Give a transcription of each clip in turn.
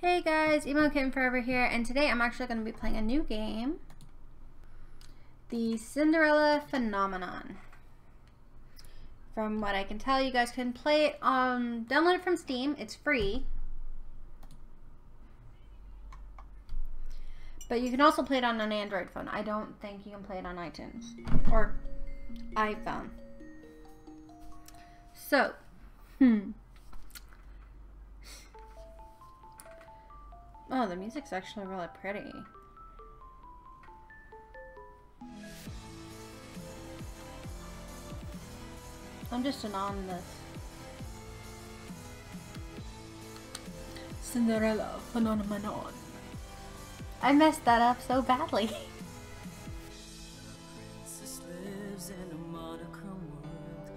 Hey guys, Emo Kitten Forever here, and today I'm actually going to be playing a new game, the Cinderella Phenomenon. From what I can tell, you guys can play it download it from Steam. It's free. But you can also play it on an Android phone. I don't think you can play it on iTunes or iPhone. So, oh, the music's actually really pretty. I'm just anonymous. Cinderella Phenomenon. I messed that up so badly.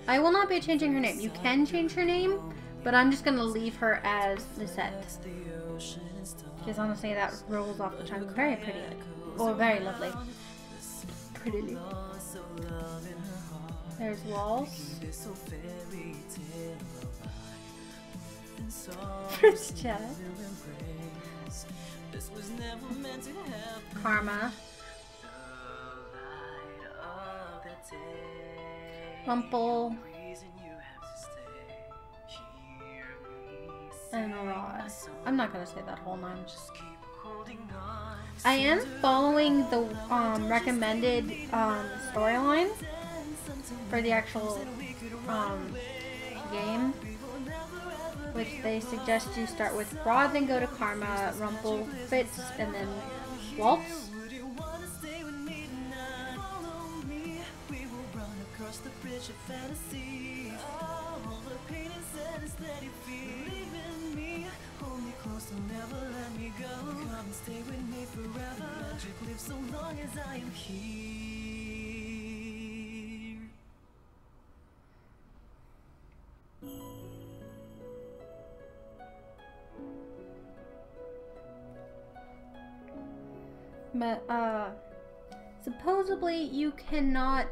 I will not be changing her name. You can change her name, but I'm just gonna leave her as Lisette. Because honestly, that rolls off the tongue. Very pretty. Oh, very lovely. Prettily. There's Waltz. First chat. Karma. Rumple. And Rod. I'm not gonna say that whole name. I am following the recommended storyline for the actual game, which they suggest you start with Rod, then go to Karma, Rumple, Fitz, and then Waltz. Stay with me forever. Magic lives so long as I am here. But supposedly you cannot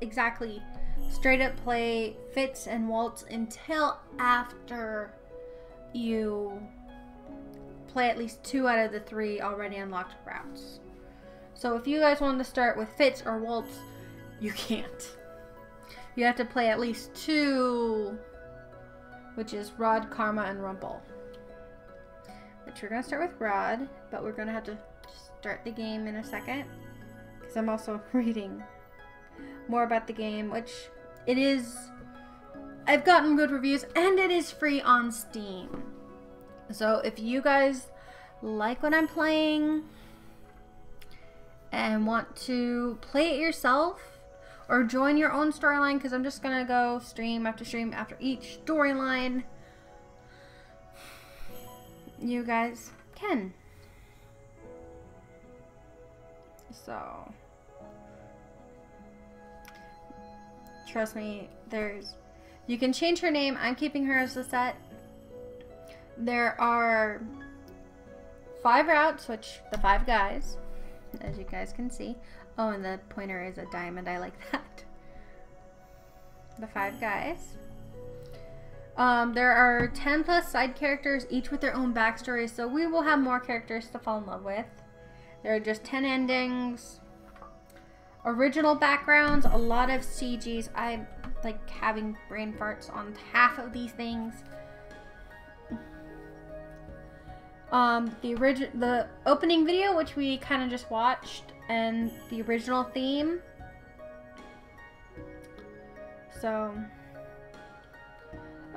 exactly straight up play Fitz and Waltz until after you play at least 2 out of the 3 already unlocked routes. So if you guys want to start with Fitz or Waltz, you can't. You have to play at least 2, which is Rod, Karma, and Rumple. Which we're going to start with Rod, but we're going to have to start the game in a second, because I'm also reading more about the game, which it is... I've gotten good reviews, and it is free on Steam. So if you guys like what I'm playing and want to play it yourself or join your own storyline, because I'm just going to go stream after each storyline, you guys can. So, trust me, you can change her name. I'm keeping her as Lisette. There are 5 routes, which the 5 guys, as you guys can see. Oh, and the pointer is a diamond. I like that. The 5 guys. There are 10 plus side characters, each with their own backstories, so we will have more characters to fall in love with. There are just 10 endings. Original backgrounds, a lot of CGs. I'm like having brain farts on half of these things. The opening video, which we kind of just watched, and the original theme. So,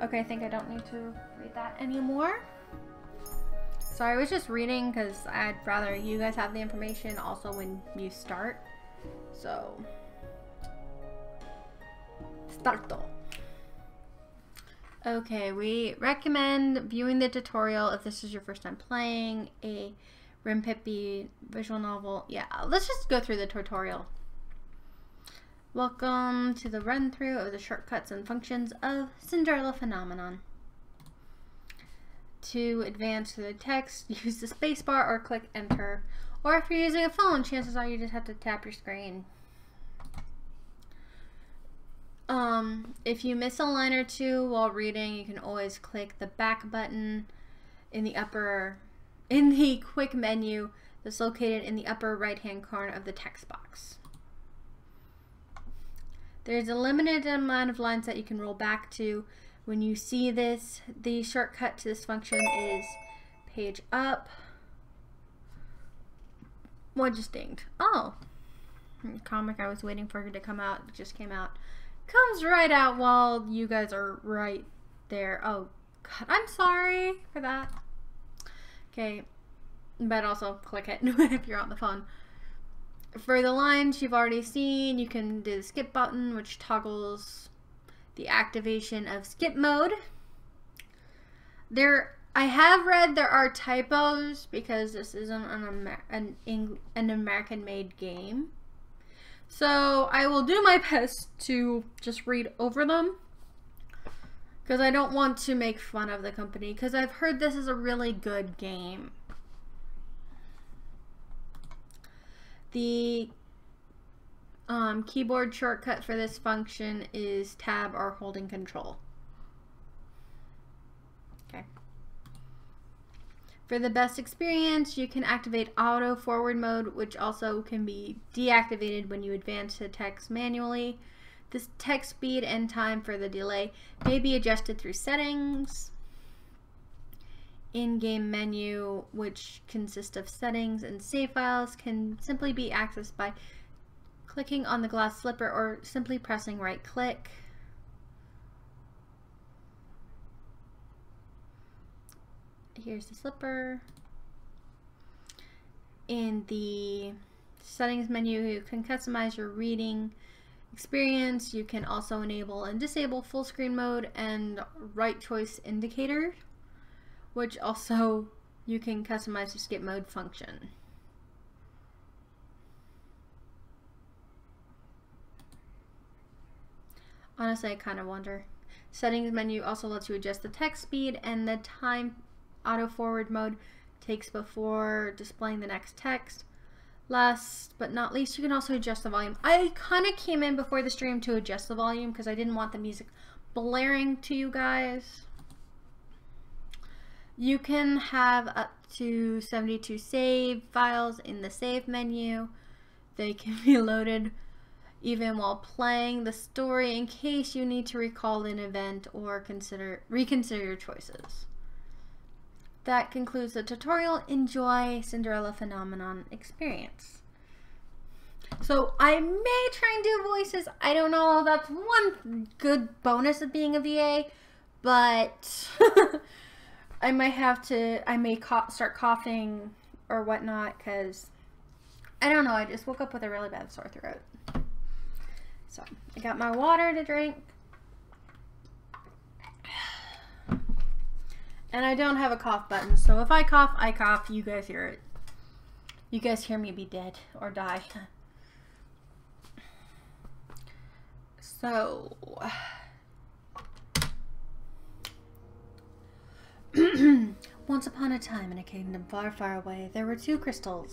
okay, I think I don't need to read that anymore. So I was just reading because I'd rather you guys have the information also when you start. So, starto. Okay, we recommend viewing the tutorial if this is your first time playing a Rimpippy visual novel. Yeah, let's just go through the tutorial. Welcome to the run-through of the shortcuts and functions of Cinderella Phenomenon. To advance through the text, use the spacebar or click enter. Or if you're using a phone, chances are you just have to tap your screen. If you miss a line or two while reading, you can always click the back button. in the quick menu that's located in the upper right-hand corner of the text box. There's a limited amount of lines that you can roll back to. When you see this, the shortcut to this function is page up. What just dinged? Oh, comic I was waiting for to come out just came out. Comes right out while you guys are right there. Oh God, I'm sorry for that. Okay, but also click it if you're on the phone. For the lines you've already seen, you can do the skip button, which toggles the activation of skip mode. I have read there are typos because this isn't an American-made game. So I will do my best to just read over them because I don't want to make fun of the company because I've heard this is a really good game. The keyboard shortcut for this function is tab or holding control. Okay. For the best experience, you can activate auto forward mode, which also can be deactivated when you advance the text manually. This text speed and time for the delay may be adjusted through settings. In-game menu, which consists of settings and save files, can simply be accessed by clicking on the glass slipper or simply pressing right click. Here's the slipper. In the settings menu, you can customize your reading experience. You can also enable and disable full screen mode and right choice indicator, which also you can customize the skip mode function. Honestly, I kind of wonder. Settings menu also lets you adjust the text speed and the time auto forward mode takes before displaying the next text. Last but not least, you can also adjust the volume. I kind of came in before the stream to adjust the volume because I didn't want the music blaring to you guys. You can have up to 72 save files in the save menu. They can be loaded even while playing the story in case you need to recall an event or reconsider your choices. That concludes the tutorial. Enjoy Cinderella Phenomenon experience. So I may try and do voices. I don't know. That's one good bonus of being a VA, but I might have to. I may start coughing or whatnot because I don't know. I just woke up with a really bad sore throat. So I got my water to drink. And I don't have a cough button, so if I cough, I cough. You guys hear it. You guys hear me be dead or die. So, once upon a time in a kingdom far, far away, there were two crystals.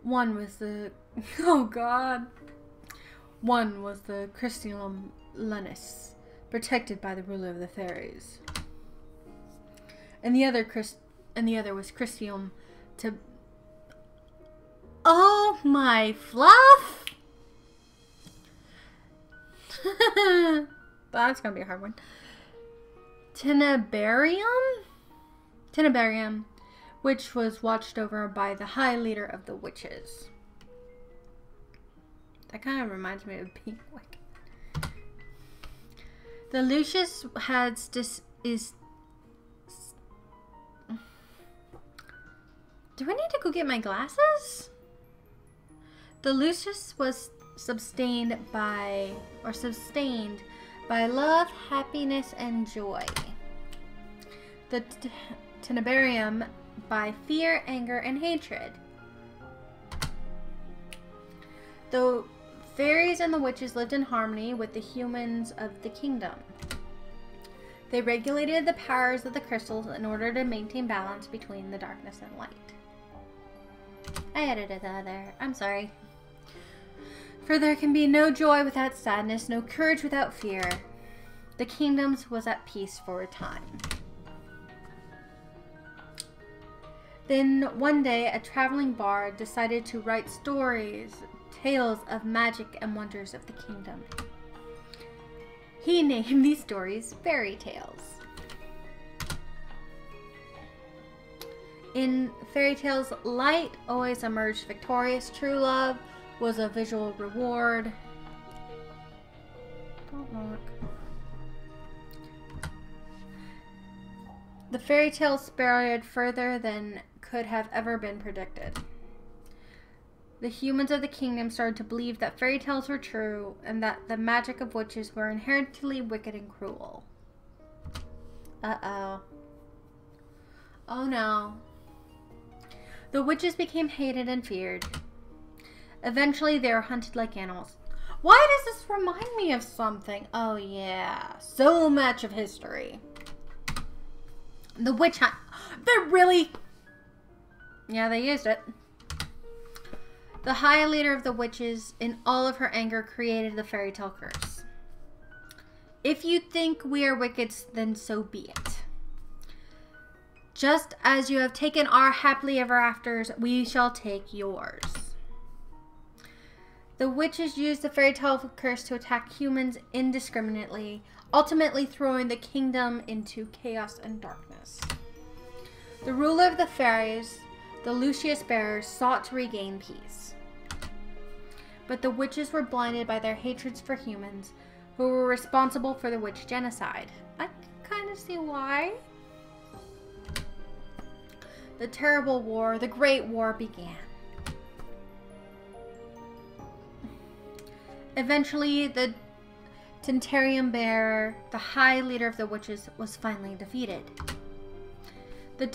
One was the... Oh God. One was the Crystallum Lennis, protected by the ruler of the fairies, and the other was Crystallum to. Oh my fluff! That's gonna be a hard one. Tenebarium, which was watched over by the high leader of the witches. That kind of reminds me of being Wicked. The Lucius do I need to go get my glasses? The Lucius was sustained by love, happiness, and joy. The Tenebarium by fear, anger, and hatred. The fairies and the witches lived in harmony with the humans of the kingdom. They regulated the powers of the crystals in order to maintain balance between the darkness and light. I edited that there. I'm sorry. For there can be no joy without sadness, no courage without fear. The kingdoms was at peace for a time. Then one day, a traveling bard decided to write stories, tales of magic and wonders of the kingdom. He named these stories fairy tales. In fairy tales, light always emerged victorious. True love was a visual reward. Don't look. The fairy tale spiraled further than could have ever been predicted. The humans of the kingdom started to believe that fairy tales were true and that the magic of witches were inherently wicked and cruel. Uh-oh. Oh no. The witches became hated and feared. Eventually, they were hunted like animals. Why does this remind me of something? Oh yeah, so much of history. The witch hunt. They're really... Yeah, they used it. The high leader of the witches, in all of her anger, created the fairy tale curse. If you think we are wicked, then so be it. Just as you have taken our happily ever afters, we shall take yours. The witches used the fairy tale curse to attack humans indiscriminately, ultimately throwing the kingdom into chaos and darkness. The ruler of the fairies, the Lucius Bearers, sought to regain peace. But the witches were blinded by their hatreds for humans, who were responsible for the witch genocide. I can kind of see why. The terrible war, the Great War, began. Eventually, the Tentarium Bearer, the high leader of the witches, was finally defeated. The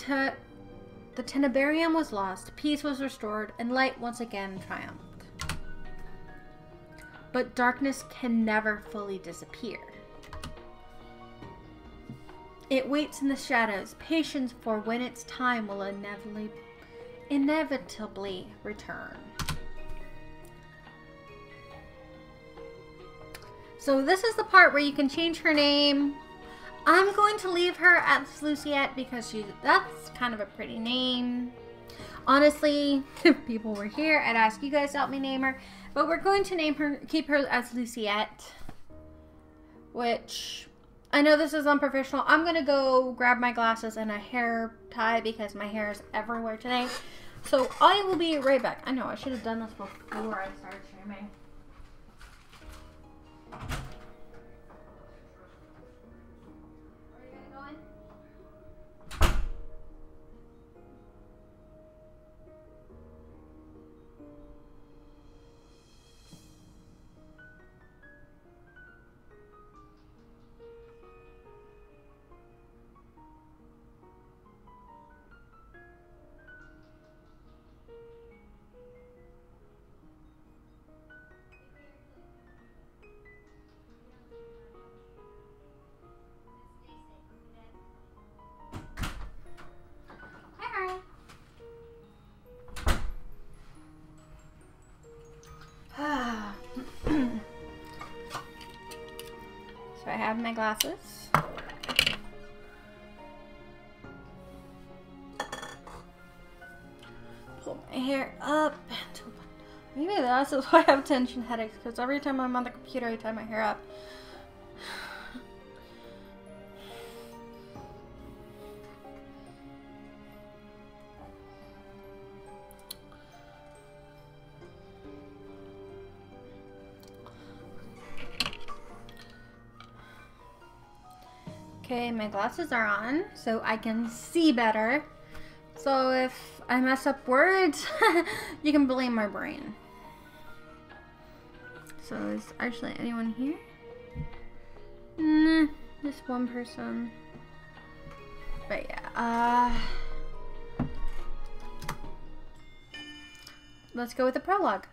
Tenebarium was lost, peace was restored, and light once again triumphed. But darkness can never fully disappear. It waits in the shadows, patient for when its time will inevitably return. So this is the part where you can change her name. I'm going to leave her as Luciette because that's kind of a pretty name. Honestly, if people were here, I'd ask you guys to help me name her. But we're going to keep her as Luciette. Which, I know this is unprofessional. I'm going to go grab my glasses and a hair tie because my hair is everywhere today. So I will be right back. I know, I should have done this before I started streaming. So I have my glasses. Pull my hair up. Maybe that's why I have tension headaches, because every time I'm on the computer I tie my hair up. Okay, my glasses are on, so I can see better. So if I mess up words, you can blame my brain. So is actually anyone here? Nah, just one person. But yeah, let's go with the prologue.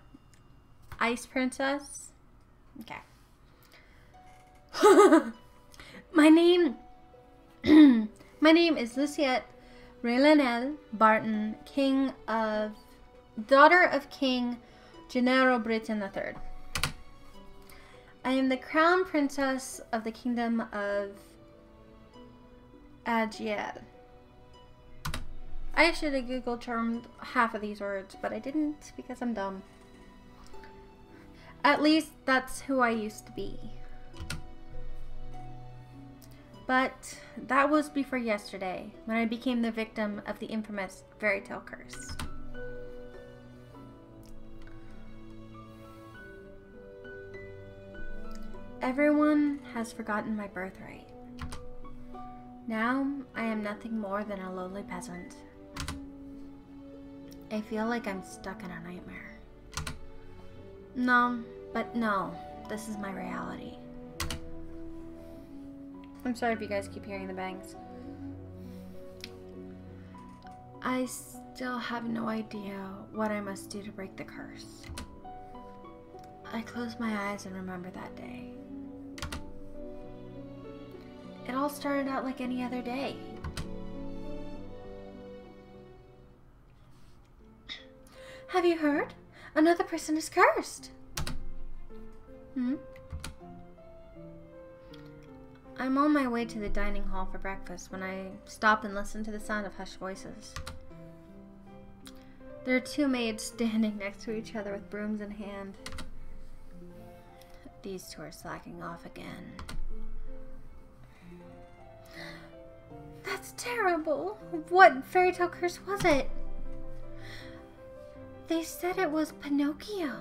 Ice Princess. Okay. My name is Luciette Relenel Barton, daughter of King Gennaro Britain III. I am the crown princess of the kingdom of Agiel. I should have Google termed half of these words, but I didn't because I'm dumb. At least that's who I used to be. But that was before yesterday, when I became the victim of the infamous fairy tale curse. Everyone has forgotten my birthright. Now I am nothing more than a lowly peasant. I feel like I'm stuck in a nightmare. No, this is my reality. I'm sorry if you guys keep hearing the bangs. I still have no idea what I must do to break the curse. I close my eyes and remember that day. It all started out like any other day. Have you heard? Another person is cursed. I'm on my way to the dining hall for breakfast when I stop and listen to the sound of hushed voices. There are two maids standing next to each other with brooms in hand. These two are slacking off again. That's terrible. What fairy tale curse was it? They said it was Pinocchio.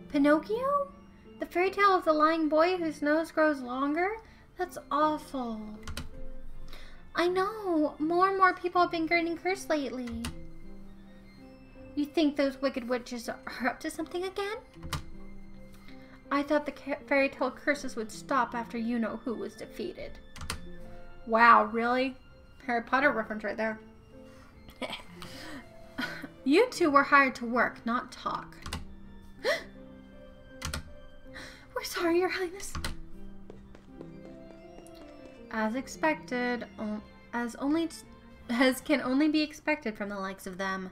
Pinocchio? The fairy tale of the lying boy whose nose grows longer? That's awful. I know. More and more people have been getting cursed lately. You think those wicked witches are up to something again? I thought the fairy tale curses would stop after you-know-who was defeated. Wow, really? Harry Potter reference right there. You two were hired to work, not talk. We're sorry, Your Highness. As expected, as can only be expected from the likes of them.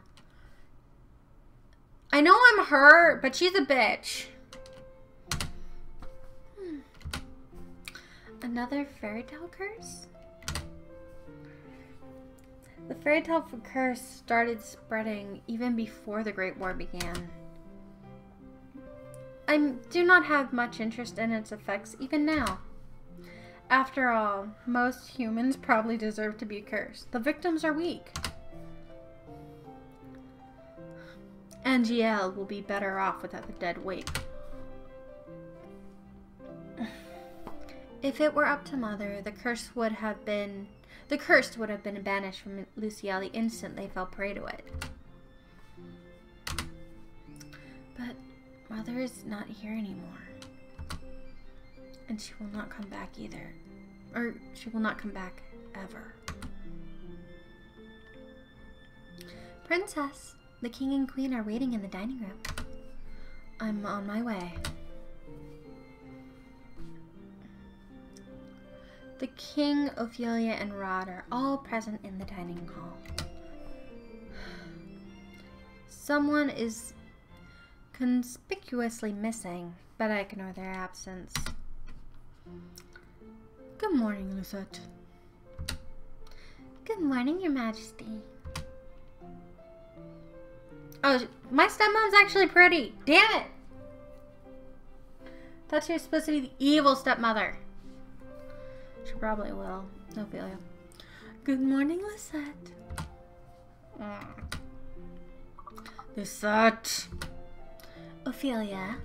I know I'm her, but she's a bitch. Another fairy tale curse? The fairy tale curse started spreading even before the Great War began. I do not have much interest in its effects even now. After all, most humans probably deserve to be cursed. The victims are weak. Angel will be better off without the dead weight. If it were up to Mother, the cursed would have been banished from Lucielle the instant they fell prey to it. But Mother is not here anymore. And she will not come back either. Or she will not come back ever. Princess, the king and queen are waiting in the dining room. I'm on my way. The king, Ophelia, and Rod are all present in the dining hall. Someone is conspicuously missing, but I ignore their absence. Good morning, Lucette. Good morning, Your Majesty. Oh, my stepmom's actually pretty. Damn it! Thought she was supposed to be the evil stepmother. She probably will. Ophelia. Good morning, Lisette. Lisette. Ophelia.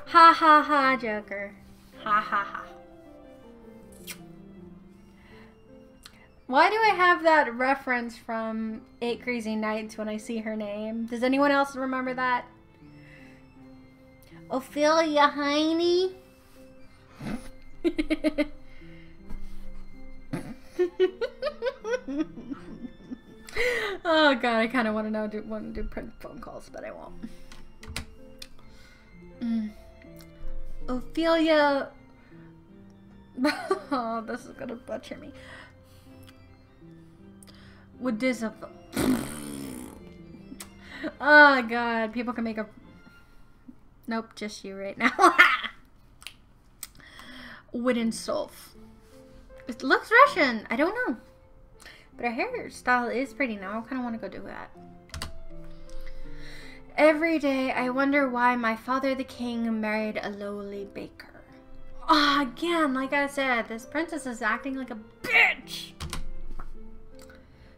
Ha ha ha, Joker. Ha ha ha. Why do I have that reference from 8 Crazy Nights when I see her name? Does anyone else remember that? Ophelia Heine. Oh god, I kind of want to do print phone calls, but I won't. Ophelia. Oh, this is gonna butcher me. Would disappoint. Oh god, people can make a. Nope, just you right now. wooden stove. It looks Russian. I don't know. But her hairstyle is pretty now. I kind of want to go do that. Every day, I wonder why my father, the king, married a lowly baker. Ah, again, like I said, this princess is acting like a bitch.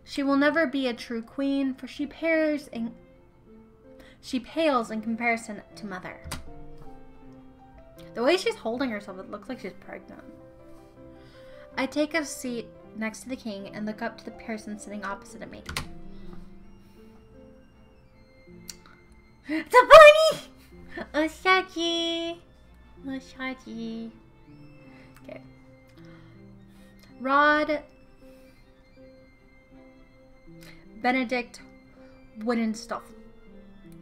She will never be a true queen, for she pales in comparison to mother. The way she's holding herself, it looks like she's pregnant. I take a seat next to the king and look up to the person sitting opposite of me. It's a bunny! Oshaji. Oshaji. Okay. Rod. Benedict. Wooden stuff.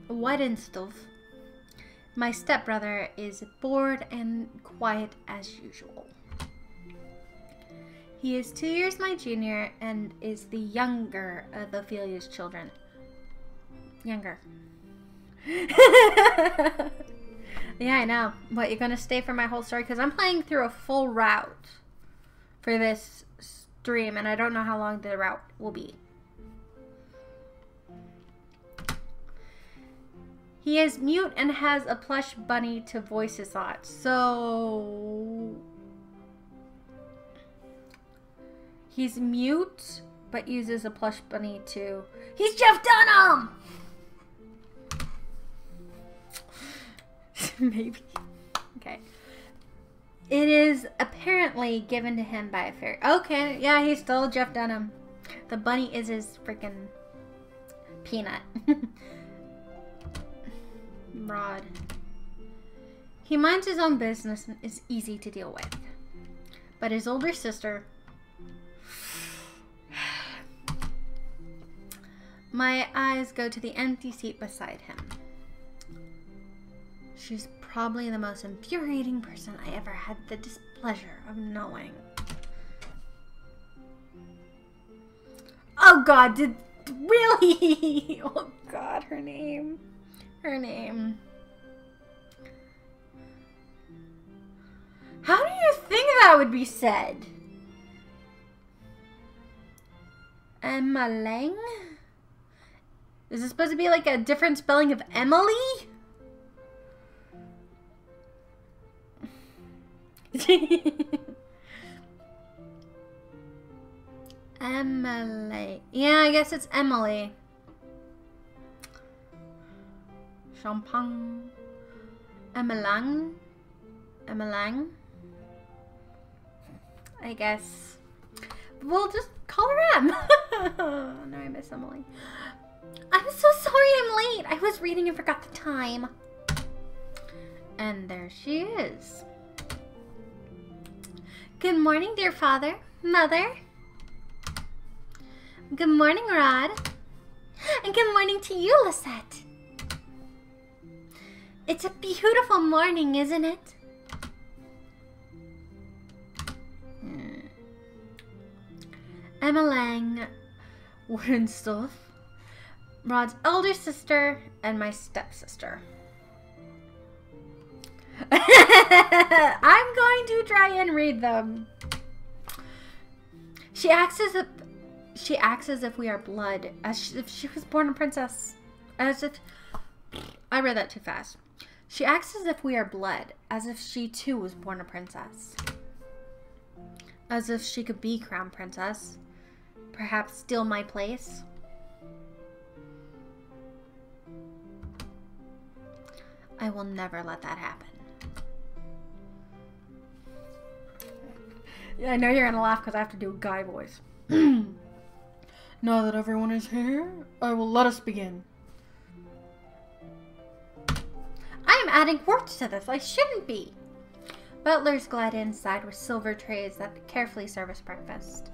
Wooden stuff. My stepbrother is bored and quiet as usual. He is 2 years my junior and is the younger of Ophelia's children. Younger. Yeah, I know. What, you're gonna stay for my whole story? Because I'm playing through a full route for this stream, and I don't know how long the route will be. He is mute and has a plush bunny to voice his thoughts. So he's mute, but uses a plush bunny to... He's Jeff Dunham! Maybe. Okay. It is apparently given to him by a fairy. Okay, yeah, he's still Jeff Dunham. The bunny is his freaking peanut. Rod. He minds his own business and is easy to deal with. But his older sister... My eyes go to the empty seat beside him. She's probably the most infuriating person I ever had the displeasure of knowing. Oh God, really? Oh God, her name. Her name. How do you think that would be said? Emma Lang? Is this supposed to be like a different spelling of Emily? Emily. Yeah, I guess it's Emily. Champagne. Emmelang. Emmelang. I guess. We'll just call her Em. No, I miss Emily. I'm so sorry I'm late. I was reading and forgot the time. And there she is. Good morning, dear father, mother. Good morning, Rod. And good morning to you, Lisette. It's a beautiful morning, isn't it? Emma Lang, wooden stuff. Rod's elder sister and my stepsister. I'm going to try and read them. She acts as if we are blood, as if she was born a princess. As if I read that too fast. She acts as if we are blood, as if she too was born a princess. As if she could be crown princess. Perhaps steal my place. I will never let that happen. Yeah, I know you're gonna laugh because I have to do a guy voice. Now that everyone is here, I will let us begin. I am adding words to this. I shouldn't be. Butlers glide inside with silver trays that carefully serve us breakfast.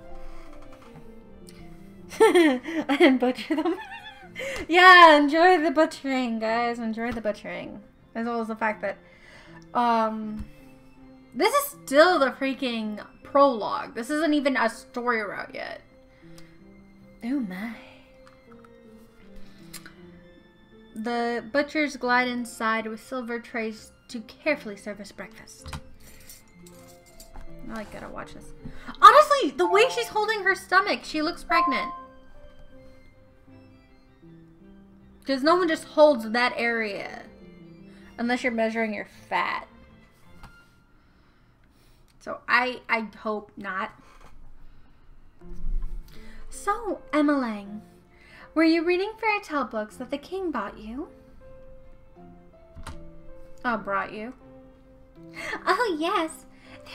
I didn't butcher them. Yeah, enjoy the butchering, guys. Enjoy the butchering. As well as the fact that, this is still the freaking prologue. This isn't even a story route yet. Oh my. The butchers glide inside with silver trays to carefully serve us breakfast. I gotta watch this. Honestly, the way she's holding her stomach, she looks pregnant. Because no one just holds that area. Unless you're measuring your fat. So I hope not. So, Emmeline, were you reading fairy tale books that the king bought you? Oh, brought you? Oh, yes.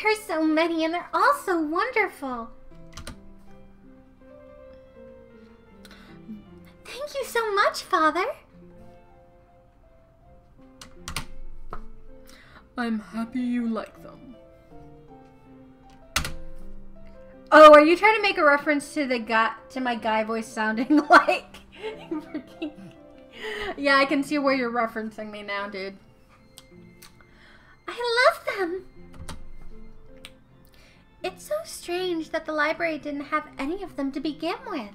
There's so many and they're all so wonderful. Thank you so much, Father. I'm happy you like them. Oh, are you trying to make a reference to the guy, to my guy voice sounding like freaking... Yeah, I can see where you're referencing me now, dude. I love them. It's so strange that the library didn't have any of them to begin with.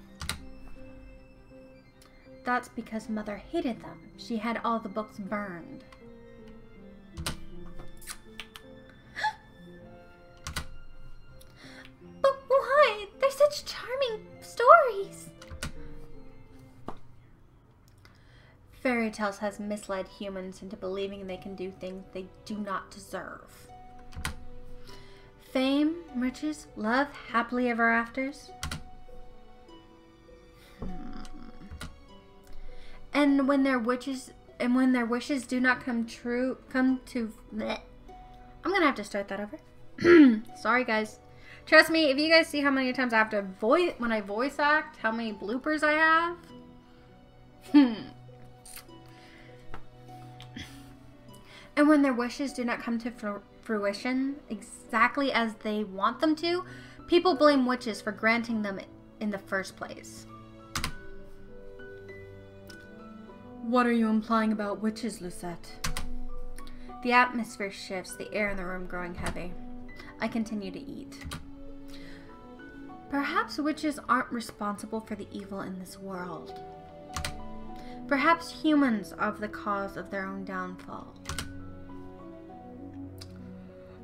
That's because Mother hated them. She had all the books burned. But why? They're such charming stories. Fairy tales has misled humans into believing they can do things they do not deserve. Fame, riches, love, happily ever afters. And when their wishes do not come true, bleh. I'm gonna have to start that over. Sorry, guys. Trust me, if you guys see how many times I have to when I voice act, how many bloopers I have. And when their wishes do not come to fruition exactly as they want them to, people blame witches for granting them in the first place. What are you implying about witches, Lucette? The atmosphere shifts, the air in the room growing heavy. I continue to eat. Perhaps witches aren't responsible for the evil in this world. Perhaps humans are the cause of their own downfall.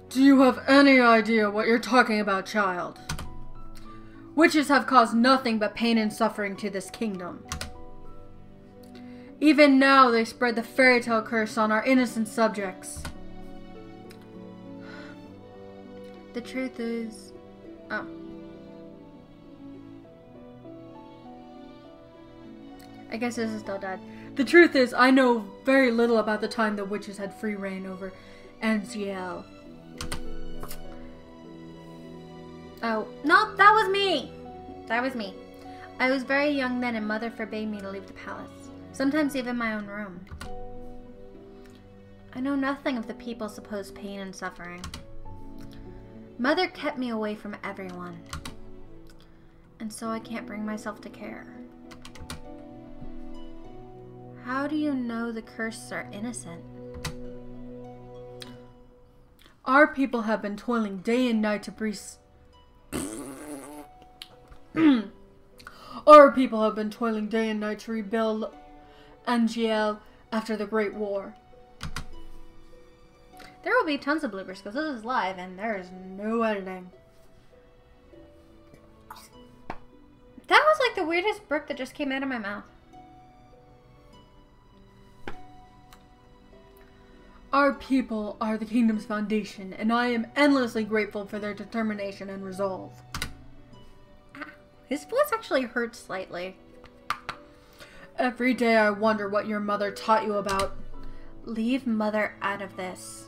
Do you have any idea what you're talking about, child? Witches have caused nothing but pain and suffering to this kingdom. Even now, they spread the fairy tale curse on our innocent subjects. The truth is... Oh. I guess this is still dead. The truth is, I know very little about the time the witches had free reign over Angiel. Oh, no, that was me. That was me. I was very young then and Mother forbade me to leave the palace. Sometimes even my own room. I know nothing of the people's supposed pain and suffering. Mother kept me away from everyone. And so I can't bring myself to care. How do you know the cursed are innocent? Our people have been toiling day and night to Our people have been toiling day and night to rebuild Angiel after the Great War. There will be tons of bloopers because this is live and there is no editing. That was like the weirdest burp that just came out of my mouth. Our people are the kingdom's foundation, and I am endlessly grateful for their determination and resolve. His voice actually hurts slightly. Every day I wonder what your mother taught you about. Leave Mother out of this.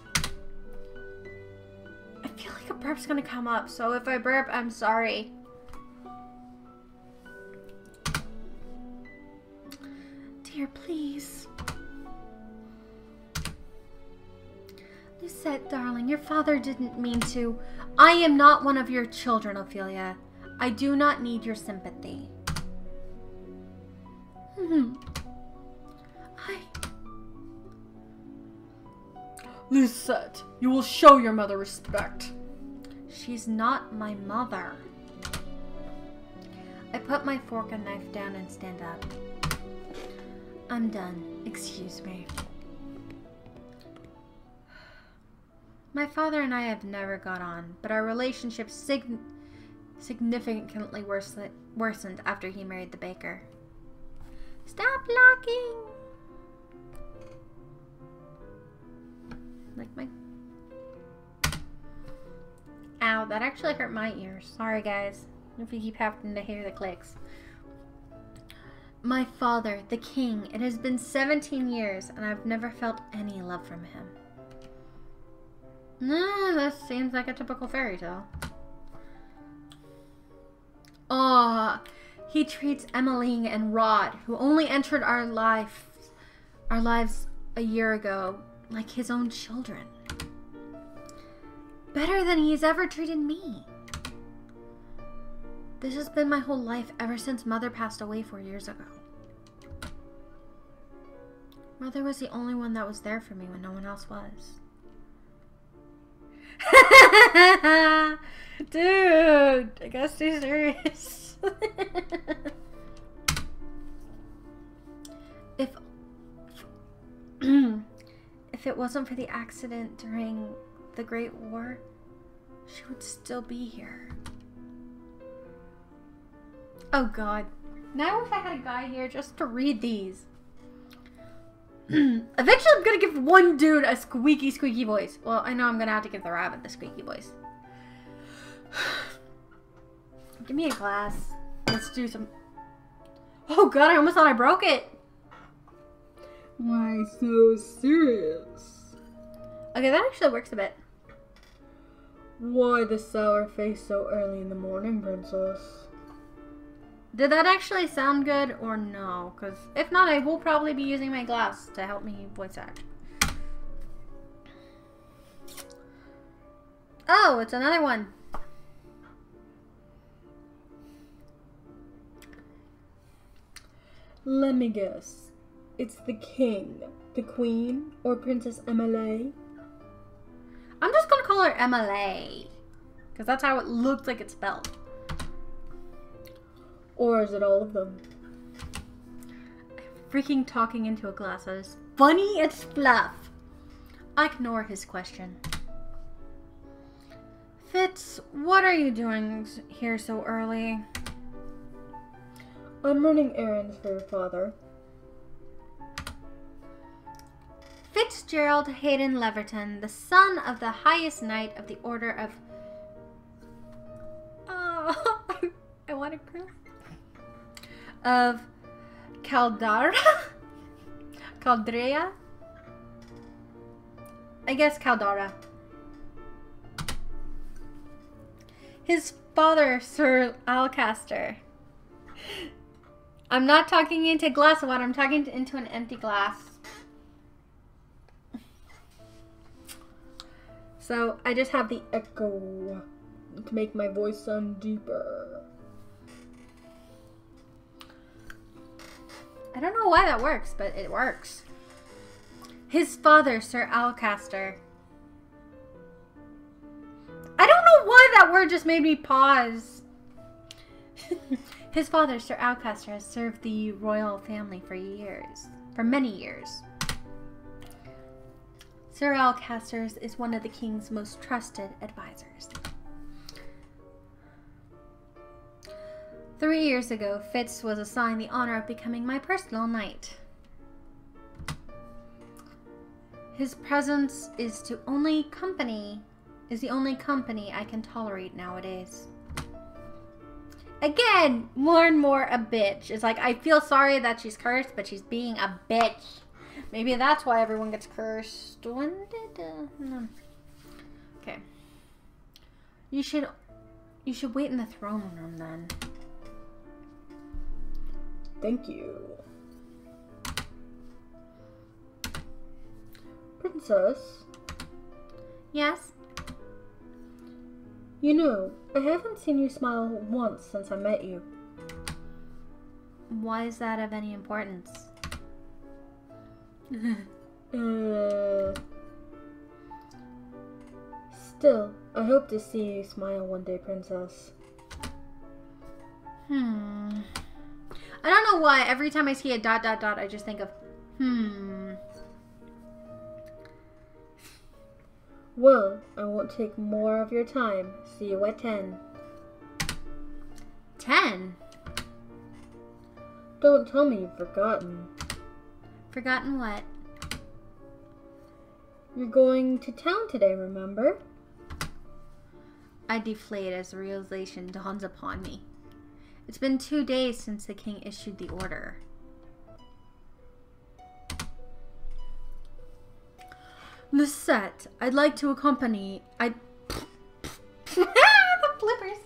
I feel like a burp's gonna come up, so if I burp, I'm sorry. Dear, please. Lucette, darling, your father didn't mean to. I am not one of your children, Ophelia. I do not need your sympathy. Lucette, you will show your mother respect. She's not my mother. I put my fork and knife down and stand up. I'm done. Excuse me. My father and I have never got on, but our relationship significantly worsened after he married the baker. Stop locking! Like my... Ow, that actually hurt my ears. Sorry, guys, if you keep having to hear the clicks. My father, the king, it has been 17 years, and I've never felt any love from him. Nah, that seems like a typical fairy tale. Oh, he treats Emmeline and Rod, who only entered our lives a year ago, like his own children. Better than he's ever treated me. This has been my whole life ever since Mother passed away 4 years ago. Mother was the only one that was there for me when no one else was. Dude, I got too serious. If it wasn't for the accident during the Great War, she would still be here. Oh God. Now I wish I had a guy here just to read these. Eventually I'm gonna give one dude a squeaky voice. Well, I know I'm gonna have to give the rabbit the squeaky voice. Give me a glass. Let's do some... Oh God, I almost thought I broke it. Why so serious? Okay, that actually works a bit. Why the sour face so early in the morning, princess? Did that actually sound good or no? Because if not, I will probably be using my glass to help me voice act. Oh, it's another one. Let me guess. It's the king, the queen, or Princess Emily? I'm just going to call her Emily. Because that's how it looks like it's spelled. Or is it all of them? I'm freaking talking into a glass. That is funny as fluff. I ignore his question. Fitz, what are you doing here so early? I'm running errands for your father. Fitzgerald Hayden Leverton, the son of the highest knight of the Order of... Oh, I want to cry. Of Caldara? Caldrea? I guess Caldara. His father, Sir Alcaster. I'm not talking into a glass of water, I'm talking into an empty glass. So I just have the echo to make my voice sound deeper. I don't know why that works, but it works. His father, Sir Alcaster. I don't know why that word just made me pause. His father, Sir Alcaster, has served the royal family for many years. Sir Alcaster is one of the king's most trusted advisors. 3 years ago, Fitz was assigned the honor of becoming my personal knight. His presence is the only company I can tolerate nowadays. Again, more and more a bitch. It's like, I feel sorry that she's cursed, but she's being a bitch. Maybe that's why everyone gets cursed. When did, no. Okay. You should wait in the throne room then. Thank you. Princess? Yes? You know, I haven't seen you smile once since I met you. Why is that of any importance? Still, I hope to see you smile one day, Princess. I don't know why every time I see a ... I just think of Well, I won't take more of your time. See you at 10. 10? Don't tell me you've forgotten. Forgotten what? You're going to town today, remember? I deflate as the realization dawns upon me. It's been 2 days since the king issued the order. Lisette, I'd like to accompany... The bloopers!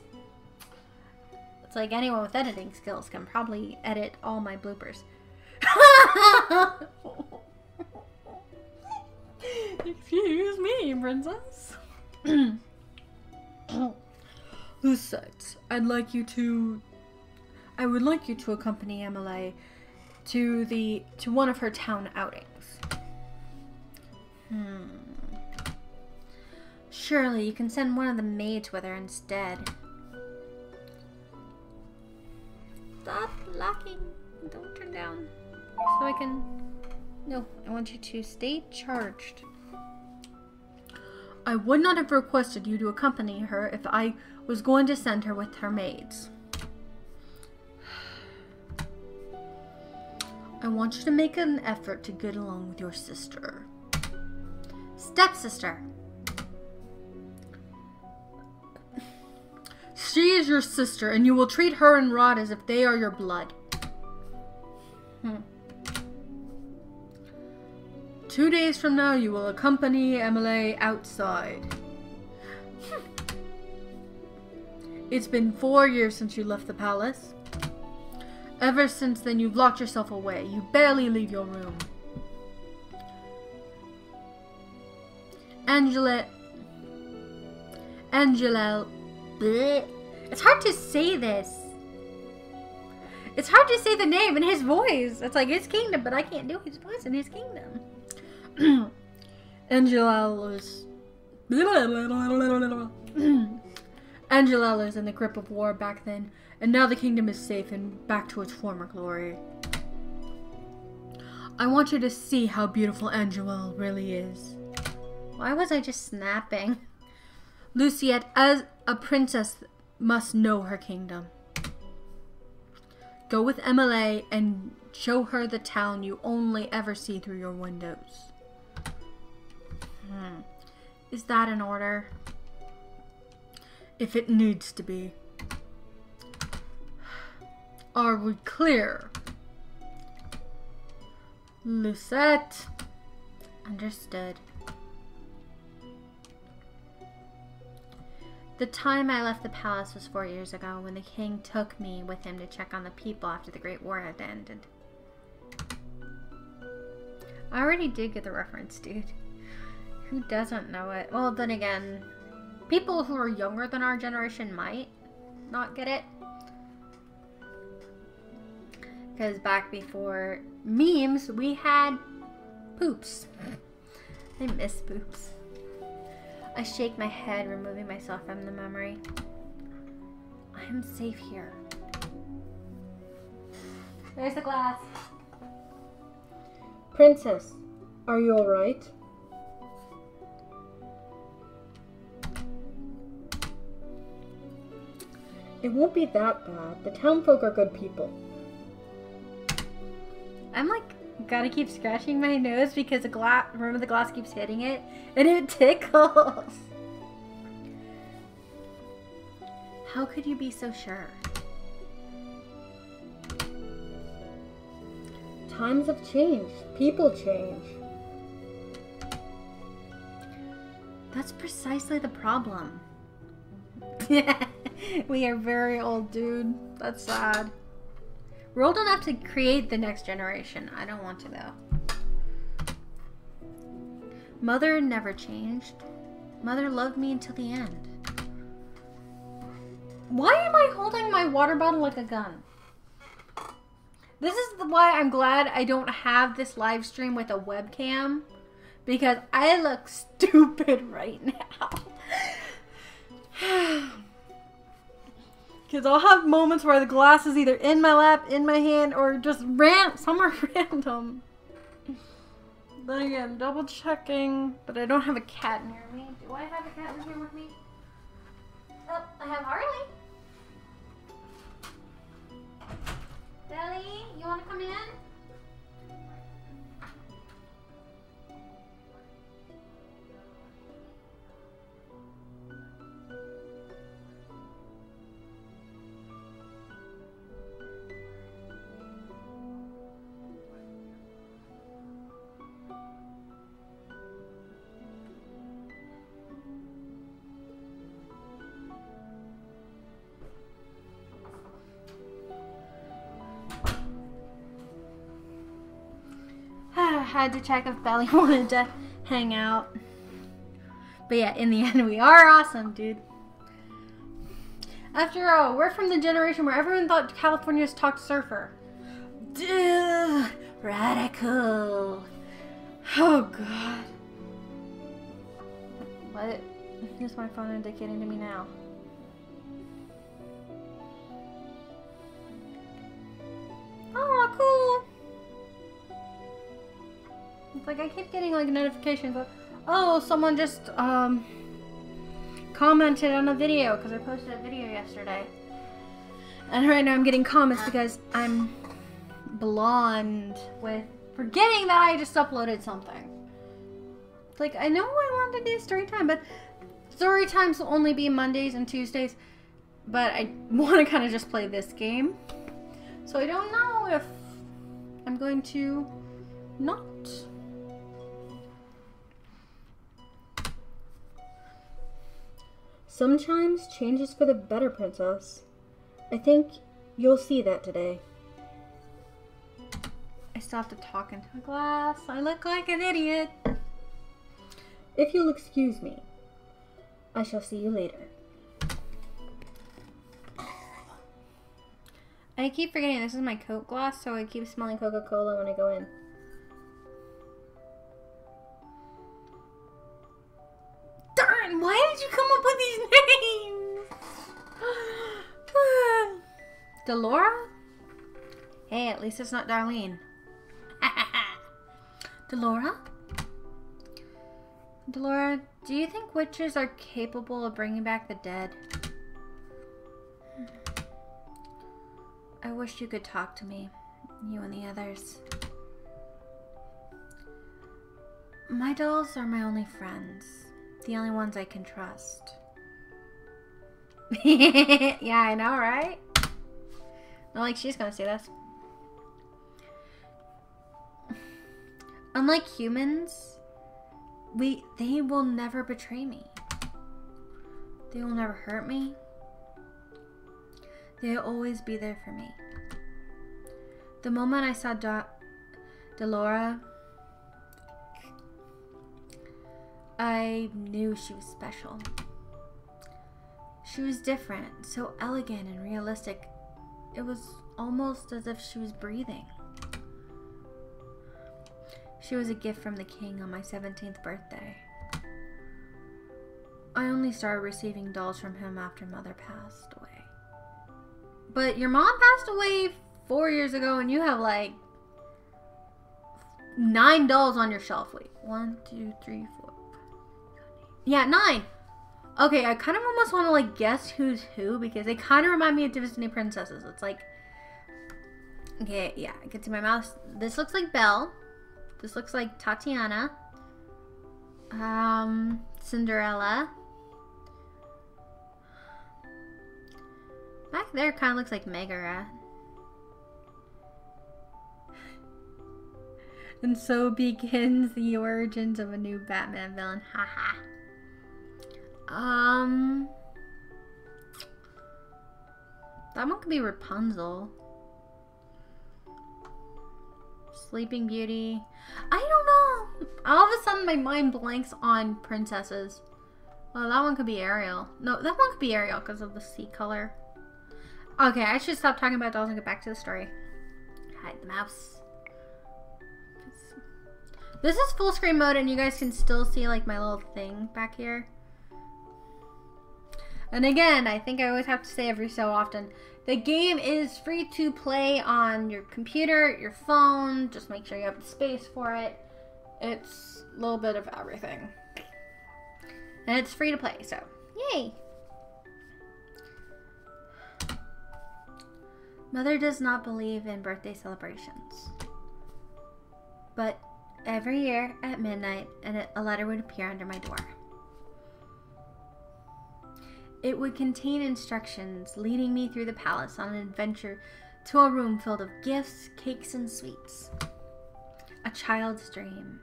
It's like anyone with editing skills can probably edit all my bloopers. Excuse me, princess. Lisette, I would like you to accompany Emily to one of her town outings. Surely you can send one of the maids with her instead. Stop locking. Don't turn down. So I can... No, I want you to stay charged. I would not have requested you to accompany her if I was going to send her with her maids. I want you to make an effort to get along with your sister. Stepsister. She is your sister, and you will treat her and Rod as if they are your blood. 2 days from now, you will accompany Emily outside. It's been 4 years since you left the palace. Ever since then, you've locked yourself away. You barely leave your room. Angela... Bleh. It's hard to say this. It's hard to say the name in his voice. It's like his kingdom, but I can't do his voice in his kingdom. Angelo's in the grip of war back then, and now the kingdom is safe and back to its former glory. I want you to see how beautiful Angela really is. Why was I just snapping? Luciette, as a princess, must know her kingdom. Go with Emily and show her the town you only ever see through your windows. Is that an order? If it needs to be. Are we clear? Lucette. Understood. The time I left the palace was 4 years ago, when the king took me with him to check on the people after the Great War had ended. I already did get the reference, dude. Who doesn't know it? Well, then again, people who are younger than our generation might not get it. Because back before memes, we had poops. I miss poops. I shake my head, removing myself from the memory. I am safe here. There's the glass. Princess, are you alright? It won't be that bad. The townfolk are good people. I'm like, gotta keep scratching my nose because the glass, remember the glass keeps hitting it and it tickles. How could you be so sure? Times have changed. People change. That's precisely the problem. We are very old, dude. That's sad. We're old enough to create the next generation. I don't want to, though. Mother never changed. Mother loved me until the end. Why am I holding my water bottle like a gun? This is why I'm glad I don't have this live stream with a webcam. Because I look stupid right now. Because I'll have moments where the glass is either in my lap, in my hand, or just somewhere random. Then again, double checking, but I don't have a cat near me. Do I have a cat in here with me? Oh, I have Harley. Belly, you want to come in? Had to check if Belly wanted to hang out. But yeah, in the end, we are awesome, dude. After all, we're from the generation where everyone thought California's talked surfer. Dude, radical. Oh, God. What is my phone indicating to me now? Oh, cool. It's like I keep getting like notifications of, oh, someone just commented on a video because I posted a video yesterday. And right now I'm getting comments because I'm blonde with forgetting that I just uploaded something. It's like, I know I want to do story time, but story times will only be Mondays and Tuesdays. But I want to kind of just play this game. So I don't know if I'm going to not. Sometimes change is for the better, princess. I think you'll see that today. I still have to talk into a glass. I look like an idiot. If you'll excuse me, I shall see you later. I keep forgetting this is my Coke glass, so I keep smelling Coca-Cola when I go in. Darn, why did you come up with these names? Delora? Hey, at least it's not Darlene. Delora? Delora, do you think witches are capable of bringing back the dead? I wish you could talk to me, you and the others. My dolls are my only friends. The only ones I can trust. Yeah, I know, right? Not like she's gonna say this. Unlike humans, they will never betray me. They will never hurt me. They'll always be there for me. The moment I saw Delora, I knew she was special. She was different, so elegant and realistic. It was almost as if she was breathing. She was a gift from the king on my 17th birthday. I only started receiving dolls from him after Mother passed away. But your mom passed away 4 years ago and you have like 9 dolls on your shelf. Wait, 1, 2, 3, 4. Yeah, 9. Okay, I kind of almost want to like guess who's who because they kind of remind me of Disney princesses. It's like, okay, yeah, I can see my mouse. This looks like Belle. This looks like Tatiana. Cinderella. Back there kind of looks like Megara. And so begins the origins of a new Batman villain. Haha. That one could be Rapunzel. Sleeping Beauty. I don't know. All of a sudden my mind blanks on princesses. Well, that one could be Ariel. No, that one could be Ariel because of the sea color. Okay, I should stop talking about dolls and get back to the story. Hide the mouse. This is full screen mode and you guys can still see like my little thing back here. And again, I think I always have to say every so often, the game is free to play on your computer, your phone. Just make sure you have the space for it. It's a little bit of everything. And it's free to play, so yay! Mother does not believe in birthday celebrations. But every year at midnight, a letter would appear under my door. It would contain instructions leading me through the palace on an adventure to a room filled of gifts, cakes, and sweets. A child's dream.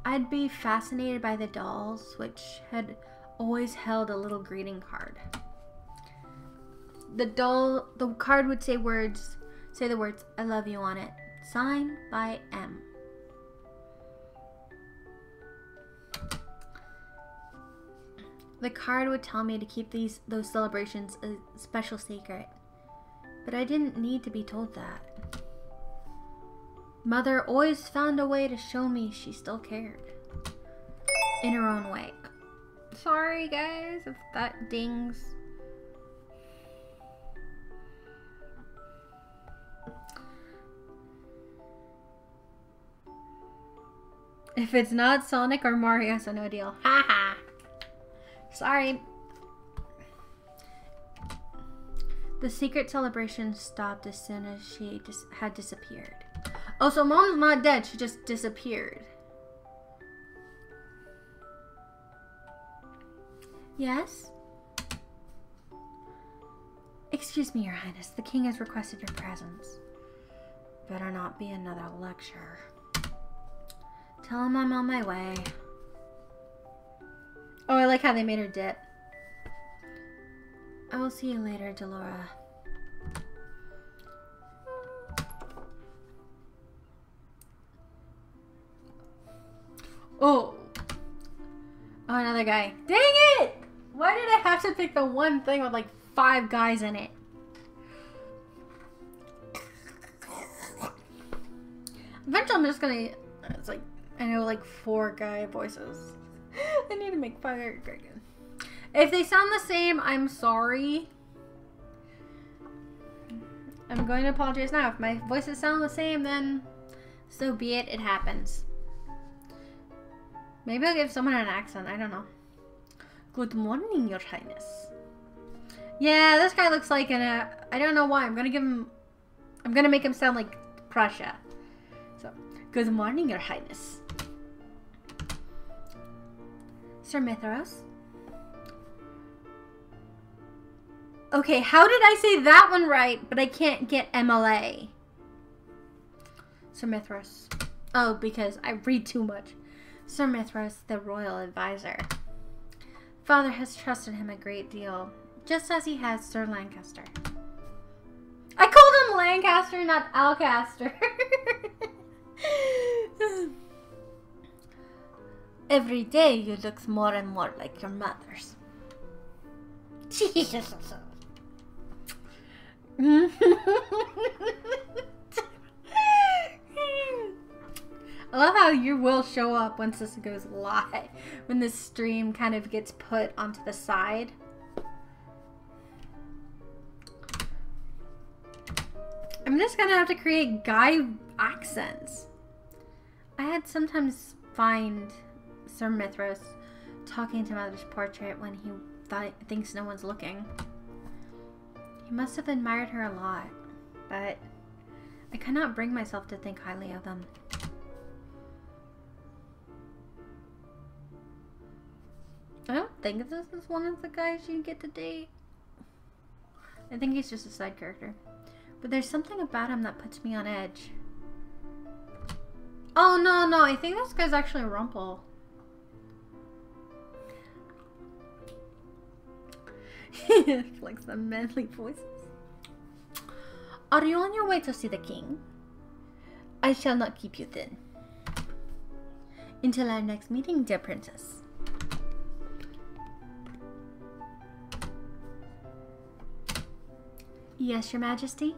I'd be fascinated by the dolls, which had always held a little greeting card. The card would say the words, "I love you" on it. Signed by M. The card would tell me to keep those celebrations a special secret. But I didn't need to be told that. Mother always found a way to show me she still cared. In her own way. Sorry guys if that dings. If it's not Sonic or Mario, so no deal. Haha. Sorry. The secret celebration stopped as soon as she had disappeared. Oh, so Mom's not dead. She just disappeared. Yes? Excuse me, Your Highness. The king has requested your presence. Better not be another lecture. Tell him I'm on my way. Oh, I like how they made her dip. I will see you later, Delora. Oh. Oh, another guy. Dang it! Why did I have to pick the one thing with like 5 guys in it? Eventually I'm just gonna... It's like... I know like 4 guy voices. I need to make 5 again. If they sound the same, I'm sorry. I'm going to apologize now. If my voices sound the same, then so be it. It happens. Maybe I'll give someone an accent. I don't know. Good morning, Your Highness. Yeah, this guy looks like I don't know why. I'm gonna make him sound like Prussia. So, good morning, Your Highness. Sir Mithras? Okay, how did I say that one right, but I can't get MLA? Sir Mithras. Oh, because I read too much. Sir Mithras, the royal advisor. Father has trusted him a great deal, just as he has Sir Lancaster. I called him Lancaster, not Alcaster. Every day you look more and more like your mother's. Jesus. I love how you will show up once this goes live, when this stream kind of gets put onto the side. I'm just gonna have to create guy accents. I had sometimes find Sir Mithras talking to Mother's portrait when he thinks no one's looking. He must have admired her a lot, but I cannot bring myself to think highly of them. I don't think this is one of the guys you get to date. I think he's just a side character. But there's something about him that puts me on edge. Oh, no, I think this guy's actually Rumpel. Like some manly voices. Are you on your way to see the king? I shall not keep you then. Until our next meeting, dear princess. Yes, Your Majesty?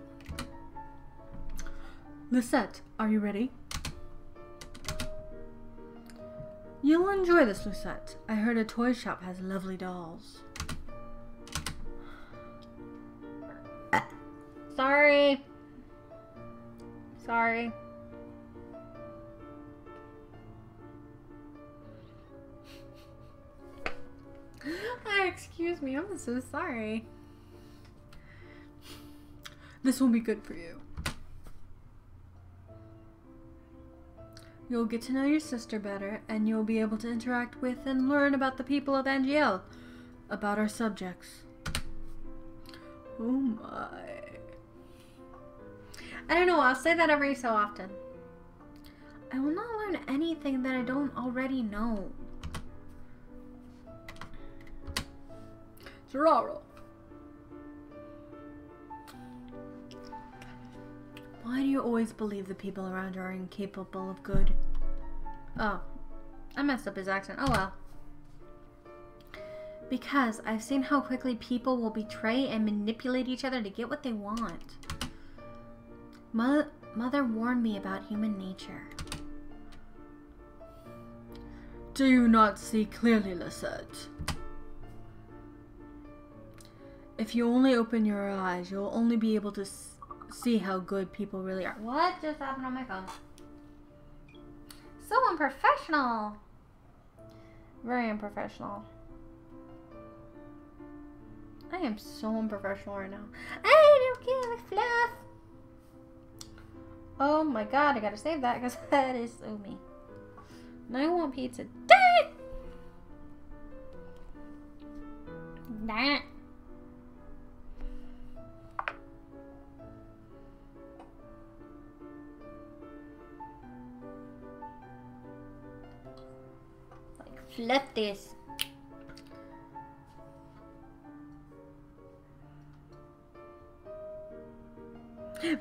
Lucette, are you ready? You'll enjoy this, Lucette. I heard a toy shop has lovely dolls. Sorry. Sorry. Excuse me, I'm so sorry. This will be good for you. You'll get to know your sister better, and you'll be able to interact with and learn about the people of NGL, about our subjects. Oh my. I don't know, I'll say that every so often. I will not learn anything that I don't already know. Gerardo. Why do you always believe the people around you are incapable of good? Oh, I messed up his accent. Oh well. Because I've seen how quickly people will betray and manipulate each other to get what they want. Mother warned me about human nature. Do you not see clearly, Lisette? If you only open your eyes, you'll only be able to see how good people really are. What just happened on my phone? So unprofessional. Very unprofessional. I am so unprofessional right now. I don't give a fluff. Oh my god, I gotta save that because that is so me. And I want pizza. Dang it! Dang it. Flip this.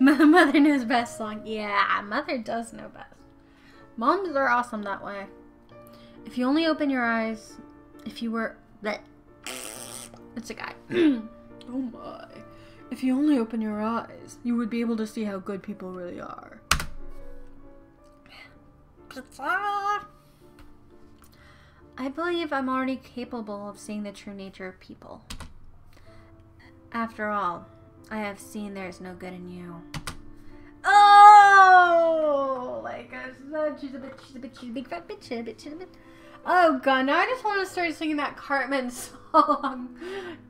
Mother knows best song. Yeah, Mother does know best. Moms are awesome that way. If you only open your eyes, if you were... It's a guy. Oh my. If you only open your eyes, you would be able to see how good people really are. I believe I'm already capable of seeing the true nature of people. After all, I have seen there's no good in you. Oh! Like I said, she's a bitch, she's a bitch, she's a big fat bitch, she's a bitch, she's a bitch. Oh god, now I just want to start singing that Cartman song.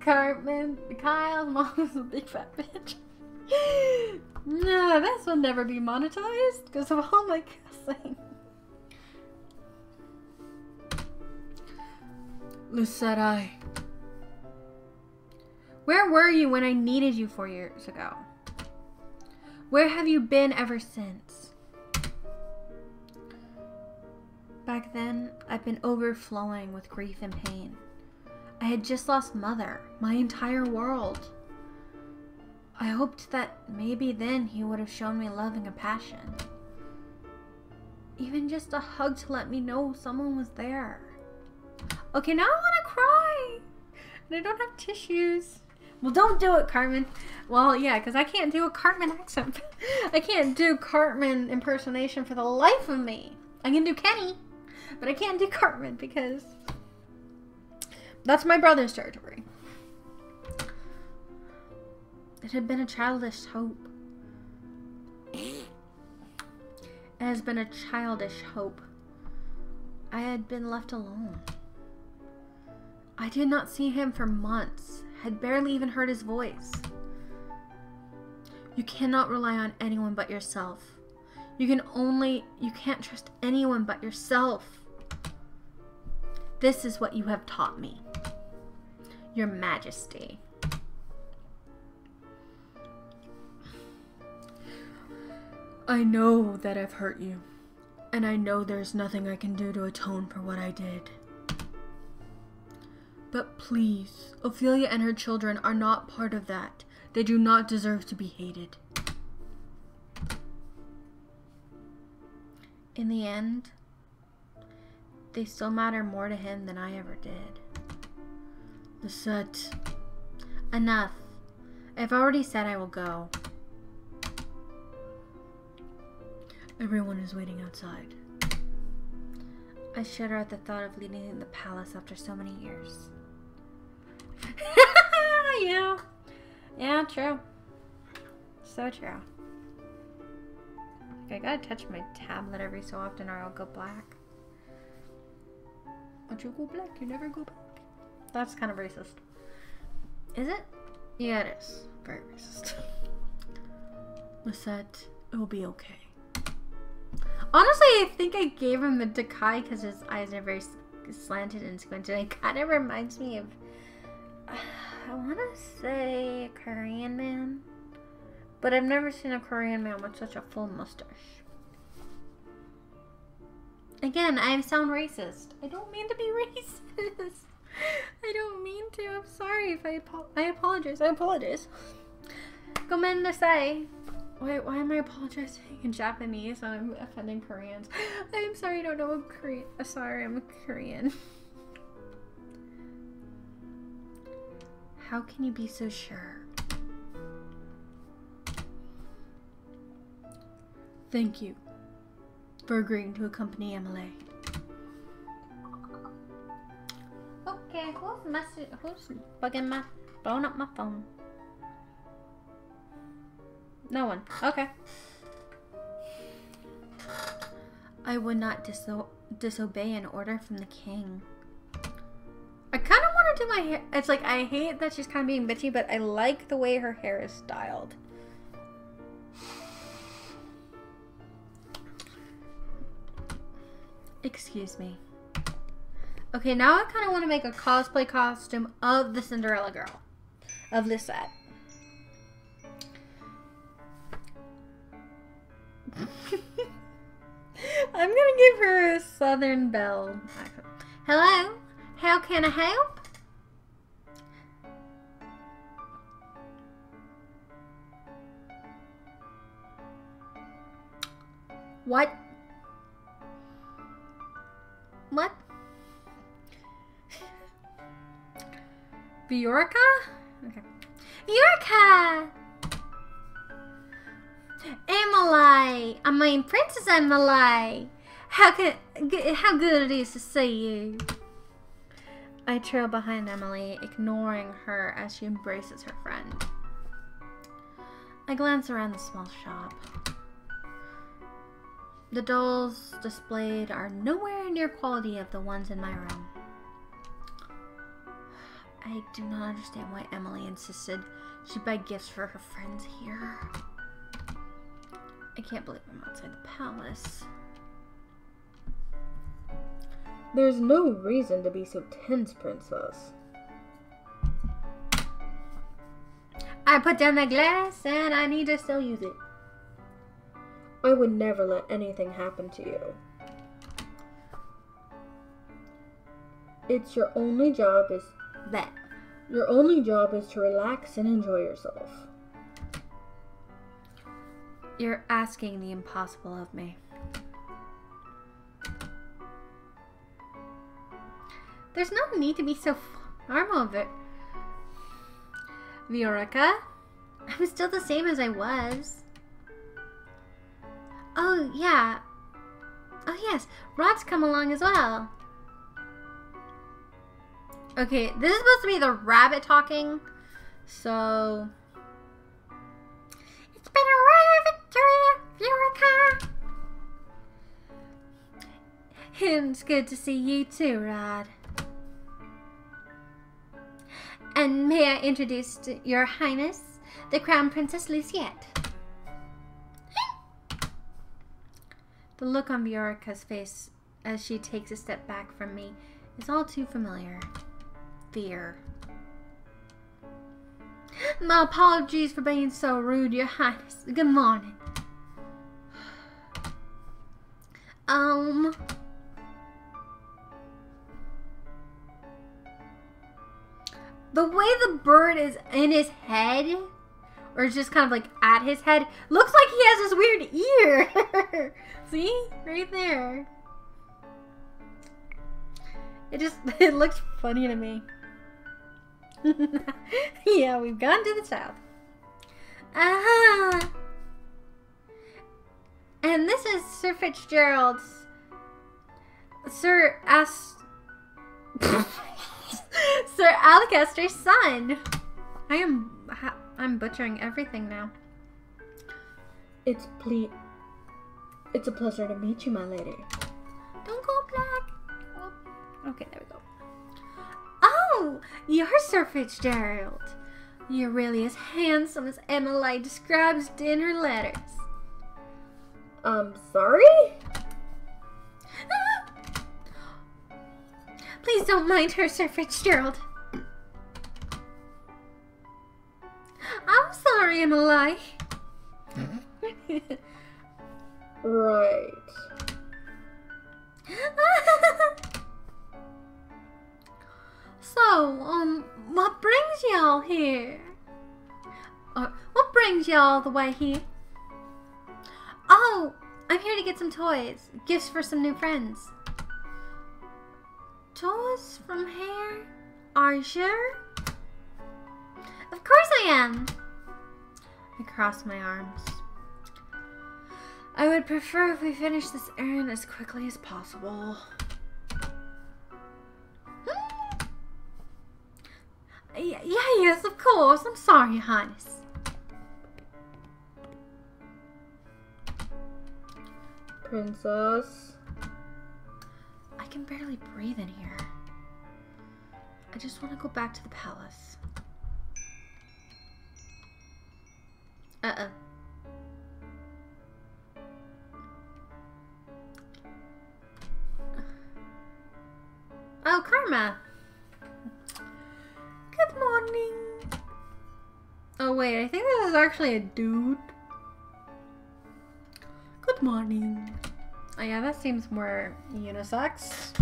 Cartman, Kyle's mom's a big fat bitch. No, this will never be monetized because of all my cussing. Lucette, Where were you when I needed you 4 years ago? Where have you been ever since? Back then, I've been overflowing with grief and pain. I had just lost Mother, my entire world. I hoped that maybe then he would have shown me love and compassion. Even just a hug to let me know someone was there. Okay, now I want to cry. And I don't have tissues. Well, don't do it, Cartman. Well, yeah, because I can't do a Cartman accent. I can't do Cartman impersonation for the life of me. I can do Kenny, but I can't do Cartman because that's my brother's territory. It had been a childish hope. It has been a childish hope. I had been left alone. I did not see him for months, had barely even heard his voice. You cannot rely on anyone but yourself. You can't trust anyone but yourself. This is what you have taught me, Your Majesty. I know that I've hurt you, and I know there's nothing I can do to atone for what I did. But please, Ophelia and her children are not part of that. They do not deserve to be hated. In the end, they still matter more to him than I ever did. Lisette. Enough. I've already said I will go. Everyone is waiting outside. I shudder at the thought of leaving the palace after so many years. Yeah. Yeah, true. So true. Like, I gotta touch my tablet every so often or I'll go black. Once you go black, you never go back. That's kind of racist. Is it? Yeah, it is. Very racist. Lisette, it'll be okay. Honestly, I think I gave him the Dakai because his eyes are very slanted and squinted. It kind of reminds me of, I want to say, a Korean man. But I've never seen a Korean man with such a full mustache. Again, I sound racist. I don't mean to be racist. I don't mean to. I'm sorry if I apologize. I apologize. Gomendasai. Wait, why am I apologizing in Japanese? I'm offending Koreans. I'm sorry, I don't know Korean. Sorry, I'm a Korean. How can you be so sure? Thank you for agreeing to accompany Emily. Okay, who's blowing up my phone? No one. Okay. I would not disobey an order from the king. I kind of want to do my hair. It's like, I hate that she's kind of being bitchy, but I like the way her hair is styled. Excuse me. Okay, now I kind of want to make a cosplay costume of the Cinderella girl. Of this set. I'm gonna give her a Southern Belle. Hello? How can I help? What? What? Viorica? Okay. Viorica! Emily! I mean, Princess Emily! How good it is to see you. I trail behind Emily, ignoring her as she embraces her friend. I glance around the small shop. The dolls displayed are nowhere near quality of the ones in my room. I do not understand why Emily insisted she buy gifts for her friends here. I can't believe I'm outside the palace. There's no reason to be so tense, Princess. I put down the glass and I need to still use it. I would never let anything happen to you. Your only job is to relax and enjoy yourself. You're asking the impossible of me. There's no need to be so formal of it. Viorica, I'm still the same as I was. Oh, yeah. Oh, yes. Rod's come along as well. Okay, this is supposed to be the rabbit talking. So... It's been a rare victory, Viorica. And it's good to see you too, Rod. And may I introduce to Your Highness, the Crown Princess Luciette. The look on Viorica's face as she takes a step back from me is all too familiar. Fear. My apologies for being so rude, Your Highness. Good morning. The way the bird is in his head, or just kind of like at his head, looks like he has this weird ear. See? Right there. It looks funny to me. Yeah, we've gone to the south. And this is Sir Fitzgerald's... Sir Alacaster's son. I'm butchering everything now. It's a pleasure to meet you, my lady. Don't go black. Oh, okay, there we go. Oh, you're Sir Fitzgerald. You're really as handsome as Emily describes in her letters. Sorry? Please don't mind her, Sir Fitzgerald. I'm sorry, Emily. Right. So, what brings y'all here? Or what brings y'all all the way here? Oh, I'm here to get some toys. Gifts for some new friends. Toys from here? Are you sure? Of course I am. I cross my arms. I would prefer if we finish this errand as quickly as possible. Yes, of course. I'm sorry, Your Highness. Princess. I can barely breathe in here. I just want to go back to the palace. Oh, Karma. Good morning. Oh, wait. I think this is actually a dude. Good morning. Oh, yeah, that seems more unisex.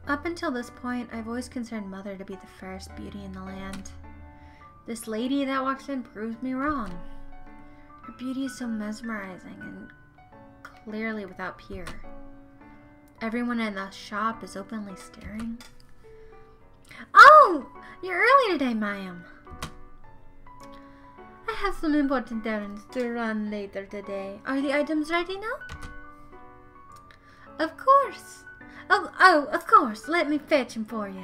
Up until this point, I've always considered Mother to be the fairest beauty in the land. This lady that walks in proves me wrong. Her beauty is so mesmerizing and clearly without peer. Everyone in the shop is openly staring. Oh! You're early today, ma'am. I have some important errands to run later today. Are the items ready now? Of course. Oh, of course. Let me fetch them for you.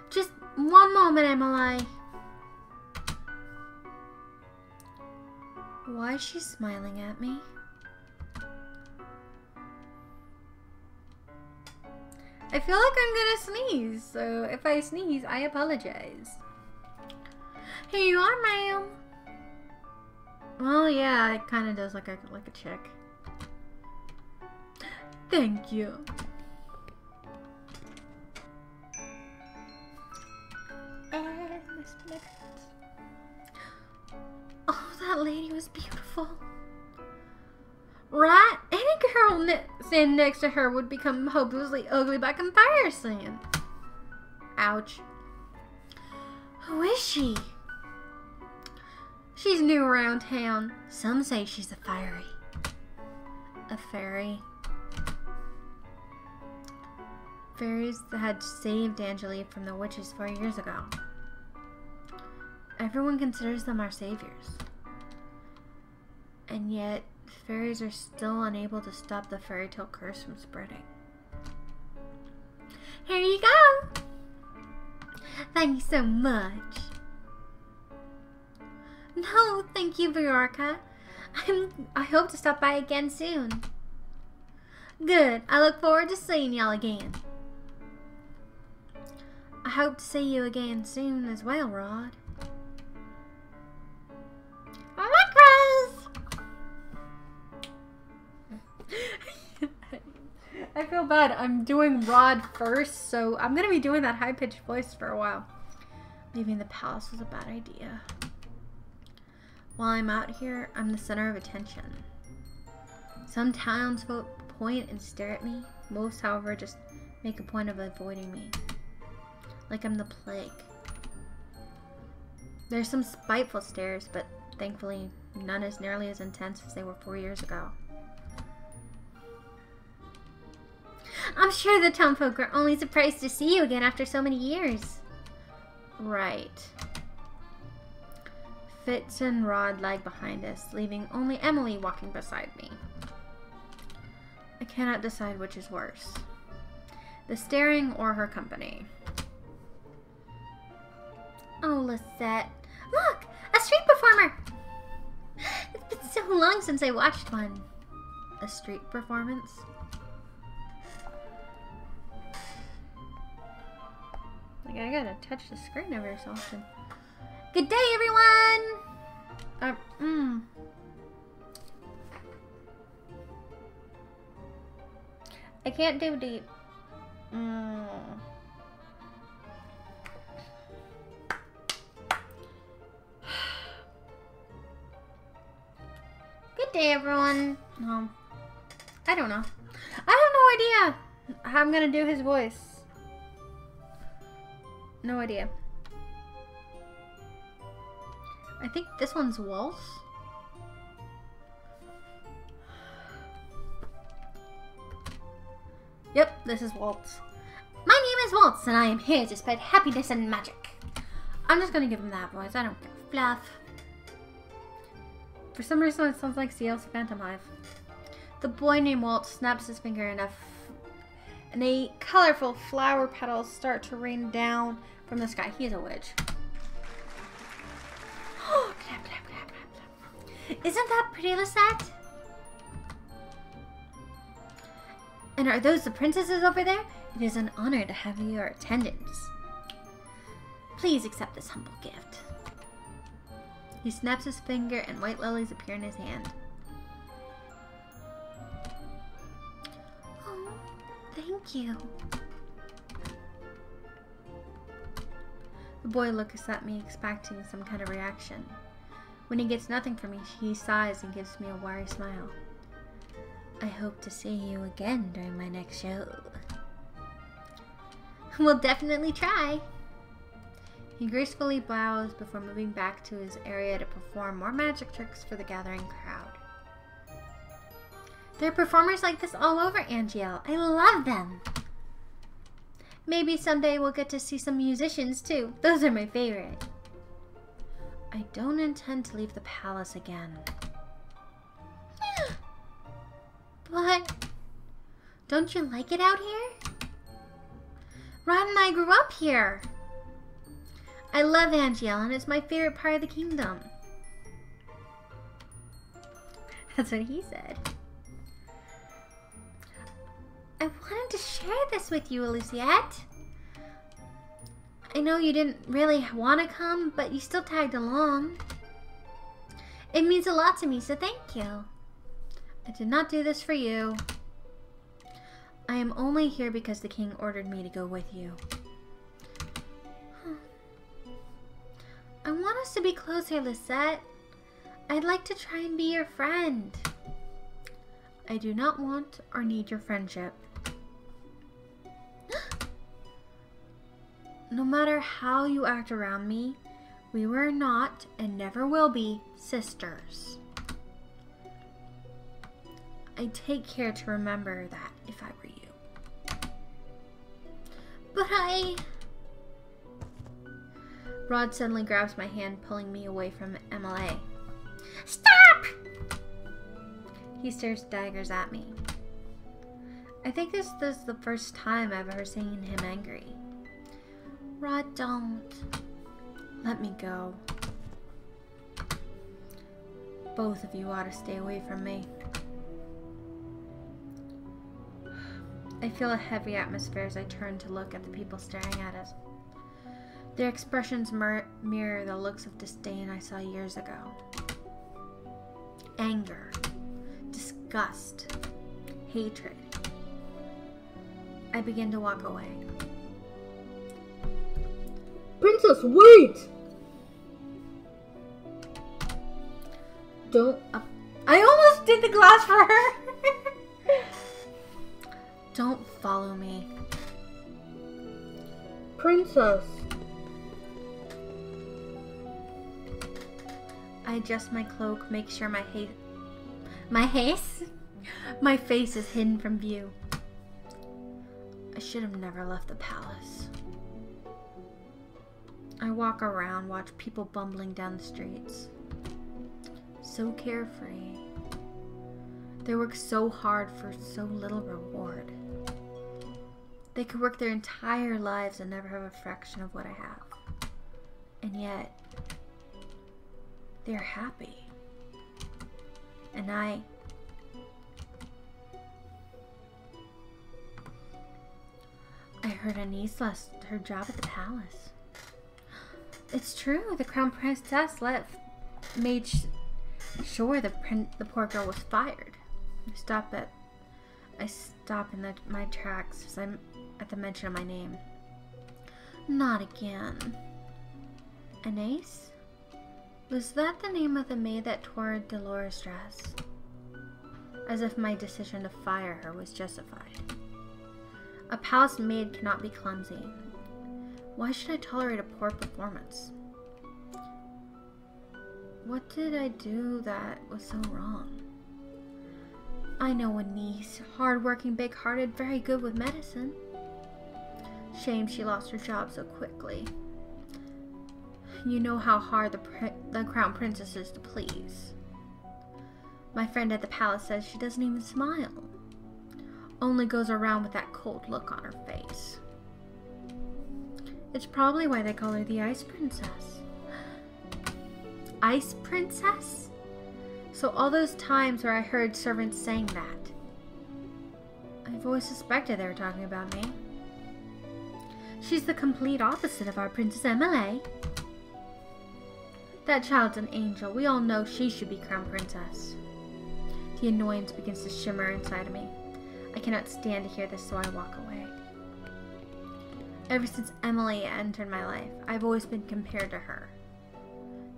Just one moment, Emily. Why is she smiling at me? I feel like I'm gonna sneeze, so if I sneeze, I apologize. Here you are, ma'am. Well, yeah, it kind of does like a chick. Thank you. Oh, that lady was beautiful. Right? Any girl standing next to her would become hopelessly ugly by comparison. Ouch. Who is she? She's new around town. Some say she's a fairy. A fairy? Fairies that had saved Angelique from the witches 4 years ago. Everyone considers them our saviors. And yet, fairies are still unable to stop the fairy tale curse from spreading. Here you go! Thank you so much. No, thank you, Viorca. I hope to stop by again soon. Good. I look forward to seeing y'all again. I hope to see you again soon as well, Rod. I feel bad. I'm doing Rod first, so I'm gonna be doing that high-pitched voice for a while. Leaving the palace was a bad idea. While I'm out here, I'm the center of attention. Some townsfolk point and stare at me. Most, however, just make a point of avoiding me. Like I'm the plague. There's some spiteful stares, but thankfully none as nearly as intense as they were 4 years ago. I'm sure the townfolk are only surprised to see you again after so many years. Right. Fitz and Rod lag behind us, leaving only Emily walking beside me. I cannot decide which is worse. The staring or her company. Oh, Lisette. Look! A street performer! It's been so long since I watched one. A street performance? Like, I gotta touch the screen every so often. Good day, everyone! I can't do deep. Good day, everyone. I don't know. I have no idea how I'm gonna do his voice. No idea. I think this one's Waltz. Yep, this is Waltz. My name is Waltz, and I am here to spread happiness and magic. I'm just gonna give him that voice. I don't care. Fluff. For some reason, it sounds like CL's Phantom Hive. The boy named Waltz snaps his finger and a colorful flower petals start to rain down from the sky. He is a witch. Isn't that pretty, Lisette? And are those the princesses over there? It is an honor to have your attendance. Please accept this humble gift. He snaps his finger and white lilies appear in his hand. Oh, thank you. The boy looks at me expecting some kind of reaction. When he gets nothing from me, he sighs and gives me a wry smile. I hope to see you again during my next show. We'll definitely try. He gracefully bows before moving back to his area to perform more magic tricks for the gathering crowd. There are performers like this all over Angiel. I love them. Maybe someday we'll get to see some musicians too. Those are my favorite. I don't intend to leave the palace again. But don't you like it out here? Rod and I grew up here. I love Angiel, and it's my favorite part of the kingdom. That's what he said. I wanted to share this with you, Luciette. I know you didn't really want to come, but you still tagged along. It means a lot to me, so thank you. I did not do this for you. I am only here because the king ordered me to go with you. I want us to be closer, Lisette. I'd like to try and be your friend. I do not want or need your friendship. No matter how you act around me, we were not and never will be sisters. I take care to remember that if I were you. But Rod suddenly grabs my hand, pulling me away from MLA. Stop! He stares daggers at me. I think this is the first time I've ever seen him angry. Rod, don't. Let me go. Both of you ought to stay away from me. I feel a heavy atmosphere as I turn to look at the people staring at us. Their expressions mirror the looks of disdain I saw years ago. Anger, disgust, hatred. I begin to walk away. Princess, wait! Don't... I almost did the glass for her! Don't follow me. Princess. I adjust my cloak, make sure my face is hidden from view. I should have never left the palace. I walk around, watch people bumbling down the streets. So carefree. They work so hard for so little reward. They could work their entire lives and never have a fraction of what I have. And yet, They're happy. And I heard Anise lost her job at the palace. It's true. The crown princess made sure the poor girl was fired. I stop in my tracks as I'm at the mention of my name. Not again. Anise? Was that the name of the maid that tore Dolores' dress? As if my decision to fire her was justified. A palace maid cannot be clumsy. Why should I tolerate a poor performance? What did I do that was so wrong? I know a niece, hard-working, big-hearted, very good with medicine. Shame she lost her job so quickly. You know how hard the crown princess is to please. My friend at the palace says she doesn't even smile. Only goes around with that cold look on her face. It's probably why they call her the Ice Princess. Ice Princess? So all those times where I heard servants saying that, I've always suspected they were talking about me. She's the complete opposite of our Princess Emily. That child's an angel. We all know she should be crown princess. The annoyance begins to shimmer inside of me. I cannot stand to hear this, so I walk away. Ever since Emily entered my life, I've always been compared to her.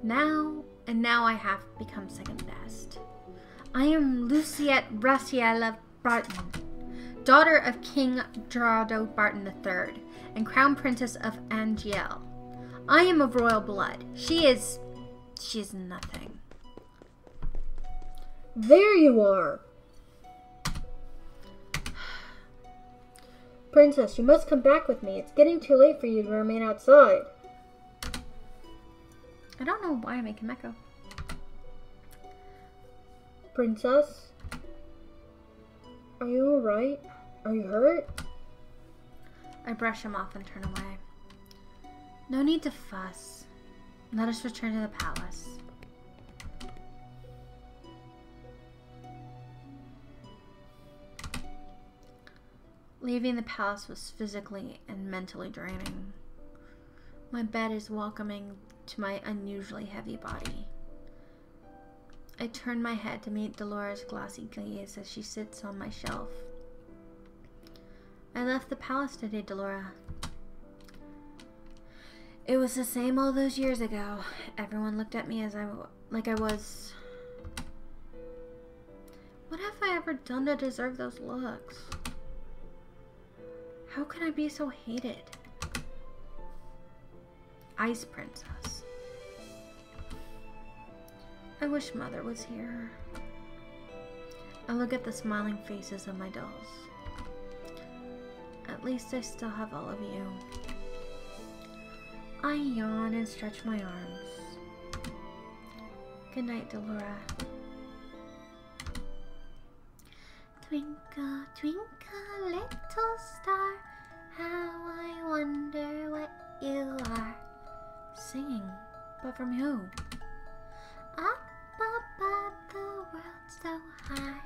Now I have become second best. I am Luciette Raciella Barton, daughter of King Gerardo Barton III, and Crown Princess of Angiel. I am of royal blood. She is nothing. There you are! Princess, you must come back with me. It's getting too late for you to remain outside. I don't know why I'm making echo. Princess? Are you alright? Are you hurt? I brush him off and turn away. No need to fuss. Let us return to the palace. Leaving the palace was physically and mentally draining. My bed is welcoming to my unusually heavy body. I turn my head to meet Dolores' glassy gaze as she sits on my shelf. I left the palace today, Delora. It was the same all those years ago. Everyone looked at me like I was... What have I ever done to deserve those looks? How can I be so hated? Ice Princess. I wish Mother was here. I look at the smiling faces of my dolls. At least I still have all of you. I yawn and stretch my arms. Good night, Delora. Twinkle, twinkle, little star, how I wonder what you are. Singing, but from who? Up above the world so high,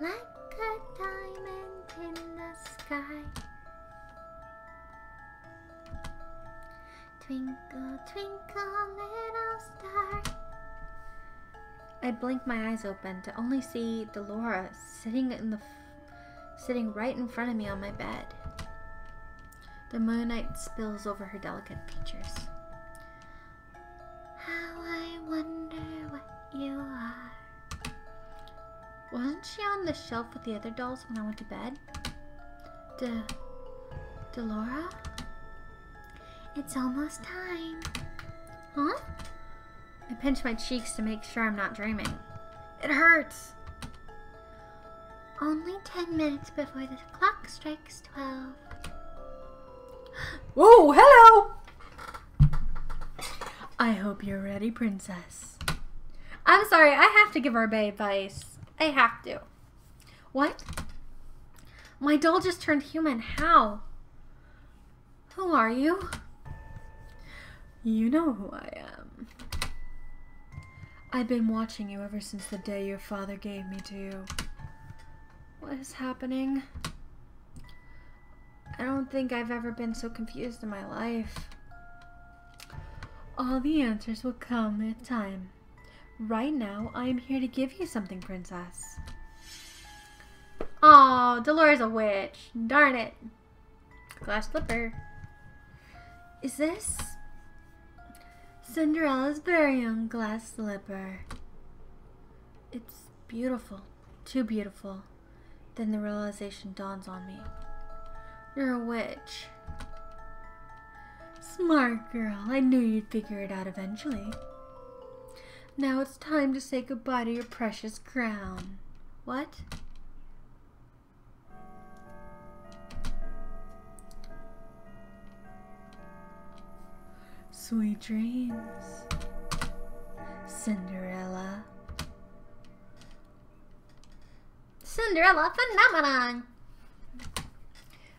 like a diamond in the sky. Twinkle, twinkle, little star. I blink my eyes open to only see Delora sitting right in front of me on my bed. The moonlight spills over her delicate features. How I wonder what you are. Wasn't she on the shelf with the other dolls when I went to bed? Delora? It's almost time. Huh? I pinch my cheeks to make sure I'm not dreaming. It hurts! Only 10 minutes before the clock strikes 12. Whoa, hello! I hope you're ready, Princess. I'm sorry, I have to give her advice. I have to. What? My doll just turned human. How? Who are you? You know who I am. I've been watching you ever since the day your father gave me to you. What is happening? I don't think I've ever been so confused in my life. All the answers will come in time. Right now, I am here to give you something, princess. Oh, Dolores a witch. Darn it. Glass slipper. Is this Cinderella's very own glass slipper? It's beautiful. Too beautiful. Then the realization dawns on me. You're a witch. Smart girl. I knew you'd figure it out eventually. Now it's time to say goodbye to your precious crown. What? Sweet dreams, Cinderella. Cinderella Phenomenon.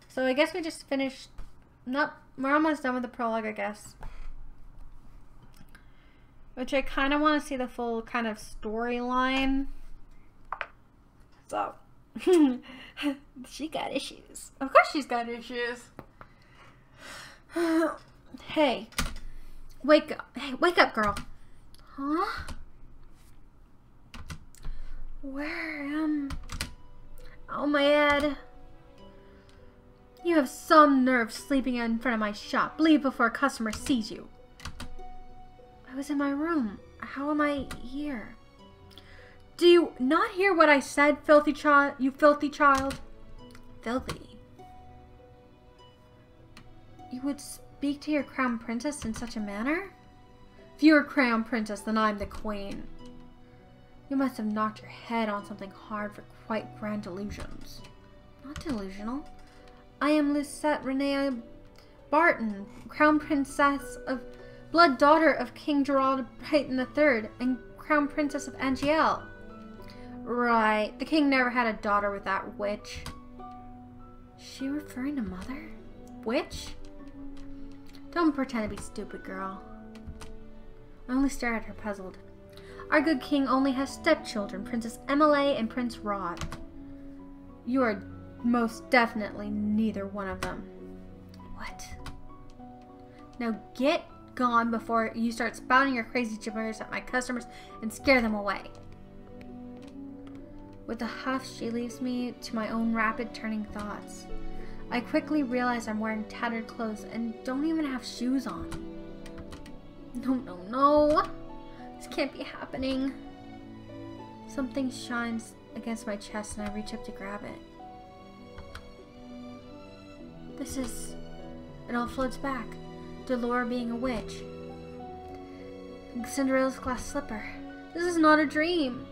So I guess we just finished. Nope, we're almost done with the prologue, I guess. Which I kind of want to see the full kind of storyline. So, she got issues. Of course she's got issues. Hey, wake up. Hey, wake up, girl. Huh? Where am... Oh, my head. You have some nerve sleeping in front of my shop. Leave before a customer sees you. I was in my room. How am I here? Do you not hear what I said, filthy child? You filthy child. Filthy. You would speak to your crown princess in such a manner? If you're a crown princess, then I'm the queen. You must have knocked your head on something hard for quite grand delusions. Not delusional. I am Lucette Renee Barton, crown princess of blood daughter of King Gerald Brighton III and crown princess of Angel. Right, the king never had a daughter with that witch. Is she referring to mother? Witch? Don't pretend to be stupid, girl. I only stare at her puzzled. Our good king only has stepchildren, Princess Emily and Prince Rod. You are most definitely neither one of them. What? Now get gone before you start spouting your crazy gibberish at my customers and scare them away. With a huff, she leaves me to my own rapid turning thoughts. I quickly realize I'm wearing tattered clothes and don't even have shoes on. No. This can't be happening. Something shines against my chest and I reach up to grab it. It all floats back. Dolores being a witch. Cinderella's glass slipper. This is not a dream.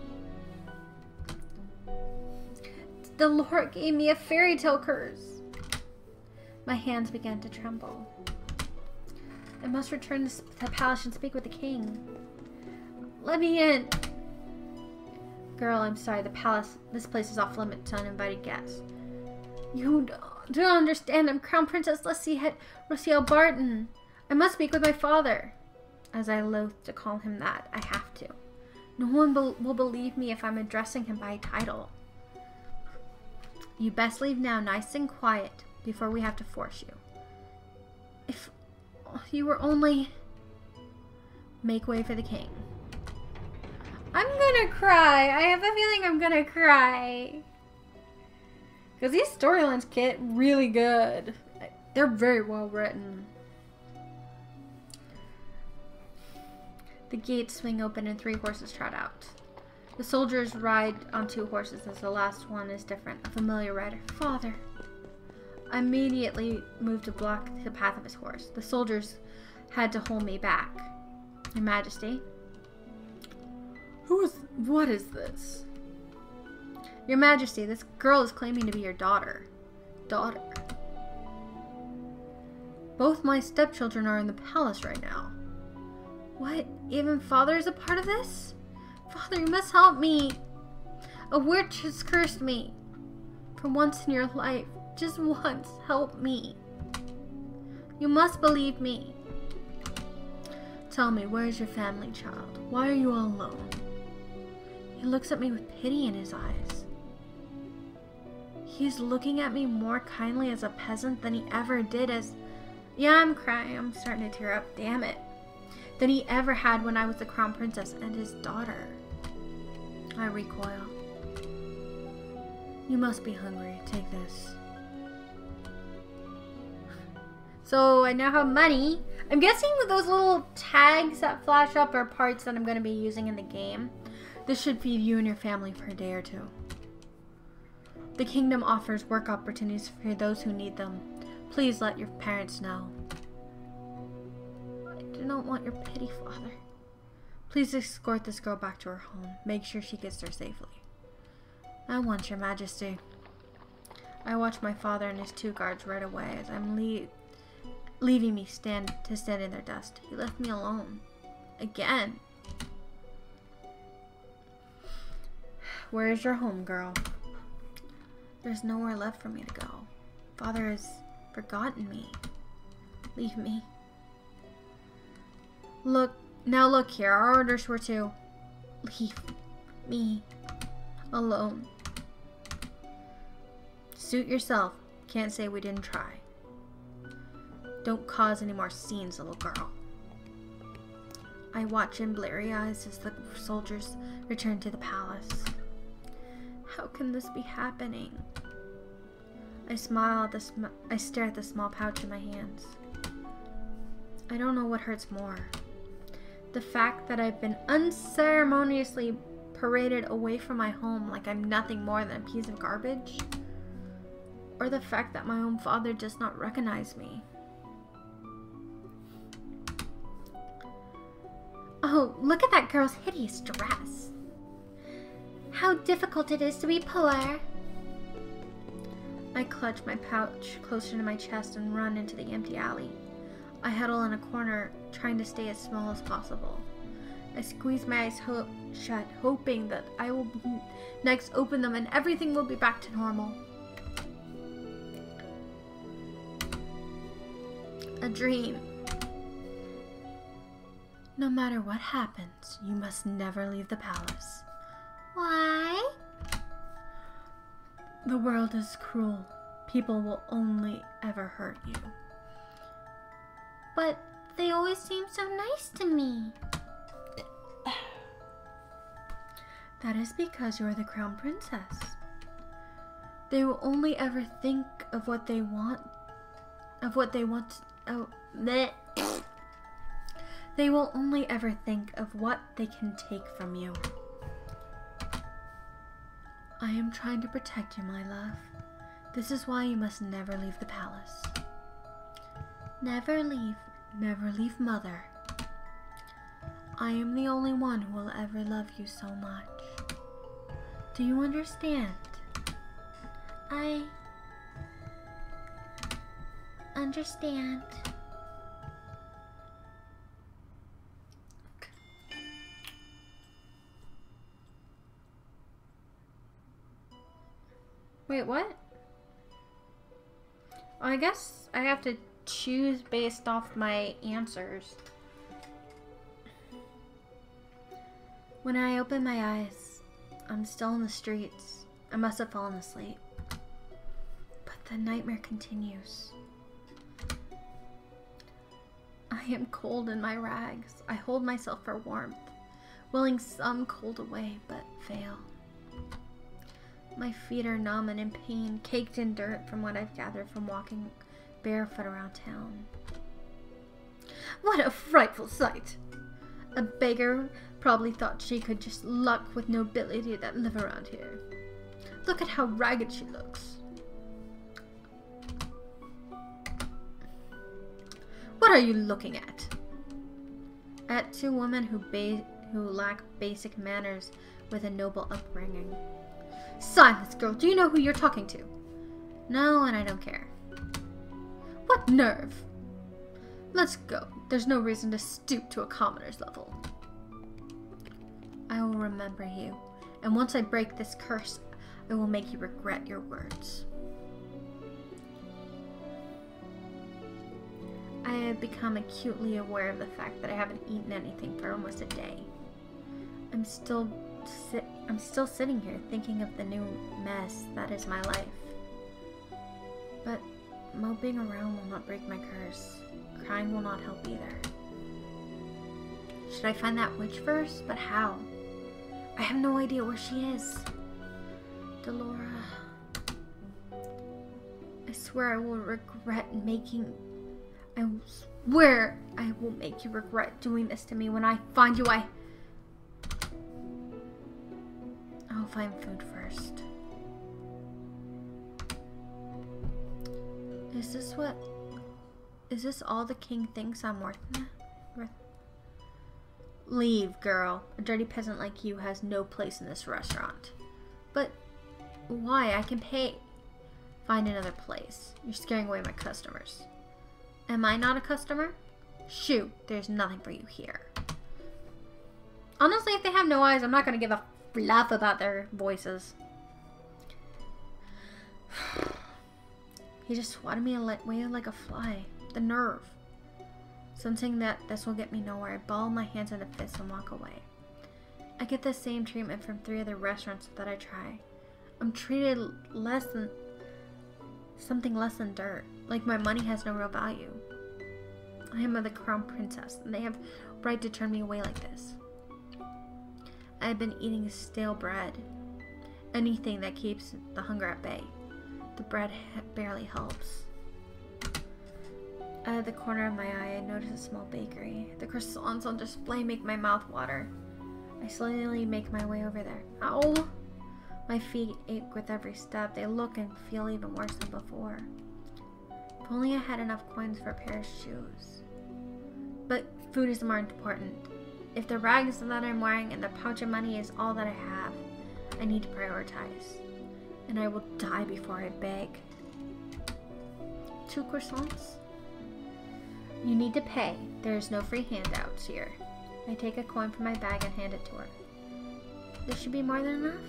Dolores gave me a fairy tale curse. My hands began to tremble. I must return to the palace and speak with the king. Let me in. Girl, I'm sorry. This place is off limits to uninvited guests. You don't understand. I'm Crown Princess Lucette Barton. I must speak with my father. As I loathe to call him that, I have to. No one will believe me if I'm addressing him by title. You best leave now, nice and quiet, before we have to force you. If you were only... Make way for the king. I'm gonna cry. I have a feeling I'm gonna cry. Because these storylines get really good. They're very well written. The gates swing open and 3 horses trot out. The soldiers ride on 2 horses as the last one is different. A familiar rider. Father. I immediately moved to block the path of his horse. The soldiers had to hold me back. Your Majesty. What is this? Your Majesty, this girl is claiming to be your daughter. Daughter. Both my stepchildren are in the palace right now. What? Even father is a part of this? Father, you must help me. A witch has cursed me. For once in your life, just once, help me. You must believe me. Tell me, where is your family, child? Why are you all alone? He looks at me with pity in his eyes. He's looking at me more kindly as a peasant than he ever did as... Yeah, I'm crying. I'm starting to tear up. Damn it. Than he ever had when I was the crown princess and his daughter. I recoil. You must be hungry. Take this. So I now have money. I'm guessing with those little tags that flash up are parts that I'm going to be using in the game. This should feed you and your family for a day or two. The kingdom offers work opportunities for those who need them. Please let your parents know. I do not want your pity, Father. Please escort this girl back to her home. Make sure she gets there safely. I want your majesty. I watch my father and his 2 guards right away as I'm leaving me stand in their dust. He left me alone. Again. Where is your home, girl? There's nowhere left for me to go. Father has forgotten me. Leave me. Now look here. Our orders were to leave me alone. Suit yourself. Can't say we didn't try. Don't cause any more scenes, little girl. I watch in bleary eyes as the soldiers return to the palace. How can this be happening? I smile at I stare at the small pouch in my hands. I don't know what hurts more. The fact that I've been unceremoniously paraded away from my home like I'm nothing more than a piece of garbage, or the fact that my own father does not recognize me. Oh, look at that girl's hideous dress. How difficult it is to be poor. I clutch my pouch closer to my chest and run into the empty alley. I huddle in a corner, trying to stay as small as possible. I squeeze my eyes shut, hoping that I will next open them and everything will be back to normal. A dream. No matter what happens, you must never leave the palace. Why? The world is cruel. People will only ever hurt you. But they always seem so nice to me. That is because you are the crown princess. They will only ever think of what they want. They will only ever think of what they can take from you. I am trying to protect you, my love. This is why you must never leave the palace. Never leave Mother. I am the only one who will ever love you so much. Do you understand? I understand. Wait, what? I guess I have to choose based off my answers. When I open my eyes, I'm still in the streets. I must have fallen asleep. But the nightmare continues. I am cold in my rags. I hold myself for warmth, willing some cold away, but fail. My feet are numb and in pain, caked in dirt from what I've gathered from walking barefoot around town. What a frightful sight! A beggar probably thought she could just luck with nobility that live around here. Look at how ragged she looks. What are you looking at? At 2 women who lack basic manners with a noble upbringing. Silence, girl. Do you know who you're talking to? No, and I don't care. What nerve? Let's go. There's no reason to stoop to a commoner's level. I will remember you, and once I break this curse, I will make you regret your words. I I've become acutely aware of the fact that I haven't eaten anything for almost a day. I'm still sitting here thinking of the new mess that is my life. But moping around will not break my curse. Crying will not help either. Should I find that witch first? But how? I have no idea where she is. Delora. I swear I will make you regret doing this to me. When I find you, I'll find food first. Is this all the king thinks I'm worth? Leave, girl. A dirty peasant like you has no place in this restaurant. But why? I can pay. Find another place. You're scaring away my customers. Am I not a customer? Shoot, there's nothing for you here. Honestly, if they have no eyes, I'm not going to give a fluff about their voices. He just swatted me away like a fly. The nerve. Sensing that this will get me nowhere, I ball my hands into fists and walk away. I get the same treatment from 3 other restaurants that I try. I'm treated something less than dirt, like my money has no real value. I am the crown princess, and they have right to turn me away like this. I have been eating stale bread, anything that keeps the hunger at bay. The bread barely helps. Out of the corner of my eye, I notice a small bakery. The croissants on display make my mouth water. I slowly make my way over there. Ow! My feet ache with every step. They look and feel even worse than before. If only I had enough coins for a pair of shoes. But food is more important. If the rags that I'm wearing and the pouch of money is all that I have, I need to prioritize. And I will die before I beg. 2 croissants? You need to pay. There's no free handouts here. I take a coin from my bag and hand it to her. This should be more than enough.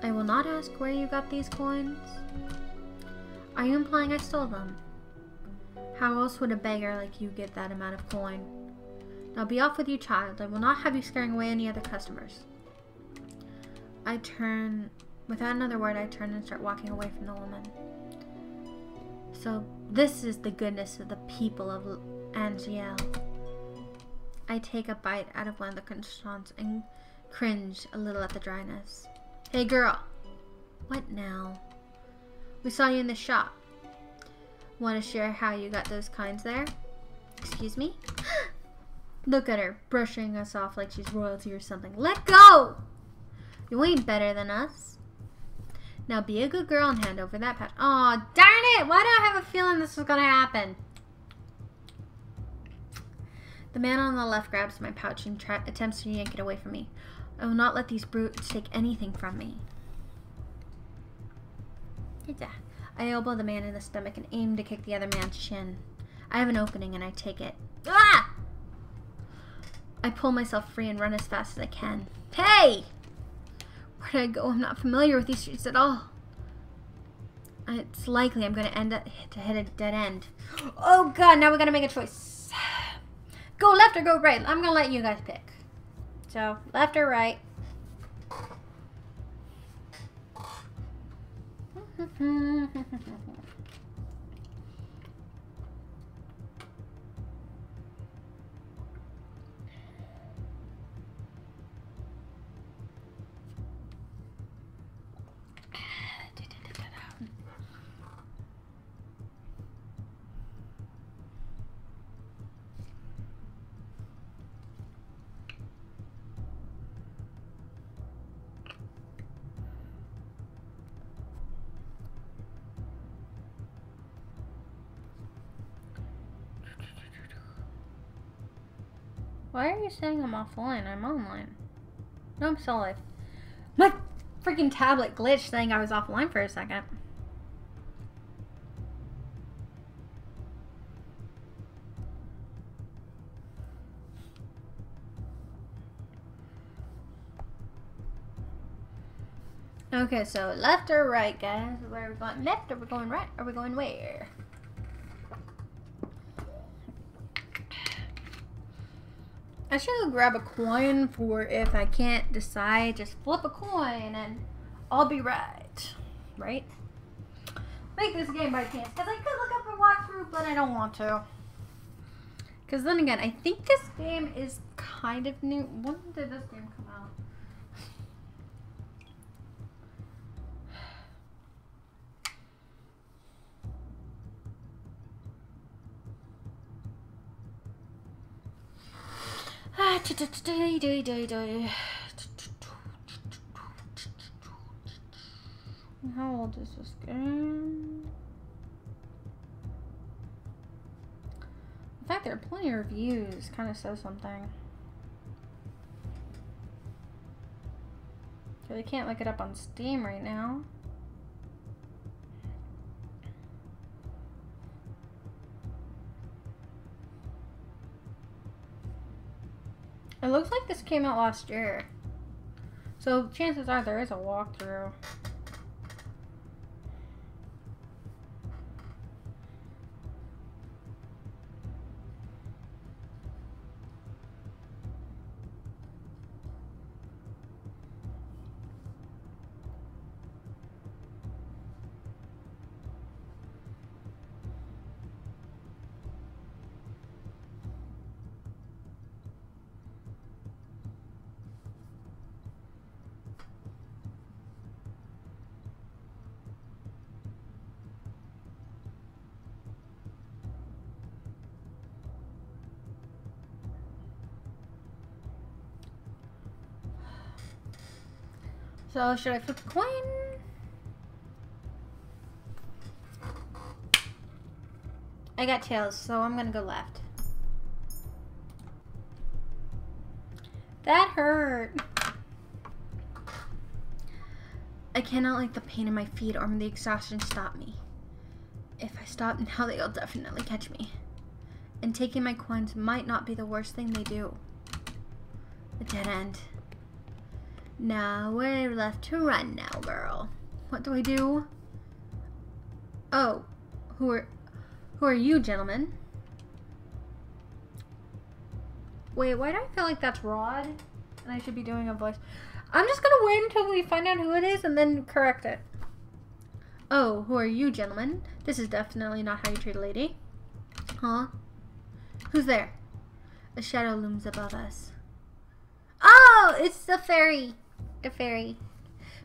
I will not ask where you got these coins. Are you implying I stole them? How else would a beggar like you get that amount of coin? Now be off with you, child. I will not have you scaring away any other customers. Without another word, I turn and start walking away from the woman. So this is the goodness of the people of Angiel. I take a bite out of one of the croissants and cringe a little at the dryness. Hey girl. What now? We saw you in the shop. Want to share how you got those kinds there? Excuse me? Look at her, brushing us off like she's royalty or something. Let go! You ain't better than us. Now be a good girl and hand over that pouch. Aw, darn it! Why do I have a feeling this was gonna happen? The man on the left grabs my pouch and attempts to yank it away from me. I will not let these brutes take anything from me. I elbow the man in the stomach and aim to kick the other man's shin. I have an opening and I take it. Ah! I pull myself free and run as fast as I can. Hey! Where did I go? I'm not familiar with these streets at all. It's likely I'm going to hit a dead end. Oh god, now we got to make a choice. Go left or go right? I'm going to let you guys pick. So, left or right? Why are you saying I'm offline? I'm online. No, I'm still live. My freaking tablet glitched saying I was offline for a second. Okay, so left or right, guys? Where are we going? Left or we going right? Are we going where? I should grab a coin for if I can't decide. Just flip a coin and I'll be right. Right? Make this game by chance. Because I could look up a walkthrough, but I don't want to. Because then again, I think this game is kind of new. When did this game come out? How old is this game? In fact, there are plenty of reviews. Kind of says something. I can't look it up on Steam right now. It looks like this came out last year. So chances are there is a walkthrough. So, should I flip the coin? I got tails, so I'm gonna go left. That hurt. I cannot let the pain in my feet or the exhaustion stop me. If I stop now, they'll definitely catch me. And taking my coins might not be the worst thing they do. A dead end. Now, we're left to run now, girl. What do I do? Oh, who are you, gentlemen? Wait, why do I feel like that's Rod? And I should be doing a voice. I'm just gonna wait until we find out who it is and then correct it. Oh, who are you, gentlemen? This is definitely not how you treat a lady. Huh? Who's there? A shadow looms above us. Oh, it's the fairy. The fairy.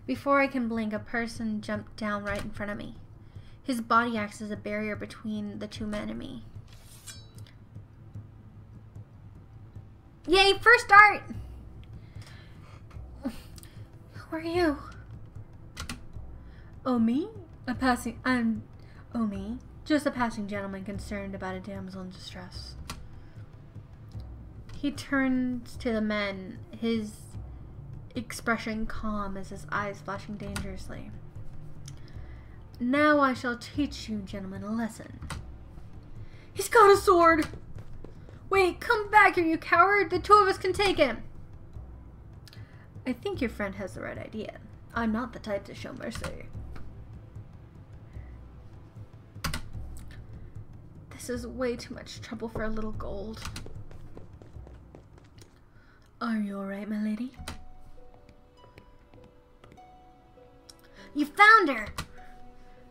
Before I can blink, a person jumped down right in front of me. His body acts as a barrier between the two men and me. Yay, first start! Who are you? Oh, me? Oh, me? Just a passing gentleman concerned about a damsel in distress. He turns to the men, his expression calm as his eyes flashing dangerously. Now I shall teach you, gentlemen, a lesson. He's got a sword! Wait, come back here, you coward! The two of us can take him! I think your friend has the right idea. I'm not the type to show mercy. This is way too much trouble for a little gold. Are you alright, my lady? You found her!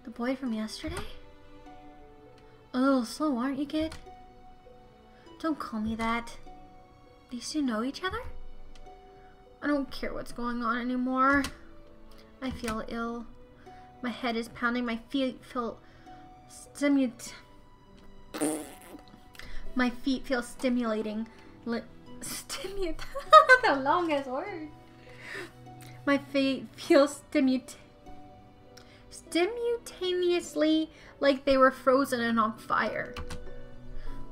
The boy from yesterday? A little slow, aren't you, kid? Don't call me that. These two know each other? I don't care what's going on anymore. I feel ill. My head is pounding. My feet feel My feet feel stimulating. The longest word. My feet feel simultaneously like they were frozen and on fire.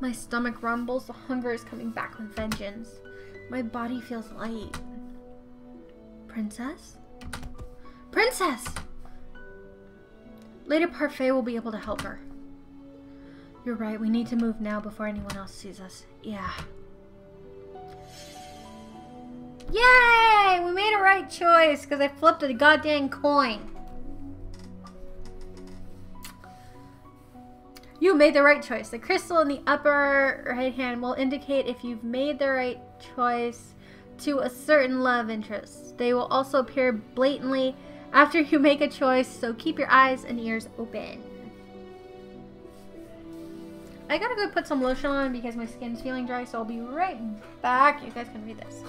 My stomach rumbles. The hunger is coming back with vengeance. My body feels light. Princess? Princess! Lady Parfait will be able to help her. You're right. We need to move now before anyone else sees us. Yeah. Yay! Yay! We made a right choice because I flipped a goddamn coin. You made the right choice. The crystal in the upper right hand will indicate if you've made the right choice to a certain love interest. They will also appear blatantly after you make a choice, so keep your eyes and ears open. I gotta go put some lotion on because my skin's feeling dry, so I'll be right back. You guys can read this.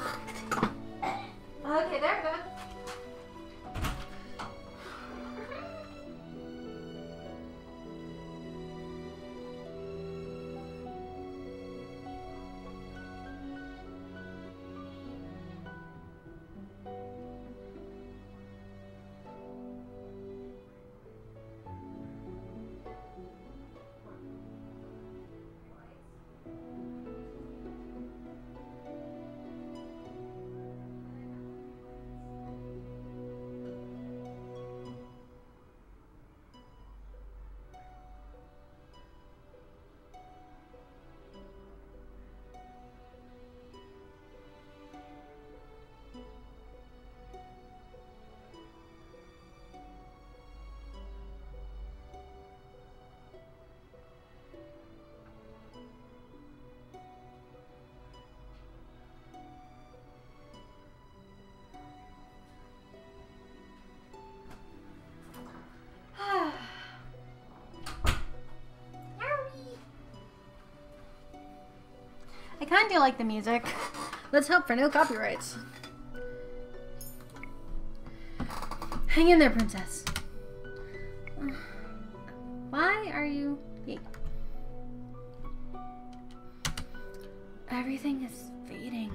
Okay, there we go. I kind of like the music. Let's hope for no copyrights. Hang in there, princess. Why are you... Everything is fading.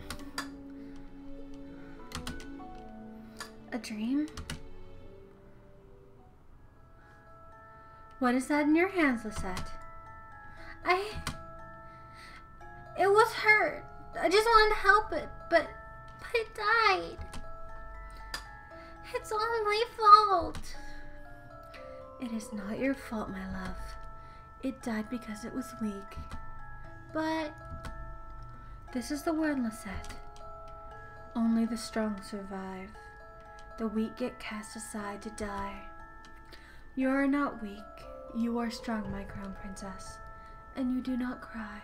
A dream? What is that in your hands, Lisette? It was hurt. I just wanted to help it, but it died. It's all my fault. It is not your fault, my love. It died because it was weak. But this is the word, Lisette. Only the strong survive. The weak get cast aside to die. You are not weak. You are strong, my crown princess. And you do not cry.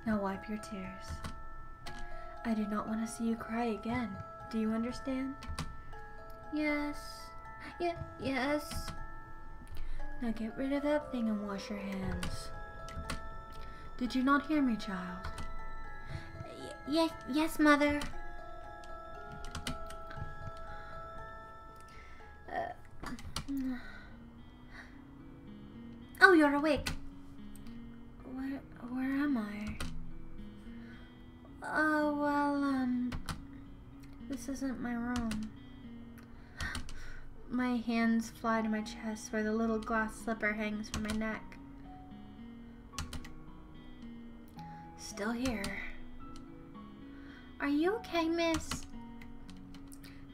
Now wipe your tears. I do not want to see you cry again. Do you understand? Yes. Yes. Now get rid of that thing and wash your hands. Did you not hear me, child? Yes, Mother. Oh, you're awake. Where am I? Oh, well, this isn't my room. My hands fly to my chest where the little glass slipper hangs from my neck. Still here. Are you okay, miss?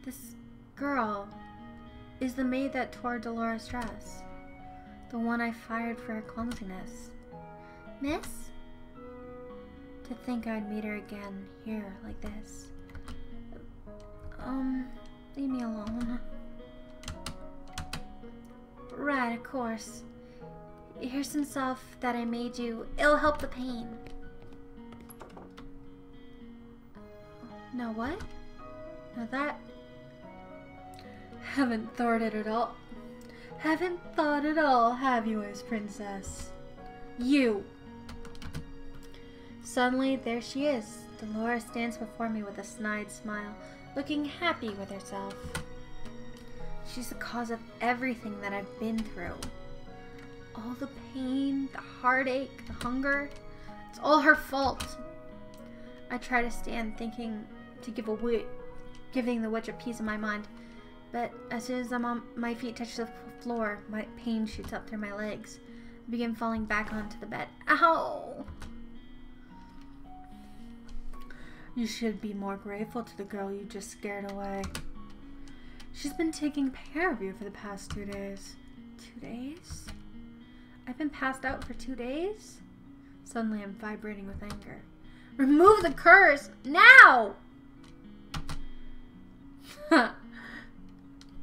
This girl is the maid that tore Dolores' dress. The one I fired for her clumsiness. Miss? To think I'd meet her again here like this. Leave me alone. Right, of course. Here's some stuff that I made you. It'll help the pain. Now what? Now that... Haven't thought it at all. Haven't thought at all, have you, as princess? You! Suddenly, there she is. Dolores stands before me with a snide smile, looking happy with herself. She's the cause of everything that I've been through. All the pain, the heartache, the hunger. It's all her fault. I try to stand thinking to giving the witch a piece of my mind. But as soon as my feet touch the floor, my pain shoots up through my legs. I begin falling back onto the bed. Ow! You should be more grateful to the girl you just scared away. She's been taking care of you for the past 2 days. 2 days? I've been passed out for 2 days? Suddenly I'm vibrating with anger. Remove the curse! Now!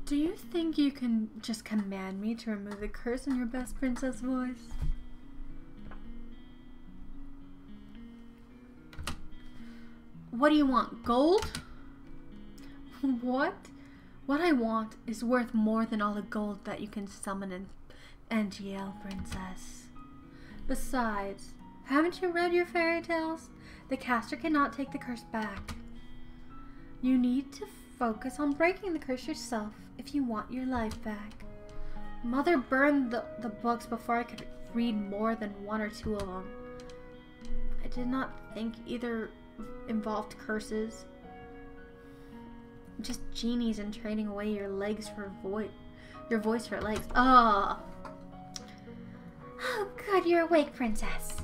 Do you think you can just command me to remove the curse in your best princess voice? What do you want? Gold? What? What I want is worth more than all the gold that you can summon in NGL, princess. Besides, haven't you read your fairy tales? The caster cannot take the curse back. You need to focus on breaking the curse yourself if you want your life back. Mother burned the books before I could read more than one or two of them. I did not think either involved curses. Just genies and trading away your legs for your voice for legs. Oh, good, you're awake, princess.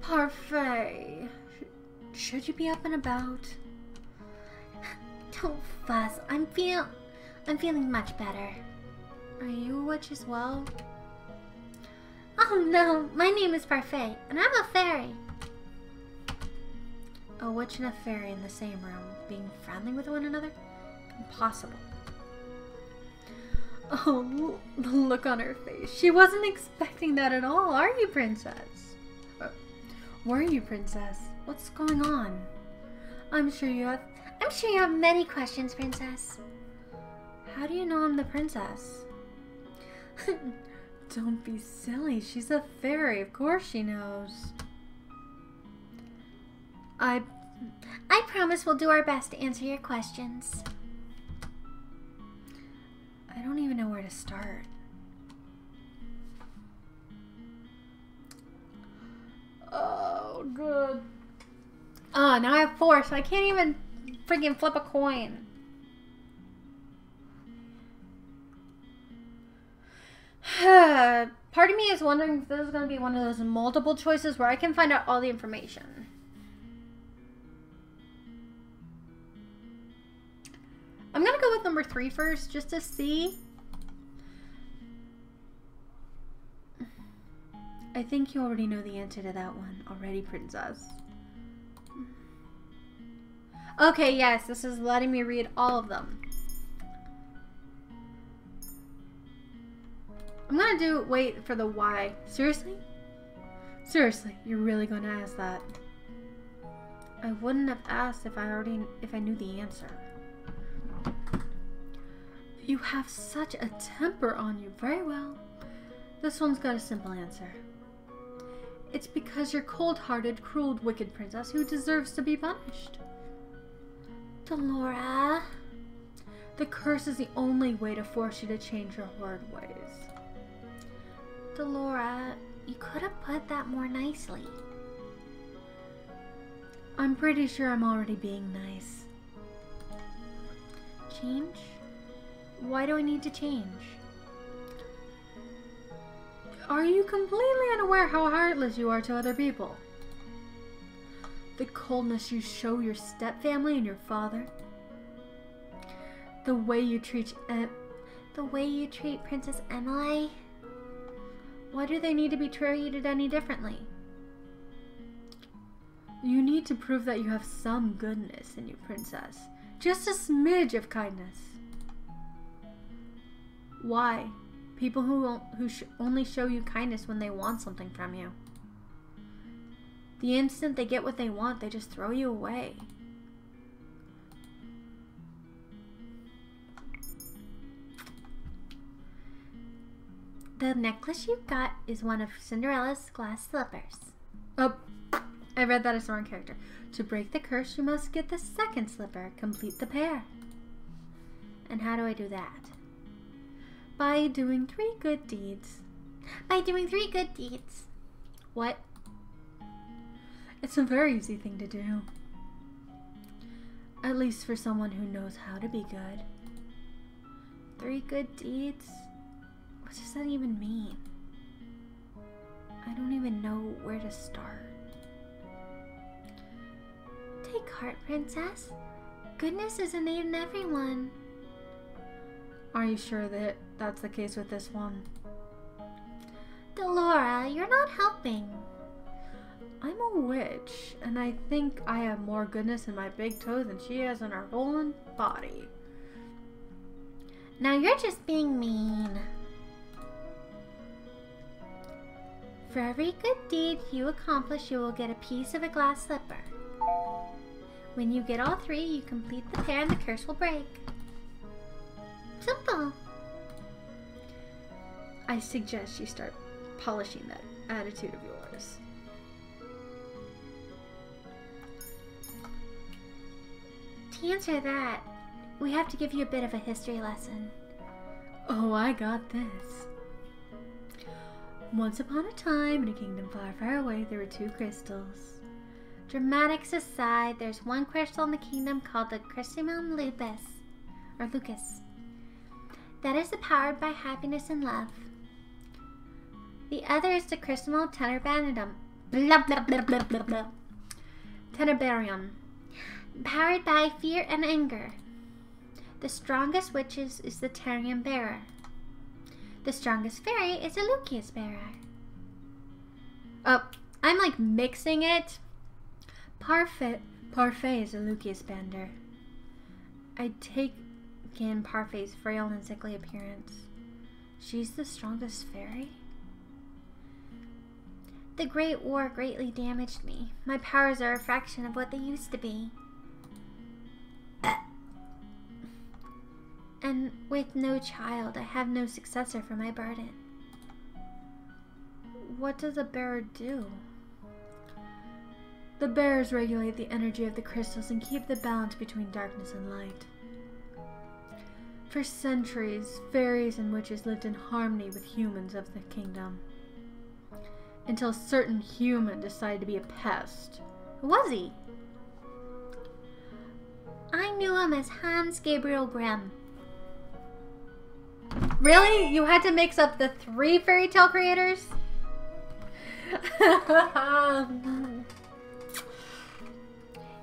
Parfait. Should you be up and about? Don't fuss. I'm feeling much better. Are you a witch as well? Oh no, my name is Parfait, and I'm a fairy. A witch and a fairy in the same room, being friendly with one another? Impossible. Oh, the look on her face. She wasn't expecting that at all, are you, princess? Were you, princess? What's going on? I'm sure you have many questions, princess. How do you know I'm the princess? Don't be silly. She's a fairy. Of course she knows. I promise we'll do our best to answer your questions. I don't even know where to start. Oh, good. Oh, now I have 4, so I can't even freaking flip a coin. Part of me is wondering if this is going to be one of those multiple choices where I can find out all the information. I'm going to go with number 3 first, just to see. I think you already know the answer to that one already, princess. Okay, yes, this is letting me read all of them. I'm going to wait for the why. Seriously? Seriously, you're really going to ask that? I wouldn't have asked if I knew the answer. You have such a temper on you. Very well. This one's got a simple answer. It's because you're cold-hearted, cruel, wicked princess who deserves to be punished. Delora. The curse is the only way to force you to change your horrid ways. Delora, you could have put that more nicely. I'm pretty sure I'm already being nice. Change? Why do I need to change? Are you completely unaware how heartless you are to other people? The coldness you show your stepfamily and your father. The way you treat Princess Emily. Why do they need to be treated any differently? You need to prove that you have some goodness in you, princess. Just a smidge of kindness. Why? People who only show you kindness when they want something from you. The instant they get what they want, they just throw you away. The necklace you got is one of Cinderella's glass slippers. Oh, I read that as the wrong character. To break the curse, you must get the second slipper. Complete the pair. And how do I do that? By doing 3 good deeds. By doing 3 good deeds. What? It's a very easy thing to do. At least for someone who knows how to be good. 3 good deeds? What does that even mean? I don't even know where to start. Take heart, princess. Goodness is innate in everyone. Are you sure that that's the case with this one? Delora, you're not helping. I'm a witch, and I think I have more goodness in my big toe than she has in her whole body. Now you're just being mean. For every good deed you accomplish, you will get a piece of a glass slipper. When you get all 3, you complete the pair and the curse will break. Simple. I suggest you start polishing that attitude of yours. To answer that, we have to give you a bit of a history lesson. Oh, I got this. Once upon a time, in a kingdom far, far away, there were 2 crystals. Dramatics aside, there's one crystal in the kingdom called the Crystalline Lupus, or Lucas. That is powered by happiness and love. The other is the Crystalline Tenerbarium, Tenebarium, powered by fear and anger. The strongest witches is the Terrium Bearer. The strongest fairy is a Lucius Bearer. I'm like mixing it. Parfait is a Lucius Bender. I take in Parfait's frail and sickly appearance. She's the strongest fairy? The Great War greatly damaged me. My powers are a fraction of what they used to be. And with no child, I have no successor for my burden. What does a bearer do? The bearers regulate the energy of the crystals and keep the balance between darkness and light. For centuries, fairies and witches lived in harmony with humans of the kingdom. Until a certain human decided to be a pest. Who was he? I knew him as Hans Gabriel Grimm. Really? You had to mix up the 3 fairy tale creators?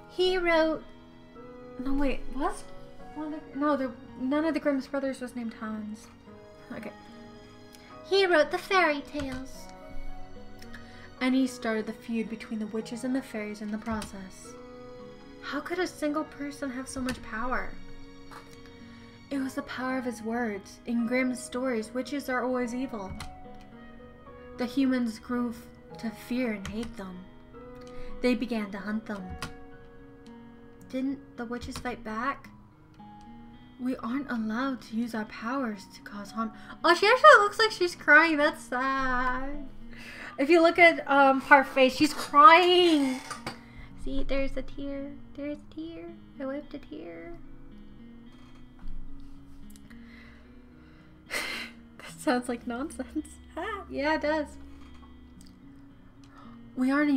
He wrote... No, wait. Was? No, none of the Grimm's brothers was named Hans. Okay. He wrote the fairy tales. And he started the feud between the witches and the fairies in the process. How could a single person have so much power? It was the power of his words. In Grimm's stories, witches are always evil. The humans grew to fear and hate them. They began to hunt them. Didn't the witches fight back? We aren't allowed to use our powers to cause harm. Oh, she actually looks like she's crying. That's sad. If you look at Parfait, she's crying. See, there's a tear. There's a tear. I wiped a tear. That sounds like nonsense. Yeah, it does. We aren't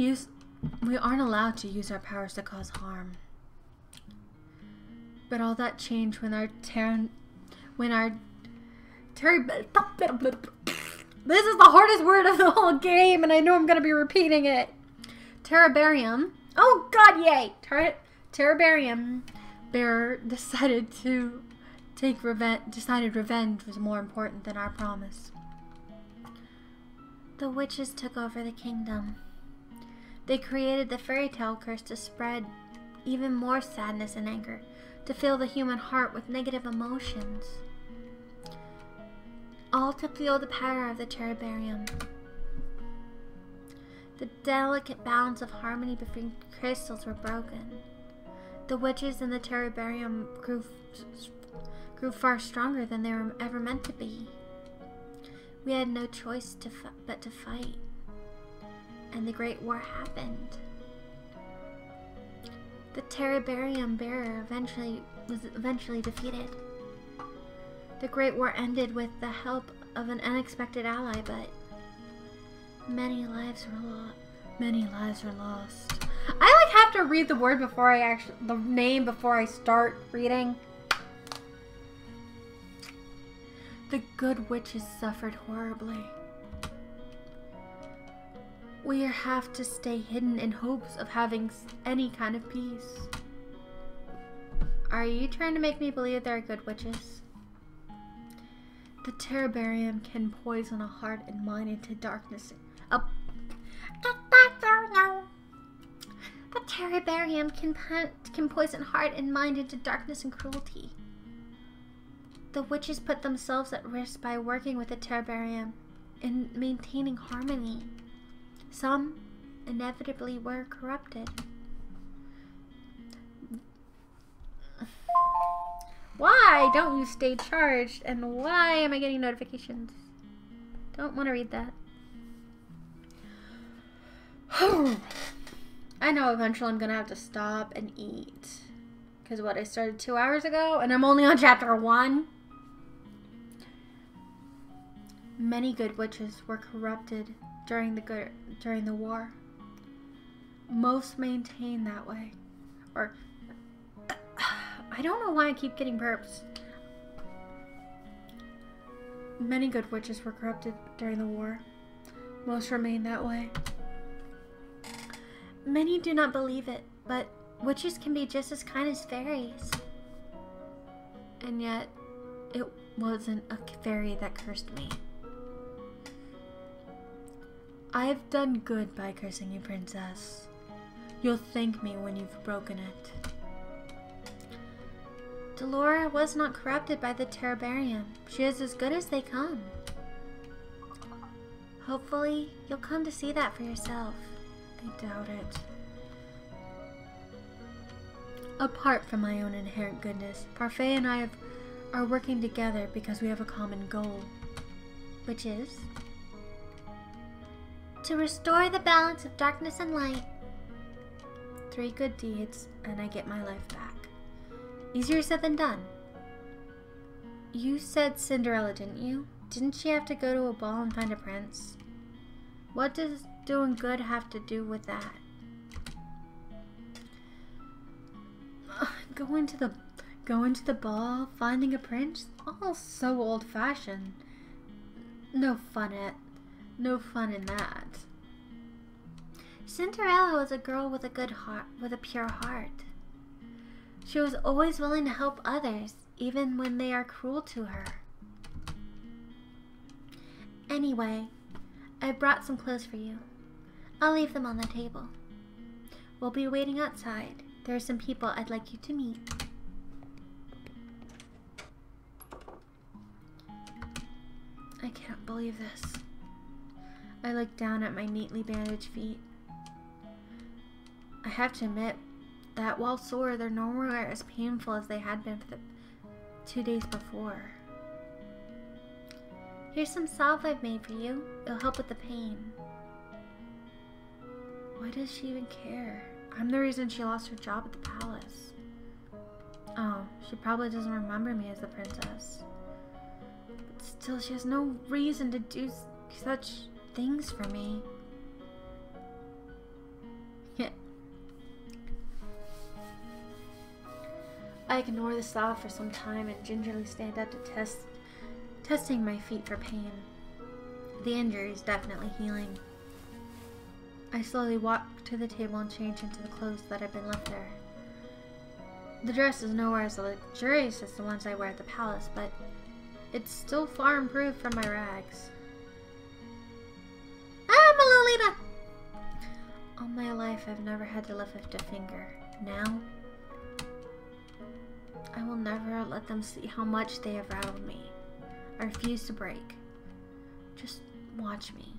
allowed to use our powers to cause harm. But all that changed when this is the hardest word of the whole game, and I know I'm gonna be repeating it. Terebarium. Oh God, yay! Terebarium bearer decided revenge was more important than our promise. The witches took over the kingdom. They created the fairy tale curse to spread even more sadness and anger, to fill the human heart with negative emotions. All to fuel the power of the Terebarium. The delicate balance of harmony between crystals were broken. The witches in the Terebarium grew far stronger than they were ever meant to be. We had no choice but to fight. And the Great War happened. The Terebarium bearer was eventually defeated. The Great War ended with the help of an unexpected ally, but many lives were lost. I have to read the word the name before I start reading. The good witches suffered horribly. We have to stay hidden in hopes of having any kind of peace. Are you trying to make me believe there are good witches? The Terebarium can poison a heart and mind into darkness. Terabarium can poison heart and mind into darkness and cruelty. The witches put themselves at risk by working with the Terabarium and maintaining harmony. Some inevitably were corrupted. Why don't you stay charged? And why am I getting notifications? Don't want to read that. I know eventually I'm gonna have to stop and eat. Because what, I started 2 hours ago and I'm only on chapter 1? Many good witches were corrupted during the war. Most maintain that way. Or I don't know why I keep getting burps. Many good witches were corrupted during the war. Most remain that way. Many do not believe it, but witches can be just as kind as fairies. And yet, it wasn't a fairy that cursed me. I've done good by cursing you, princess. You'll thank me when you've broken it. Delora was not corrupted by the Terabarium. She is as good as they come. Hopefully, you'll come to see that for yourself. I doubt it. Apart from my own inherent goodness, Parfait and I are working together because we have a common goal. Which is? To restore the balance of darkness and light. 3 good deeds, and I get my life back. Easier said than done. You said Cinderella, didn't you? Didn't she have to go to a ball and find a prince? What does doing good have to do with that? Going to the ball, finding a prince? All so old-fashioned. No fun in that. Cinderella was a girl with a good heart, with a pure heart. She was always willing to help others, even when they are cruel to her. Anyway, I brought some clothes for you. I'll leave them on the table. We'll be waiting outside. There are some people I'd like you to meet. I can't believe this. I look down at my neatly bandaged feet. I have to admit that while sore, they're nowhere as painful as they had been for the 2 days before. Here's some salve I've made for you. It'll help with the pain. Why does she even care? I'm the reason she lost her job at the palace. Oh, she probably doesn't remember me as the princess. But still, she has no reason to do such things for me. Yeah. I ignore the salve for some time and gingerly stand up to testing my feet for pain. The injury is definitely healing. I slowly walk to the table and change into the clothes that have been left there. The dress is nowhere as luxurious as the ones I wear at the palace, but it's still far improved from my rags. I'm a Lolita! All my life I've never had to lift a finger. Now, I will never let them see how much they have rattled me. I refuse to break. Just watch me.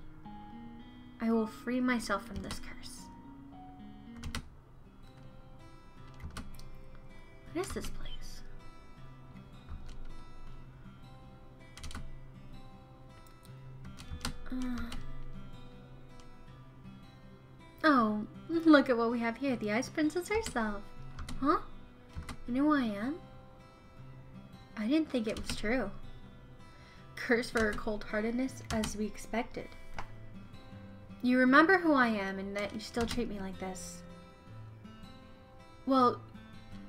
I will free myself from this curse. What is this place? Oh, look at what we have here. The Ice Princess herself. Huh? You know who I am? I didn't think it was true. Curse for her cold-heartedness, as we expected. You remember who I am and that you still treat me like this. Well,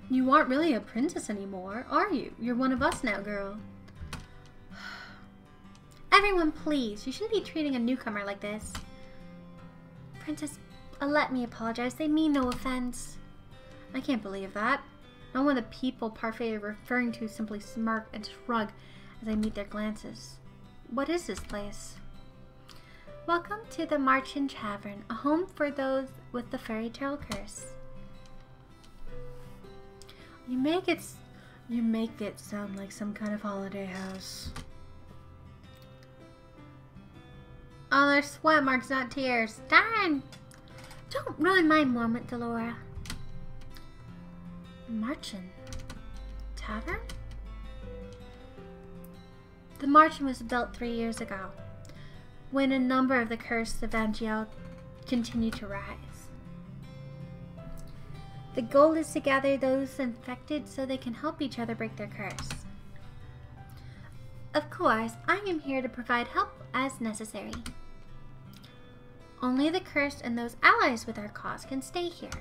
you aren't really a princess anymore, are you? You're one of us now, girl. Everyone, please. You shouldn't be treating a newcomer like this. Princess, let me apologize. They mean no offense. I can't believe that. Not one of the people Parfait are referring to simply smirk and shrug as I meet their glances. What is this place? Welcome to the Marchin Tavern, a home for those with the fairy tale curse. You make it sound like some kind of holiday house. Oh, there's sweat marks, not tears. Darn! Don't ruin my moment, Delora. Marchin. Tavern? The Marchin was built 3 years ago, when a number of the cursed Evangel continued to rise. The goal is to gather those infected so they can help each other break their curse. Of course, I am here to provide help as necessary. Only the cursed and those allies with our cause can stay here.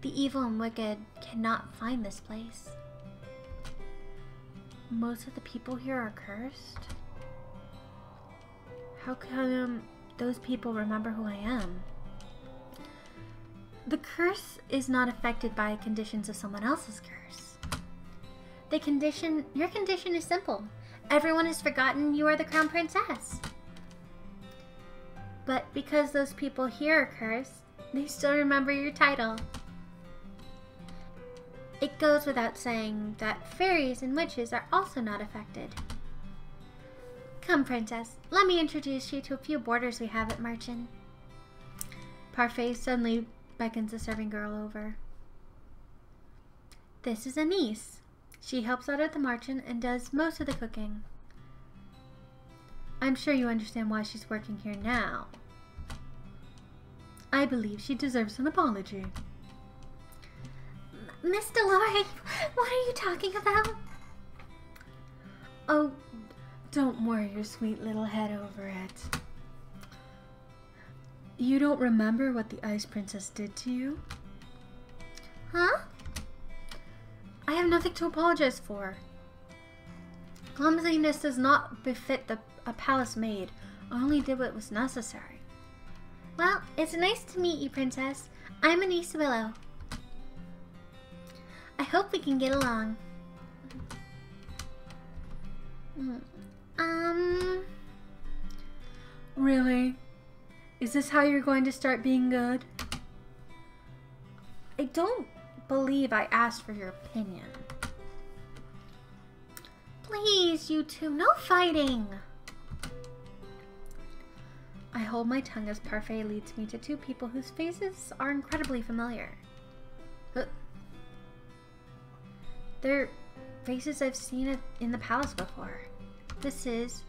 The evil and wicked cannot find this place. Most of the people here are cursed. How come those people remember who I am? The curse is not affected by conditions of someone else's curse. Your condition is simple. Everyone has forgotten you are the crown princess. But because those people here are cursed, they still remember your title. It goes without saying that fairies and witches are also not affected. Come, princess, let me introduce you to a few boarders we have at Marchin. Parfait suddenly beckons the serving girl over. This is Anise. She helps out at the Marchin and does most of the cooking. I'm sure you understand why she's working here now. I believe she deserves an apology. Miss Delora, what are you talking about? Oh, don't worry your sweet little head over it. You don't remember what the Ice Princess did to you? Huh? I have nothing to apologize for. Clumsiness does not befit a palace maid. I only did what was necessary. Well, it's nice to meet you, Princess. I'm Anise Willow. I hope we can get along. Really? Is this how you're going to start being good? I don't believe I asked for your opinion. Please, you two, no fighting. I hold my tongue as Parfait leads me to two people whose faces are incredibly familiar. But they're faces I've seen in the palace before. This is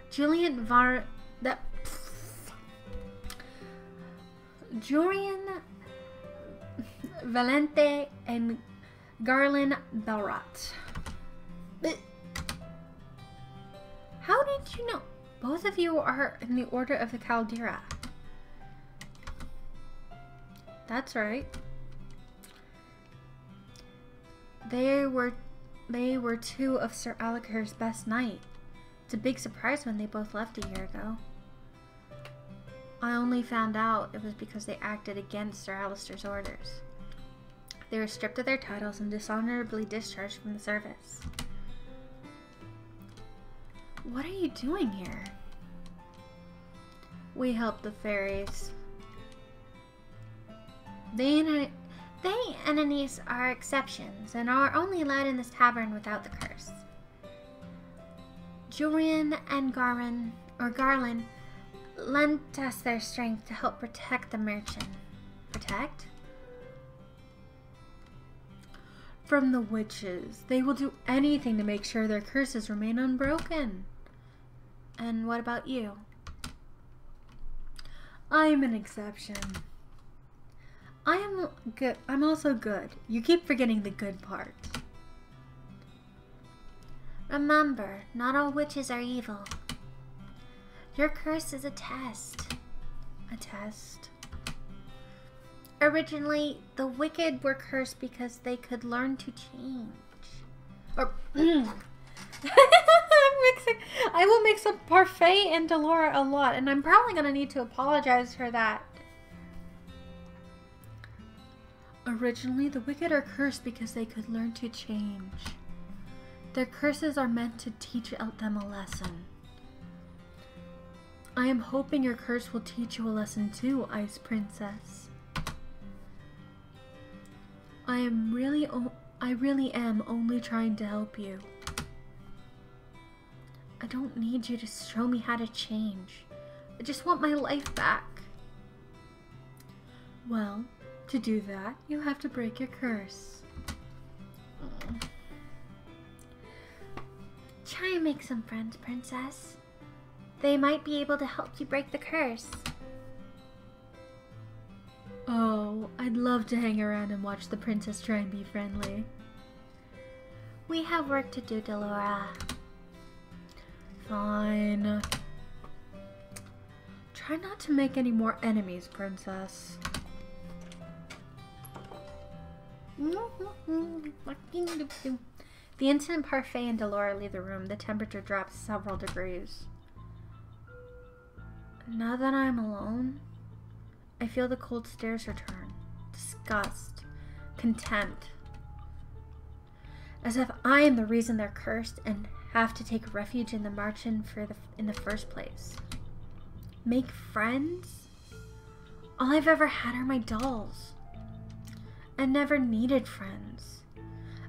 Julian Valente and Garland Belrot. But how did you know? Both of you are in the Order of the Caldera. That's right. They were two of Sir Alaker's best knights. It's a big surprise when they both left a year ago. I only found out it was because they acted against Sir Alistair's orders. They were stripped of their titles and dishonorably discharged from the service. What are you doing here? We help the fairies. They and Anise are exceptions and are only allowed in this tavern without the curse. Julian and Garland lent us their strength to help protect the merchant. Protect? From the witches. They will do anything to make sure their curses remain unbroken. And what about you? I'm an exception. I'm good. I'm also good. You keep forgetting the good part. Remember, not all witches are evil. Your curse is a test. A test? Originally, the wicked were cursed because they could learn to change. Or I will mix up Parfait and Delora a lot, and I'm probably going to need to apologize for that. Originally, the wicked are cursed because they could learn to change. Their curses are meant to teach them a lesson. I am hoping your curse will teach you a lesson too, Ice Princess. I really am only trying to help you. I don't need you to show me how to change. I just want my life back. Well, to do that, you have to break your curse. Try and make some friends, Princess. They might be able to help you break the curse. Oh, I'd love to hang around and watch the princess try and be friendly. We have work to do, Delora. Fine. Try not to make any more enemies, Princess. The instant Parfait and Delora leave the room, the temperature drops several degrees. Now that I'm alone, I feel the cold stares return. Disgust. Contempt. As if I am the reason they're cursed and have to take refuge in the margin in the first place. Make friends? All I've ever had are my dolls. I never needed friends.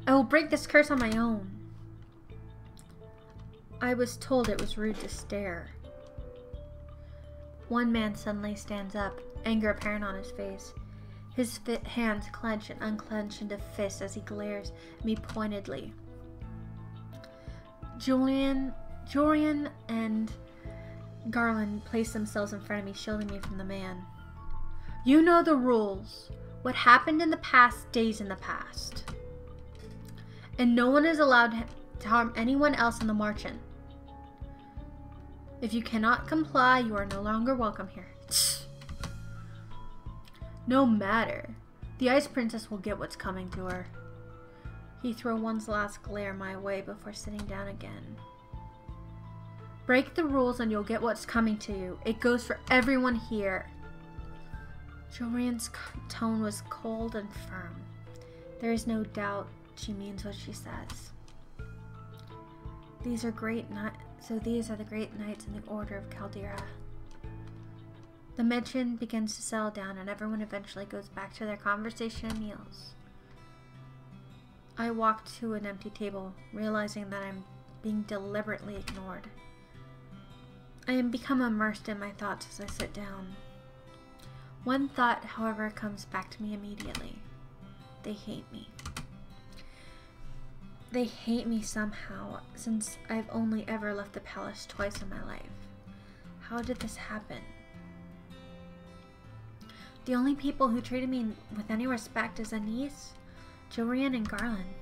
I will break this curse on my own. I was told it was rude to stare. One man suddenly stands up, anger apparent on his face. His hands clench and unclench into fists as he glares at me pointedly. Julian and Garland place themselves in front of me, shielding me from the man. You know the rules. What happened in the past stays in the past. And no one is allowed to harm anyone else in the margin. If you cannot comply, you are no longer welcome here. No matter. The Ice Princess will get what's coming to her. He threw one last glare my way before sitting down again. Break the rules and you'll get what's coming to you. It goes for everyone here. Julian's tone was cold and firm. There is no doubt she means what she says. These are the great knights in the Order of Caldera. The mention begins to settle down and everyone eventually goes back to their conversation and meals. I walk to an empty table, realizing that I'm being deliberately ignored. I am become immersed in my thoughts as I sit down. One thought, however, comes back to me immediately. They hate me. They hate me somehow, since I've only ever left the palace twice in my life. How did this happen? The only people who treated me with any respect is Anise, Julian, and Garland.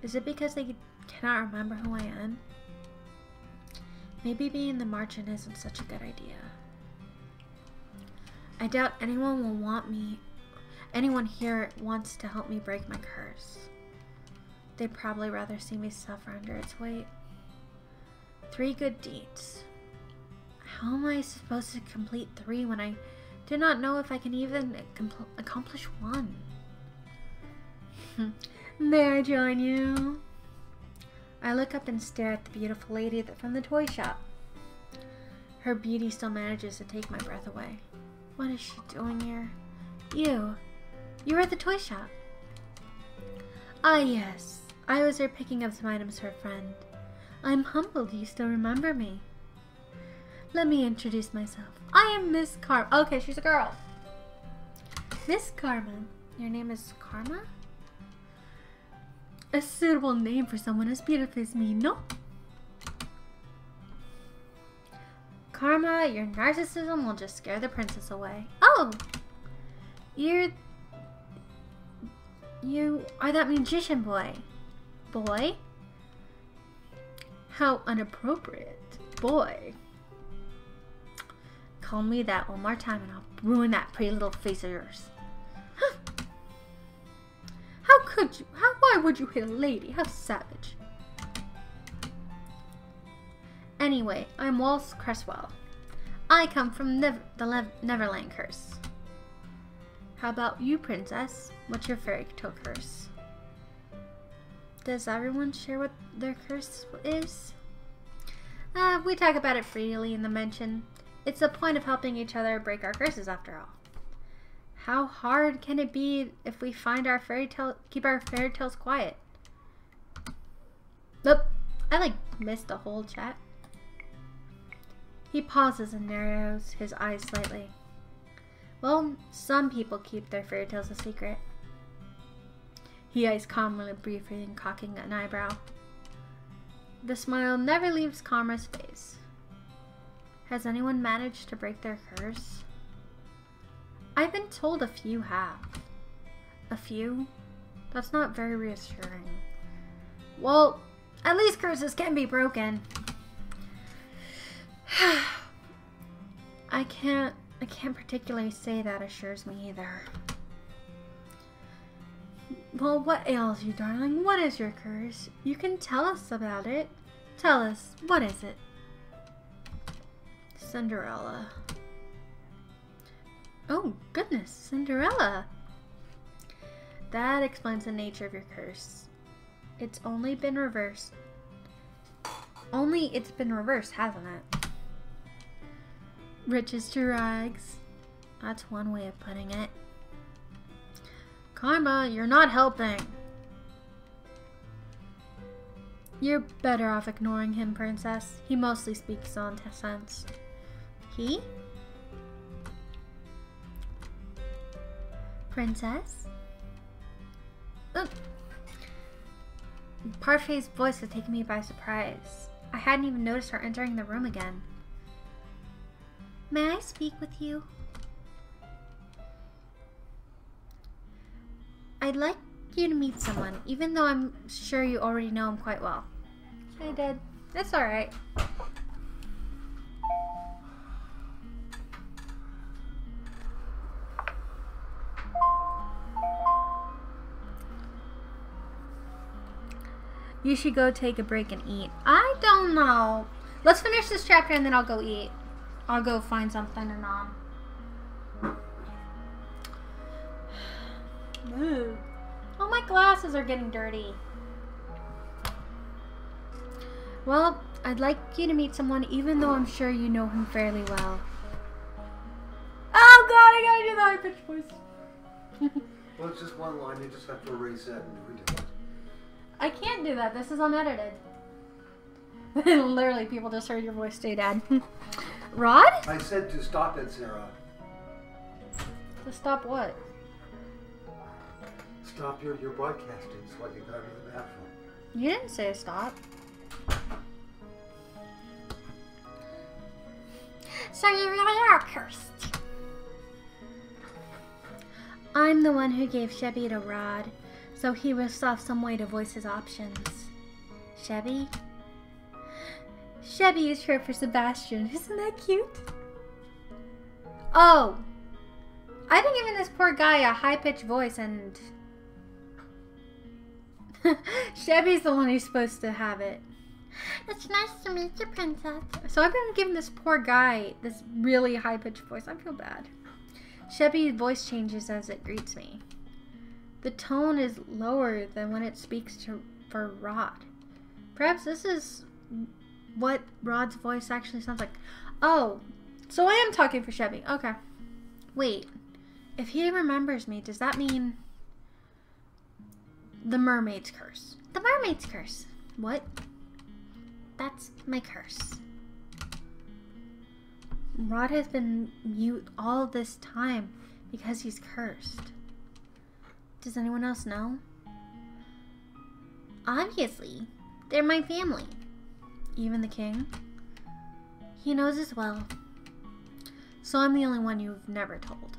Is it because they cannot remember who I am? Maybe being the margin isn't such a good idea. I doubt anyone here wants to help me break my curse. They'd probably rather see me suffer under its weight. 3 good deeds. How am I supposed to complete 3 when I do not know if I can even accomplish 1? May I join you? I look up and stare at the beautiful lady from the toy shop. Her beauty still manages to take my breath away. What is she doing here? You're at the toy shop. Ah, yes. I was there picking up some items for a friend. I'm humbled you still remember me. Let me introduce myself. I am Miss Karma. Okay, she's a girl. Miss Karma. Your name is Karma? A suitable name for someone as beautiful as me, no? Karma, your narcissism will just scare the princess away. Oh! You are that magician boy. Boy? How inappropriate. Boy. Call me that one more time and I'll ruin that pretty little face of yours. How could you? Why would you hit a lady? How savage. Anyway, I'm Waltz Cresswell. I come from the Neverland curse. How about you, princess? What's your fairy tale curse? Does everyone share what their curse is? We talk about it freely in the mention. It's the point of helping each other break our curses after all. How hard can it be if we find our keep our fairy tales quiet? Nope. I missed a whole chat. He pauses and narrows his eyes slightly. Well, some people keep their fairy tales a secret. He eyes calmly, briefly, and cocking an eyebrow. The smile never leaves Karma's face. Has anyone managed to break their curse? I've been told a few have. A few? That's not very reassuring. Well, at least curses can be broken. I can't particularly say that assures me either. Well, what ails you, darling? What is your curse? You can tell us about it. Tell us, what is it? Cinderella. Oh, goodness, Cinderella. That explains the nature of your curse. It's only been reversed. It's been reversed, hasn't it? Riches to rags. That's one way of putting it. Karma, you're not helping. You're better off ignoring him, princess. He mostly speaks on sense. He? Princess? Parfai's voice had taken me by surprise. I hadn't even noticed her entering the room again. May I speak with you? I'd like you to meet someone, even though I'm sure you already know him quite well. I did. That's alright. You should go take a break and eat. I don't know. Let's finish this chapter and then I'll go eat. I'll go find something and Ooh. Oh, my glasses are getting dirty. Well, I'd like you to meet someone even though I'm sure you know him fairly well. Oh god, I gotta do the high-pitched voice. Well, it's just one line. You just have to erase that and redo it. I can't do that. This is unedited. Literally, people just heard your voice, stay dead. Rod? I said to stop it, Sarah. To stop what? Stop your broadcasting so I can go to the bathroom. You didn't say stop. So you really are cursed. I'm the one who gave Shebby the rod, so he must have some way to voice his options. Shebby? Shebby is short for Sebastian. Isn't that cute? Oh! I've been giving this poor guy a high-pitched voice and... Shebby's the one who's supposed to have it. It's nice to meet you, princess. So I've been giving this poor guy this really high-pitched voice. I feel bad. Shebby's voice changes as it greets me. The tone is lower than when it speaks for Rod. Perhaps this is what Rod's voice actually sounds like. Oh, so I am talking for Shebby. Okay. Wait. If he remembers me, does that mean... The mermaid's curse. The mermaid's curse. What? That's my curse. Rod has been mute all this time because he's cursed. Does anyone else know? Obviously. They're my family. Even the king? He knows as well. So I'm the only one you've never told.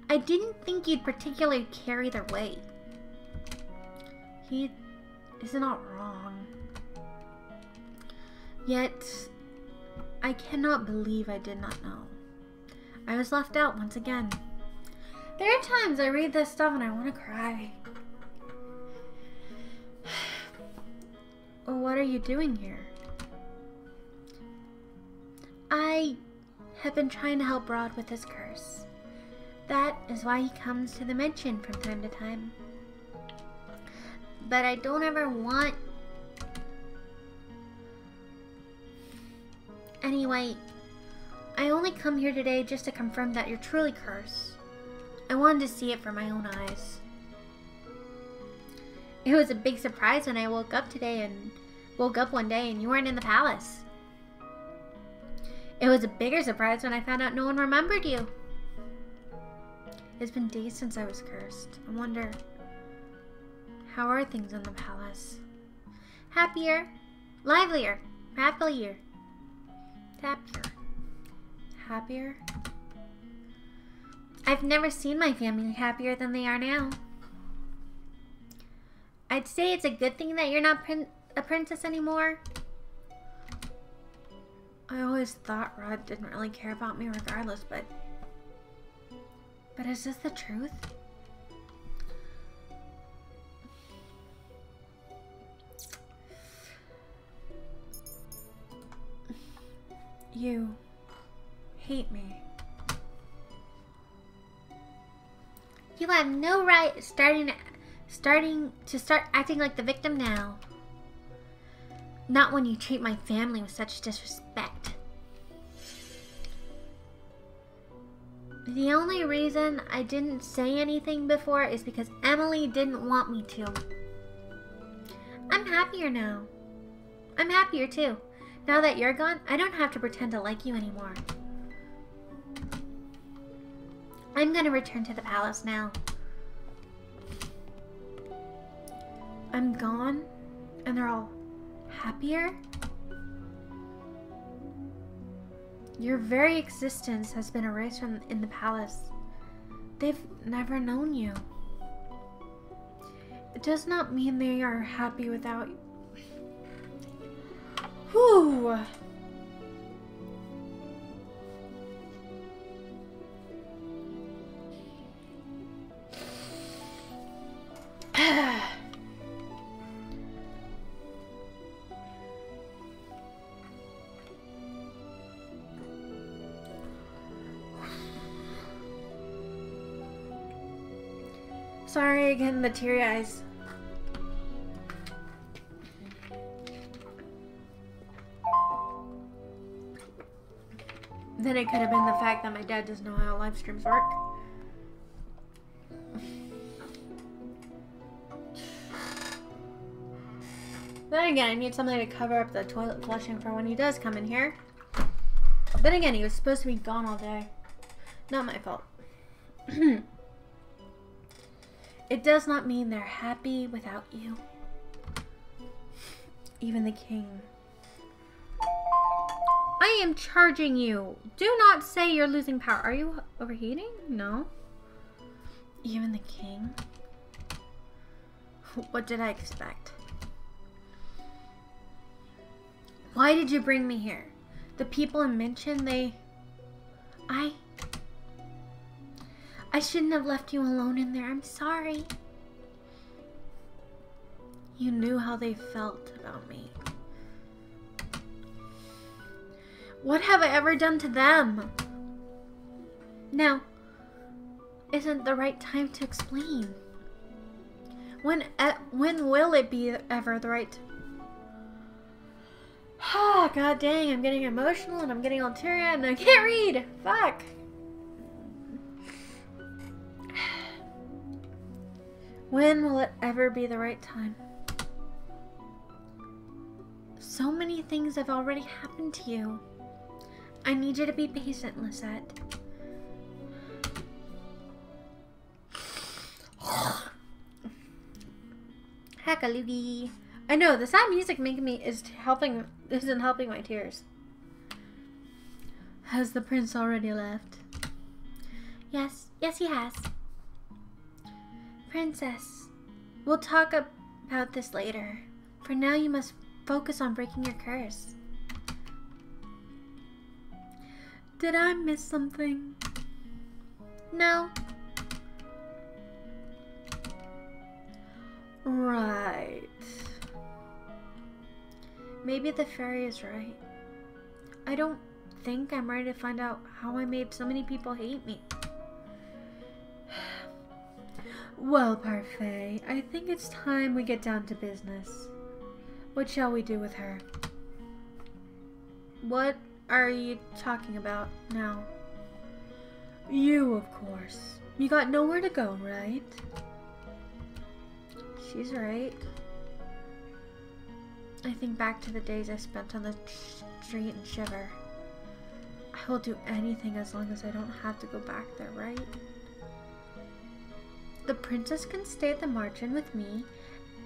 I didn't think you'd particularly carry their weight. He is not wrong. Yet, I cannot believe I did not know. I was left out once again. There are times I read this stuff and I want to cry. What are you doing here? I have been trying to help Rod with his curse. That is why he comes to the mansion from time to time. But I don't ever want... Anyway, I only come here today just to confirm that you're truly cursed. I wanted to see it for my own eyes. It was a big surprise when I woke up one day and you weren't in the palace. It was a bigger surprise when I found out no one remembered you. It's been days since I was cursed. I wonder, how are things in the palace? Happier, livelier, happier. Happier? I've never seen my family happier than they are now. I'd say it's a good thing that you're not a princess anymore. I always thought Rod didn't really care about me regardless, but is this the truth? You hate me. You have no right starting to start acting like the victim now. Not when you treat my family with such disrespect. The only reason I didn't say anything before is because Emily didn't want me to. I'm happier now. I'm happier too. Now that you're gone, I don't have to pretend to like you anymore. I'm gonna return to the palace now. I'm gone, and they're all happier? Your very existence has been erased from in the palace. They've never known you. It does not mean they are happy without you. Whew! Sorry again, the teary eyes. Then it could have been the fact that my dad doesn't know how live streams work. Then again, I need something to cover up the toilet flushing for when he does come in here. Then again, he was supposed to be gone all day. Not my fault. It does not mean they're happy without you. Even the king. I am charging you. Do not say you're losing power. Are you overheating? No. Even the king? What did I expect? Why did you bring me here? The people in Minchin, I shouldn't have left you alone in there. I'm sorry. You knew how they felt about me. What have I ever done to them? Now, isn't the right time to explain? When will it be ever the right? Ah, god dang, I'm getting emotional and I'm getting all teary-eyed and I can't read. Fuck. When will it ever be the right time? So many things have already happened to you. I need you to be patient, Lisette. Hackaloogie. I know, the sad music isn't helping my tears. Has the prince already left? Yes, he has. Princess, we'll talk about this later. For now, you must focus on breaking your curse. Did I miss something? No. Right. Maybe the fairy is right. I don't think I'm ready to find out how I made so many people hate me. Well, Parfait, I think it's time we get down to business. What shall we do with her? What are you talking about now? You, of course. You got nowhere to go, right? She's right. I think back to the days I spent on the street and shiver. I will do anything as long as I don't have to go back there, right? The princess can stay at the margin with me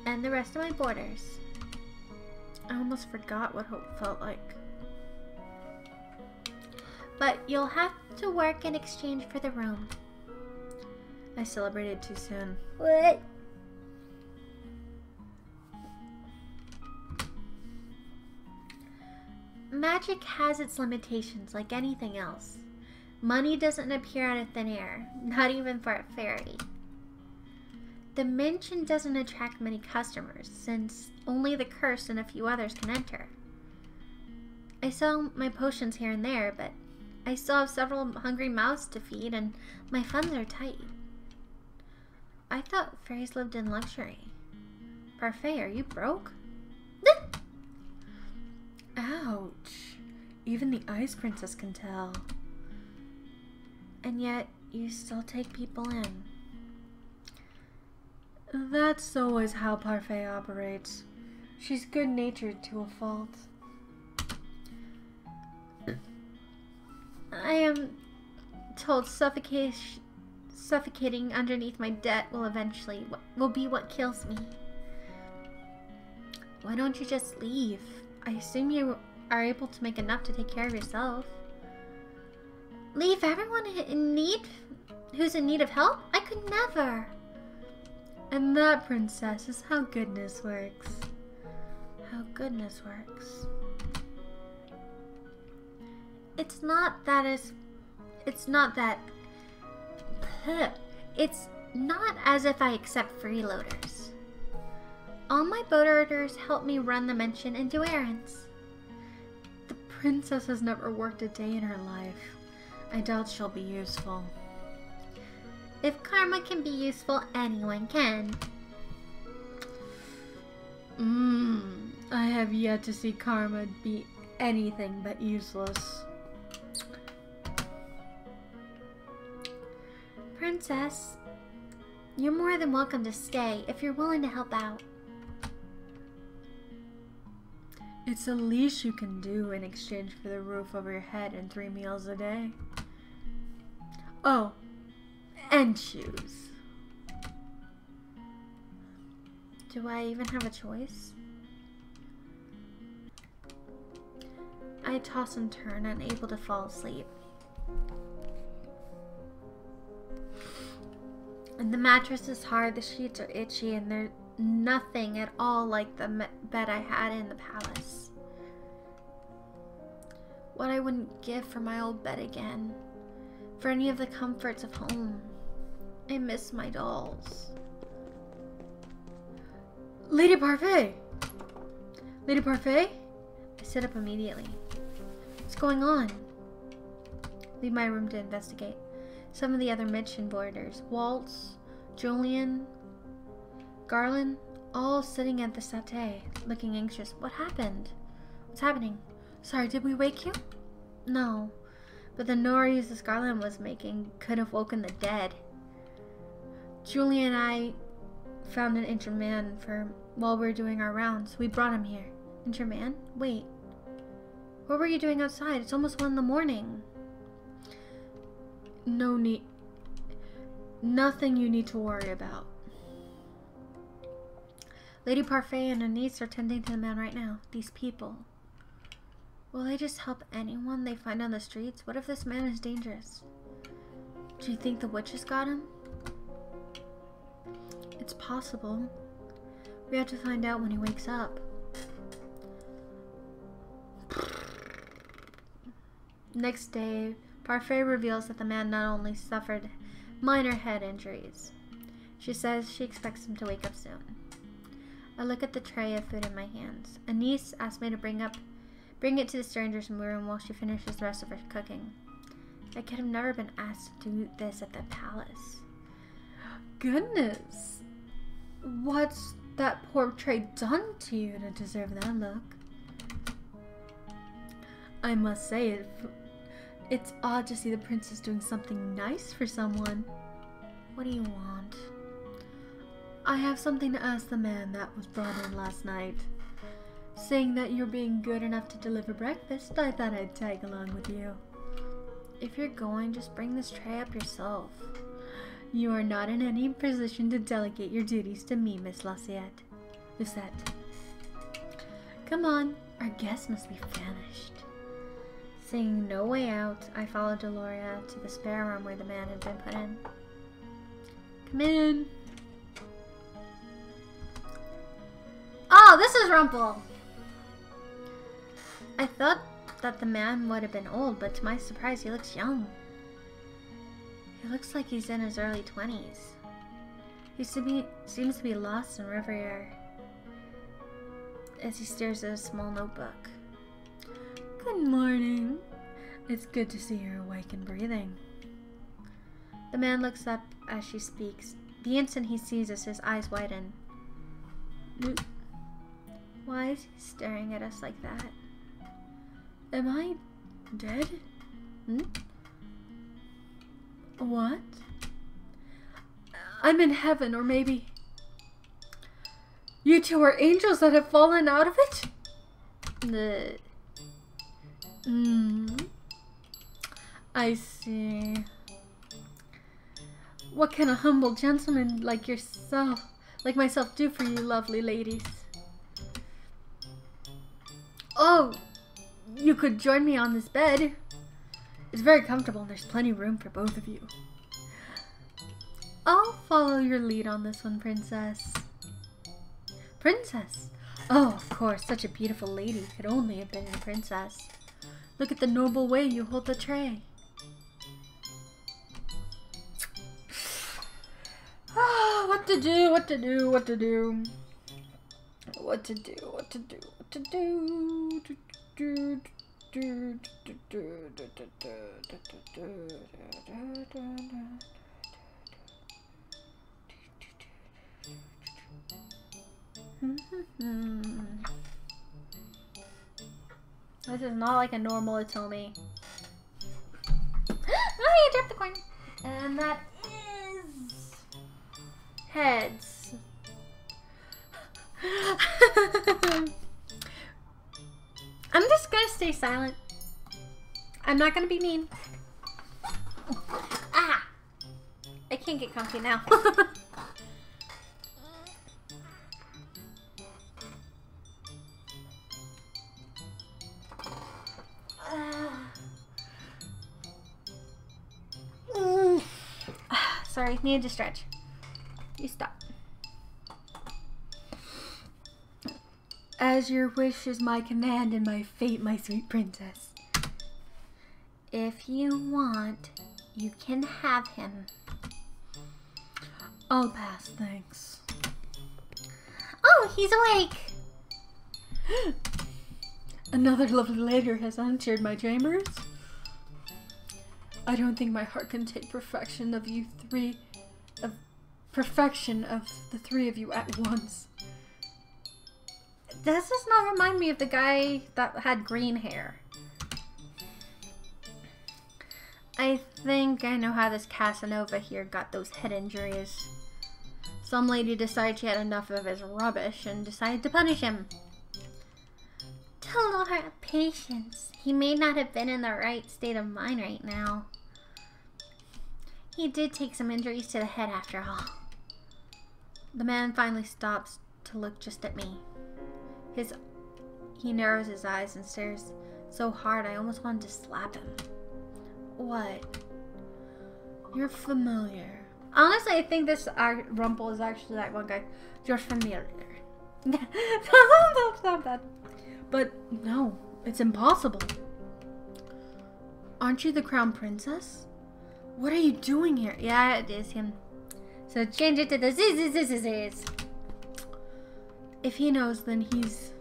and the rest of my boarders. I almost forgot what hope felt like. But you'll have to work in exchange for the room. I celebrated too soon. What? Magic has its limitations like anything else. Money doesn't appear out of thin air, not even for a fairy. The mansion doesn't attract many customers, since only the cursed and a few others can enter. I sell my potions here and there, but I still have several hungry mouths to feed, and my funds are tight. I thought fairies lived in luxury. Parfait, are you broke? Ouch. Even the Ice Princess can tell. And yet, you still take people in. That's always how Parfait operates. She's good-natured to a fault. I am told suffocating underneath my debt will be what kills me. Why don't you just leave? I assume you are able to make enough to take care of yourself. Leave everyone in need who's in need of help? I could never. And that, princess, is how goodness works. How goodness works. It's not as if I accept freeloaders. All my boarders help me run the mansion and do errands. The princess has never worked a day in her life. I doubt she'll be useful. If karma can be useful, anyone can. I have yet to see karma be anything but useless. Princess, you're more than welcome to stay if you're willing to help out. It's the least you can do in exchange for the roof over your head and 3 meals a day. Oh, and shoes. Do I even have a choice? I toss and turn, unable to fall asleep. And the mattress is hard, the sheets are itchy, and they're nothing at all like the bed I had in the palace. What I wouldn't give for my old bed again, for any of the comforts of home. I miss my dolls. Lady Parfait! Lady Parfait? I sit up immediately. What's going on? Leave my room to investigate. Some of the other mansion boarders, Waltz, Julian, Garland, all sitting at the settee, looking anxious. What happened? What's happening? Sorry, did we wake you? No, but the noise this Garland was making could have woken the dead. Julian and I found an injured man while we were doing our rounds. We brought him here. Injured man? Wait. What were you doing outside? It's almost 1 in the morning. Nothing you need to worry about. Lady Parfait and her niece are tending to the man right now. These people. Will they just help anyone they find on the streets? What if this man is dangerous? Do you think the witches got him? It's possible. We have to find out when he wakes up. Next day, Parfait reveals that the man not only suffered minor head injuries. She says she expects him to wake up soon. I look at the tray of food in my hands. A niece asked me to bring it to the stranger's room while she finishes the rest of her cooking. I could have never been asked to do this at the palace. Goodness! What's that poor tray done to you to deserve that look? I must say, it's odd to see the princess doing something nice for someone. What do you want? I have something to ask the man that was brought in last night. Saying that you're being good enough to deliver breakfast, I thought I'd tag along with you. If you're going, just bring this tray up yourself. You are not in any position to delegate your duties to me, Miss Lucette. Come on, our guest must be famished. Seeing no way out, I followed Deloria to the spare room where the man had been put in. Come in. Oh, this is Rumple. I thought that the man would have been old, but to my surprise, he looks young. He looks like he's in his early 20s. He seems to be lost in reverie as he stares at a small notebook. Good morning. It's good to see you're awake and breathing. The man looks up as she speaks. The instant he sees us, his eyes widen. Why is he staring at us like that? Am I dead? What? I'm in heaven, or maybe you two are angels that have fallen out of it? I see. What can a humble gentleman like myself do for you lovely ladies? Oh, you could join me on this bed. It's very comfortable and there's plenty of room for both of you. I'll follow your lead on this one, Princess. Princess? Oh, of course, such a beautiful lady could only have been a princess. Look at the noble way you hold the tray. What to do, what to do, what to do. What to do, what to do, what to do. This is not like a normal Atomi. Oh, you dropped the coin. And that is heads. I'm just gonna stay silent. I'm not gonna be mean. Ah! I can't get comfy now. Sorry, needed to stretch. You stop. As your wish is my command and my fate, my sweet princess. If you want, you can have him. I'll pass, thanks. Oh, he's awake! Another lovely lady has entered my chambers. I don't think my heart can take perfection of the three of you at once. Does this not remind me of the guy that had green hair? I think I know how this Casanova here got those head injuries. Some lady decided she had enough of his rubbish and decided to punish him. Tell her patience. He may not have been in the right state of mind right now. He did take some injuries to the head after all. The man finally stops to look just at me. He narrows his eyes and stares so hard I almost wanted to slap him. What? You're familiar. Honestly, I think this Rumple is actually that one guy. You're familiar. Stop that. But no, it's impossible. Aren't you the crown princess? What are you doing here? Yeah, it is him. So change it to the ziz. If he knows, then he's...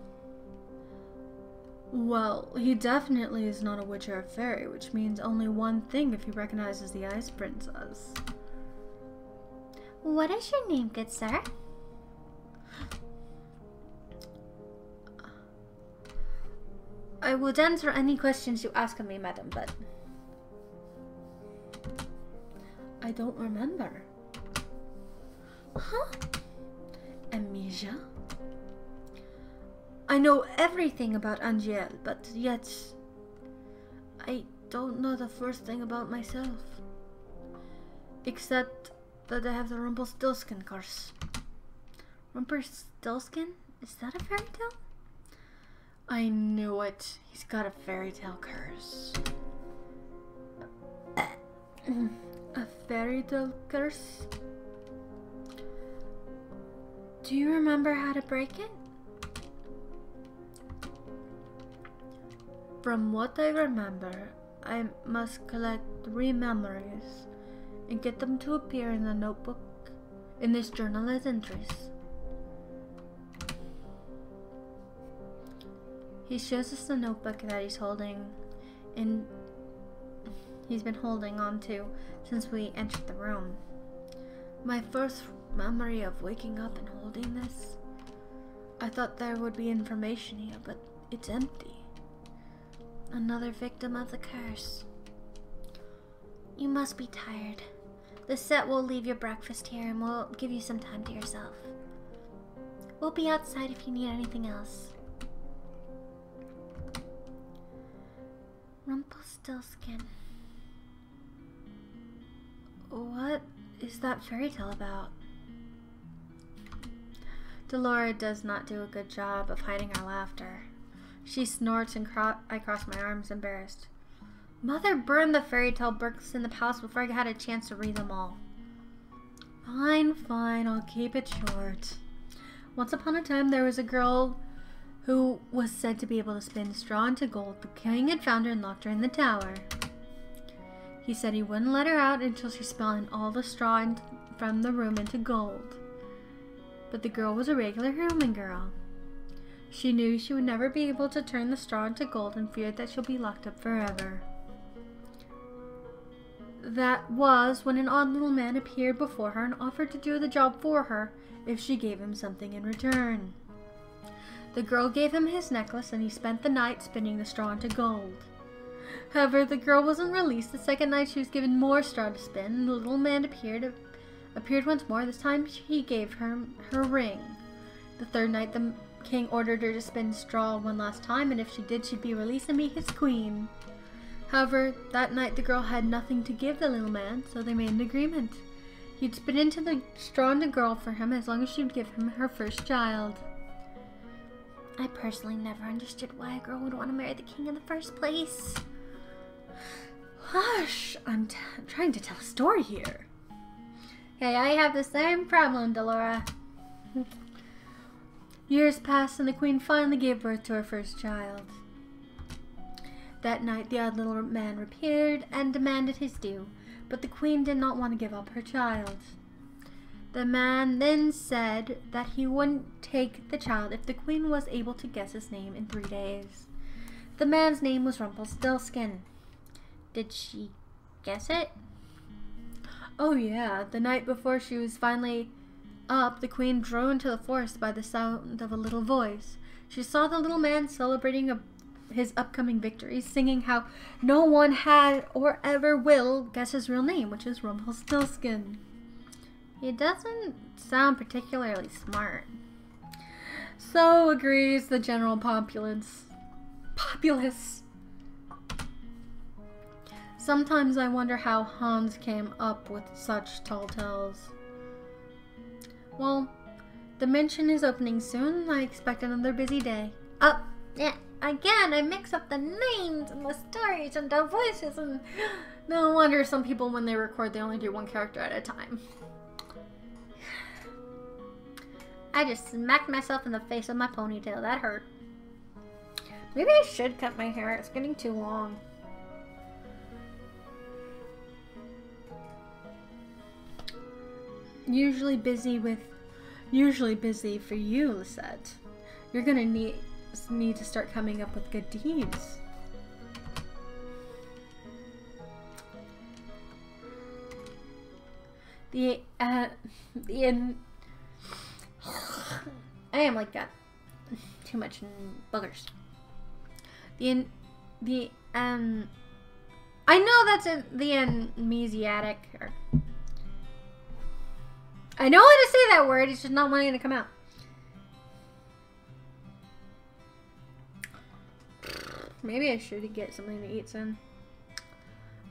Well, he definitely is not a witch or a fairy, which means only one thing if he recognizes the Ice Princess. What is your name, good sir? I would answer any questions you ask of me, madam, but... I don't remember. Huh? Amnesia? I know everything about Angel, but yet I don't know the first thing about myself. Except that I have the Rumpelstiltskin curse. Rumpelstiltskin? Is that a fairy tale? I knew it. He's got a fairy tale curse. A fairy tale curse? Do you remember how to break it? From what I remember, I must collect 3 memories and get them to appear in the notebook in this journal as entries. He shows us the notebook that he's holding, and he's been holding on to since we entered the room. My first memory of waking up and holding this, I thought there would be information here, but it's empty. Another victim of the curse. You must be tired. The set will leave your breakfast here and we'll give you some time to yourself. We'll be outside if you need anything else. Rumpelstiltskin. What is that fairy tale about? Delora does not do a good job of hiding her laughter. She snorts and I cross my arms, embarrassed. Mother burned the fairy tale books in the palace before I had a chance to read them all. Fine, fine, I'll keep it short. Once upon a time, there was a girl who was said to be able to spin straw into gold. The king had found her and locked her in the tower. He said he wouldn't let her out until she spun all the straw from the room into gold. But the girl was a regular human girl. She knew she would never be able to turn the straw into gold and feared that she'll be locked up forever. That was when an odd little man appeared before her and offered to do the job for her if she gave him something in return. The girl gave him his necklace and he spent the night spinning the straw into gold. However, the girl wasn't released. The second night she was given more straw to spin and the little man appeared once more. This time he gave her her ring. The third night the king ordered her to spin straw one last time, and if she did, she'd be released and be his queen. However, that night the girl had nothing to give the little man, so they made an agreement. He'd spin into the straw into girl for him as long as she'd give him her first child. I personally never understood why a girl would want to marry the king in the first place. Hush! I'm trying to tell a story here. Hey, I have the same problem, Delora. Years passed and the queen finally gave birth to her first child. That night the odd little man appeared and demanded his due, but the queen did not want to give up her child. The man then said that he wouldn't take the child if the queen was able to guess his name in 3 days. The man's name was Rumpelstiltskin. Did she guess it? Oh yeah, the night before she was finally up, the queen drove into the forest by the sound of a little voice. She saw the little man celebrating his upcoming victory, singing how no one had or ever will guess his real name, which is Rumpelstiltskin. He doesn't sound particularly smart. So agrees the general populace. Sometimes I wonder how Hans came up with such tall tales. Well, the mansion is opening soon. I expect another busy day. Oh, yeah, again, I mix up the names and the stories and the voices, and no wonder some people, when they record, they only do one character at a time. I just smacked myself in the face with my ponytail. That hurt. Maybe I should cut my hair. It's getting too long. Usually busy for you, Lisette. You're gonna need to start coming up with good deeds. I am like that. Too much boogers. I know that's the amnesiac, or I know how to say that word, it's just not wanting to come out. Maybe I should get something to eat soon.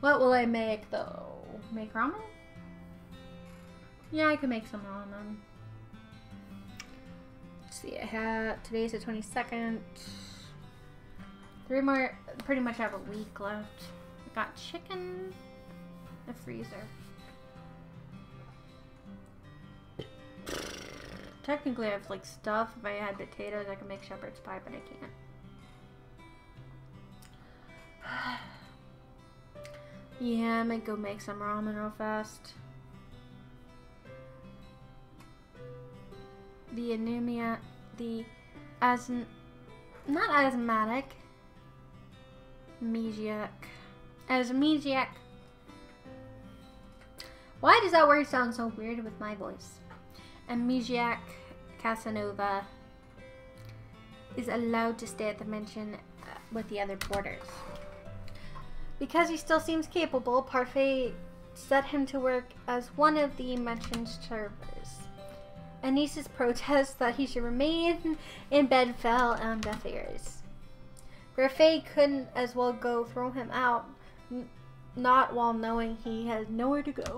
What will I make though? Make ramen? Yeah, I could make some ramen. Let's see, I have, today's the 22nd. 3 more, pretty much have a week left. I got chicken in the freezer. Technically I have like stuff. If I had potatoes I could make shepherd's pie, but I can't. Yeah, I might go make some ramen real fast. The anemia, not asthmatic, asthmesiac. Why does that word sound so weird with my voice? Amnesiac Casanova is allowed to stay at the mansion with the other boarders. Because he still seems capable, Parfait set him to work as one of the mentioned servers. Anis's protest that he should remain in bed fell on deaf ears. Parfait couldn't as well go throw him out, not while knowing he had nowhere to go.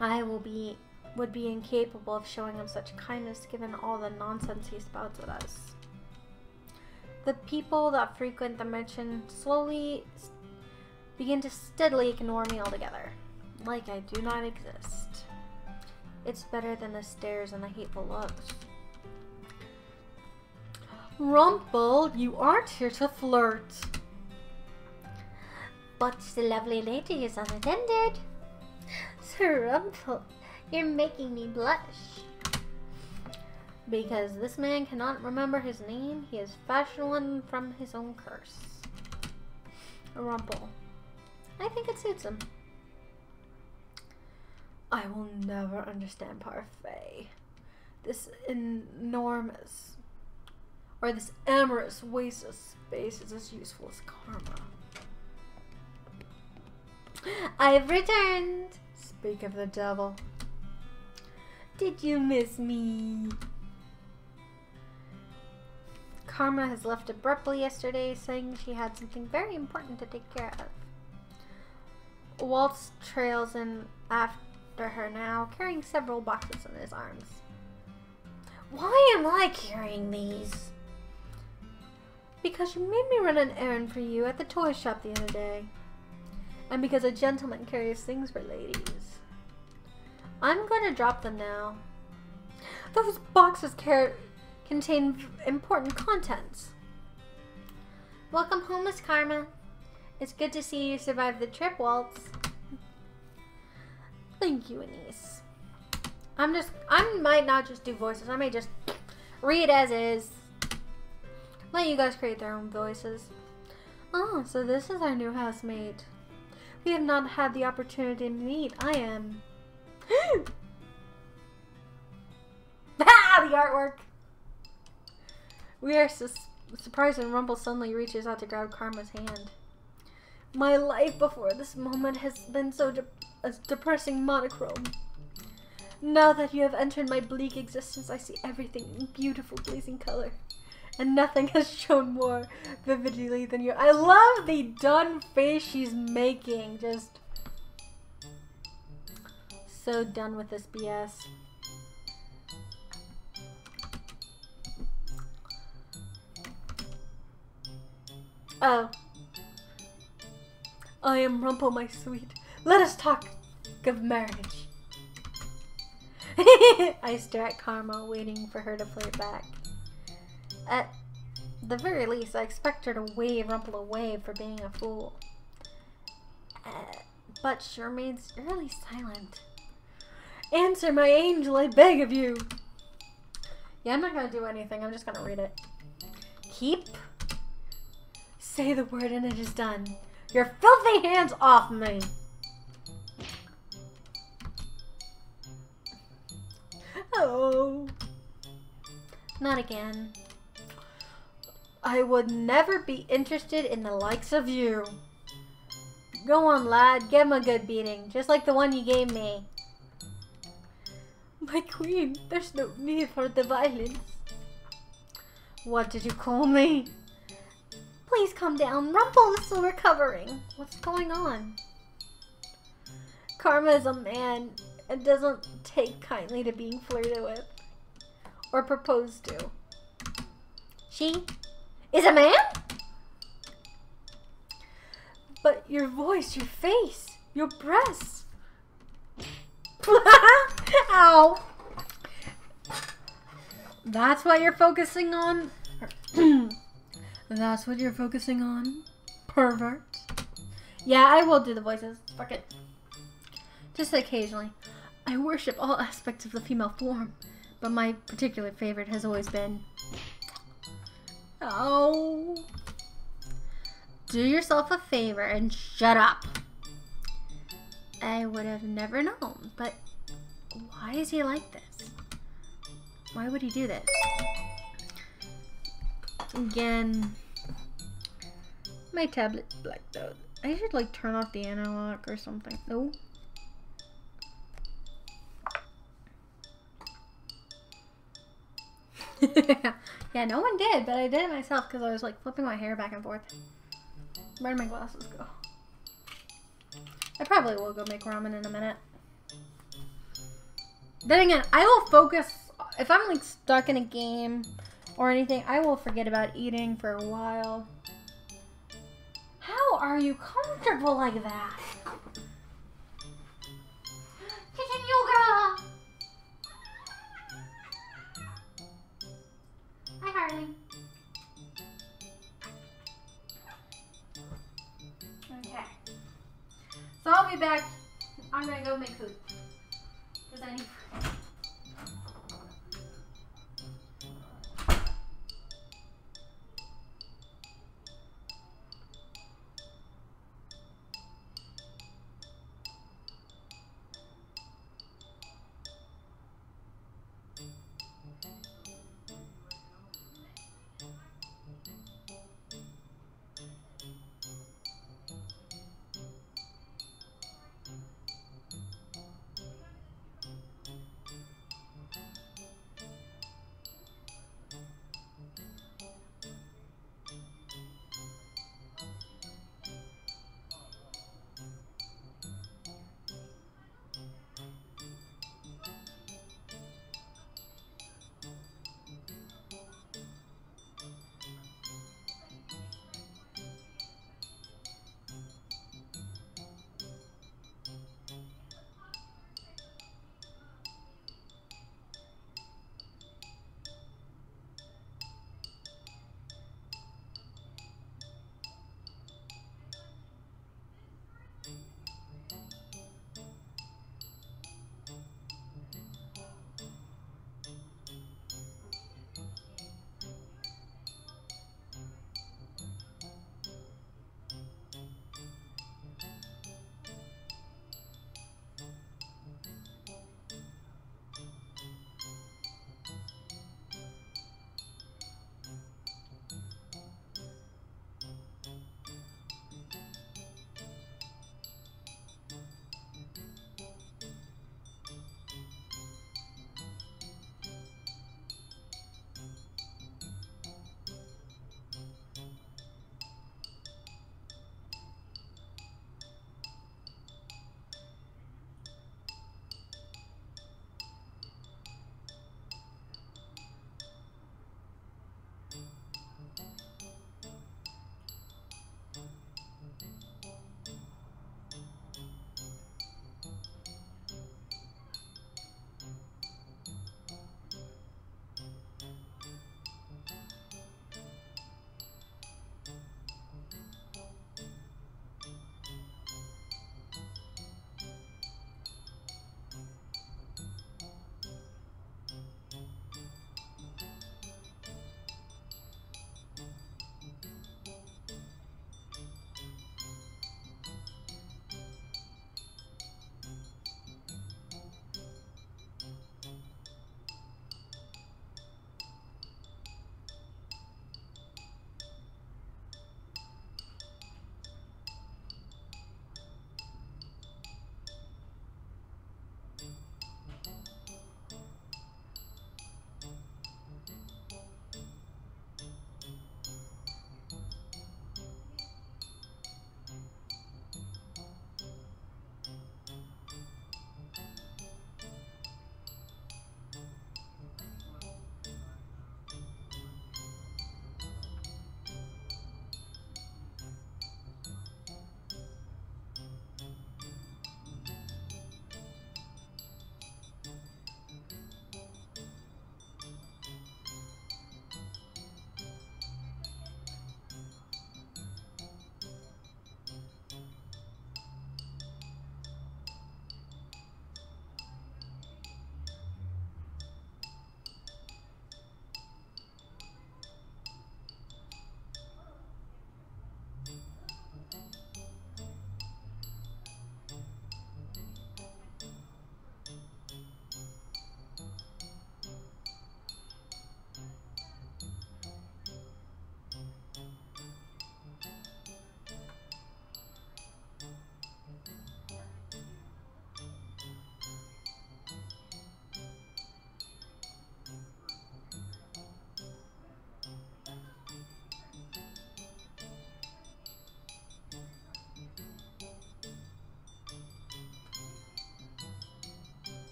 I would be incapable of showing him such kindness given all the nonsense he spouts at us. The people that frequent the mansion slowly begin to steadily ignore me altogether, like I do not exist. It's better than the stares and the hateful looks. Rumple, you aren't here to flirt. But the lovely lady is unattended. Sir Rumple, you're making me blush. Because this man cannot remember his name, he has fashioned one from his own curse. Rumple. I think it suits him. I will never understand Parfait. This enormous, or this amorous waste of space is as useful as karma. I've returned. Speak of the devil. Did you miss me? Karma has left abruptly yesterday, saying she had something very important to take care of. Waltz trails in after her now, carrying several boxes in his arms. Why am I carrying these? Because you made me run an errand for you at the toy shop the other day. And because a gentleman carries things for ladies. I'm going to drop them now. Those boxes contain important contents. Welcome home, Miss Karma. It's good to see you survived the trip, Waltz. Thank you, Anise. I might not just do voices. I may just read as is. Let you guys create their own voices. Oh, so this is our new housemate. We have not had the opportunity to meet. I am. Ah, the artwork. We are surprised when Rumple suddenly reaches out to grab Karma's hand. My life before this moment has been so depressing monochrome. Now that you have entered my bleak existence, I see everything in beautiful blazing color. And nothing has shown more vividly than you. I love the done face she's making. Just so done with this BS. Oh. I am Rumple, my sweet. Let us talk of marriage. I stare at Karma, waiting for her to play back. At the very least, I expect her to wave Rumple away for being a fool. But she remains eerily silent. Answer, my angel, I beg of you. Yeah, I'm not going to do anything. I'm just going to read it. Keep. Say the word and it is done. Your filthy hands off me. Oh. Not again. I would never be interested in the likes of you. Go on, lad. Give him a good beating. Just like the one you gave me. My queen, there's no need for the violence. What did you call me? Please calm down. Rumple is still recovering. What's going on? Karma is a man and doesn't take kindly to being flirted with or proposed to. She is a man? But your voice, your face, your breasts. Ow. That's what you're focusing on? That's what you're focusing on? Pervert. Yeah, I will do the voices. Fuck it. Just occasionally. I worship all aspects of the female form, but my particular favorite has always been... Oh. Do yourself a favor and shut up. I would have never known, but why is he like this? Why would he do this? Again, my tablet's blacked out. I should like turn off the analog or something. No. Yeah, no one did, but I did it myself because I was like flipping my hair back and forth. Where did my glasses go? I probably will go make ramen in a minute. Then again, I will focus, if I'm like stuck in a game or anything, I will forget about eating for a while. How are you comfortable like that? Kitchen yoga! Hi, Harley. Okay. So I'll be back. I'm gonna go make food. Because I need food.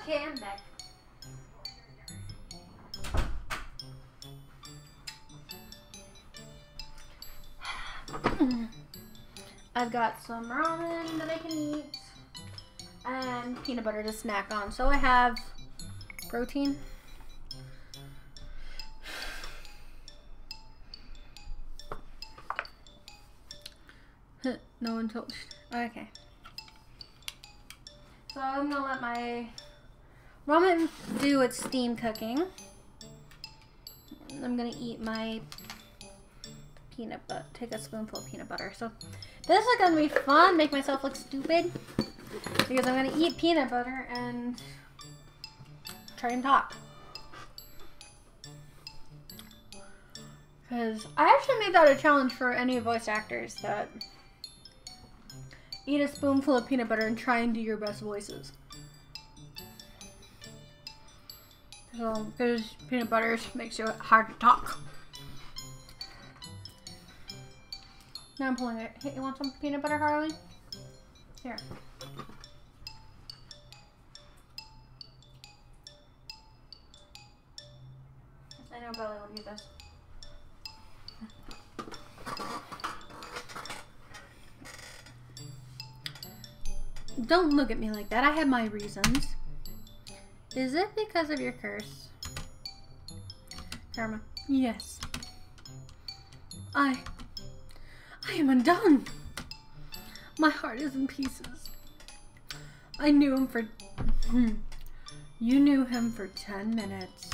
Okay, I'm back. I've got some ramen that I can eat and peanut butter to snack on. So I have protein. No one told. Okay. So I'm gonna let my ramen do its steam cooking. I'm gonna eat my peanut butter. Take a spoonful of peanut butter. So this is gonna be fun. Make myself look stupid because I'm gonna eat peanut butter and try and talk. Because I actually made that a challenge for any voice actors that eat a spoonful of peanut butter and try and do your best voices. So, because peanut butter makes it hard to talk. Now I'm pulling it. Hey, you want some peanut butter, Harley? Here. I know Belly will eat this. Don't look at me like that. I have my reasons. Is it because of your curse? Karma. Yes. I am undone. My heart is in pieces. I knew him for... You knew him for 10 minutes.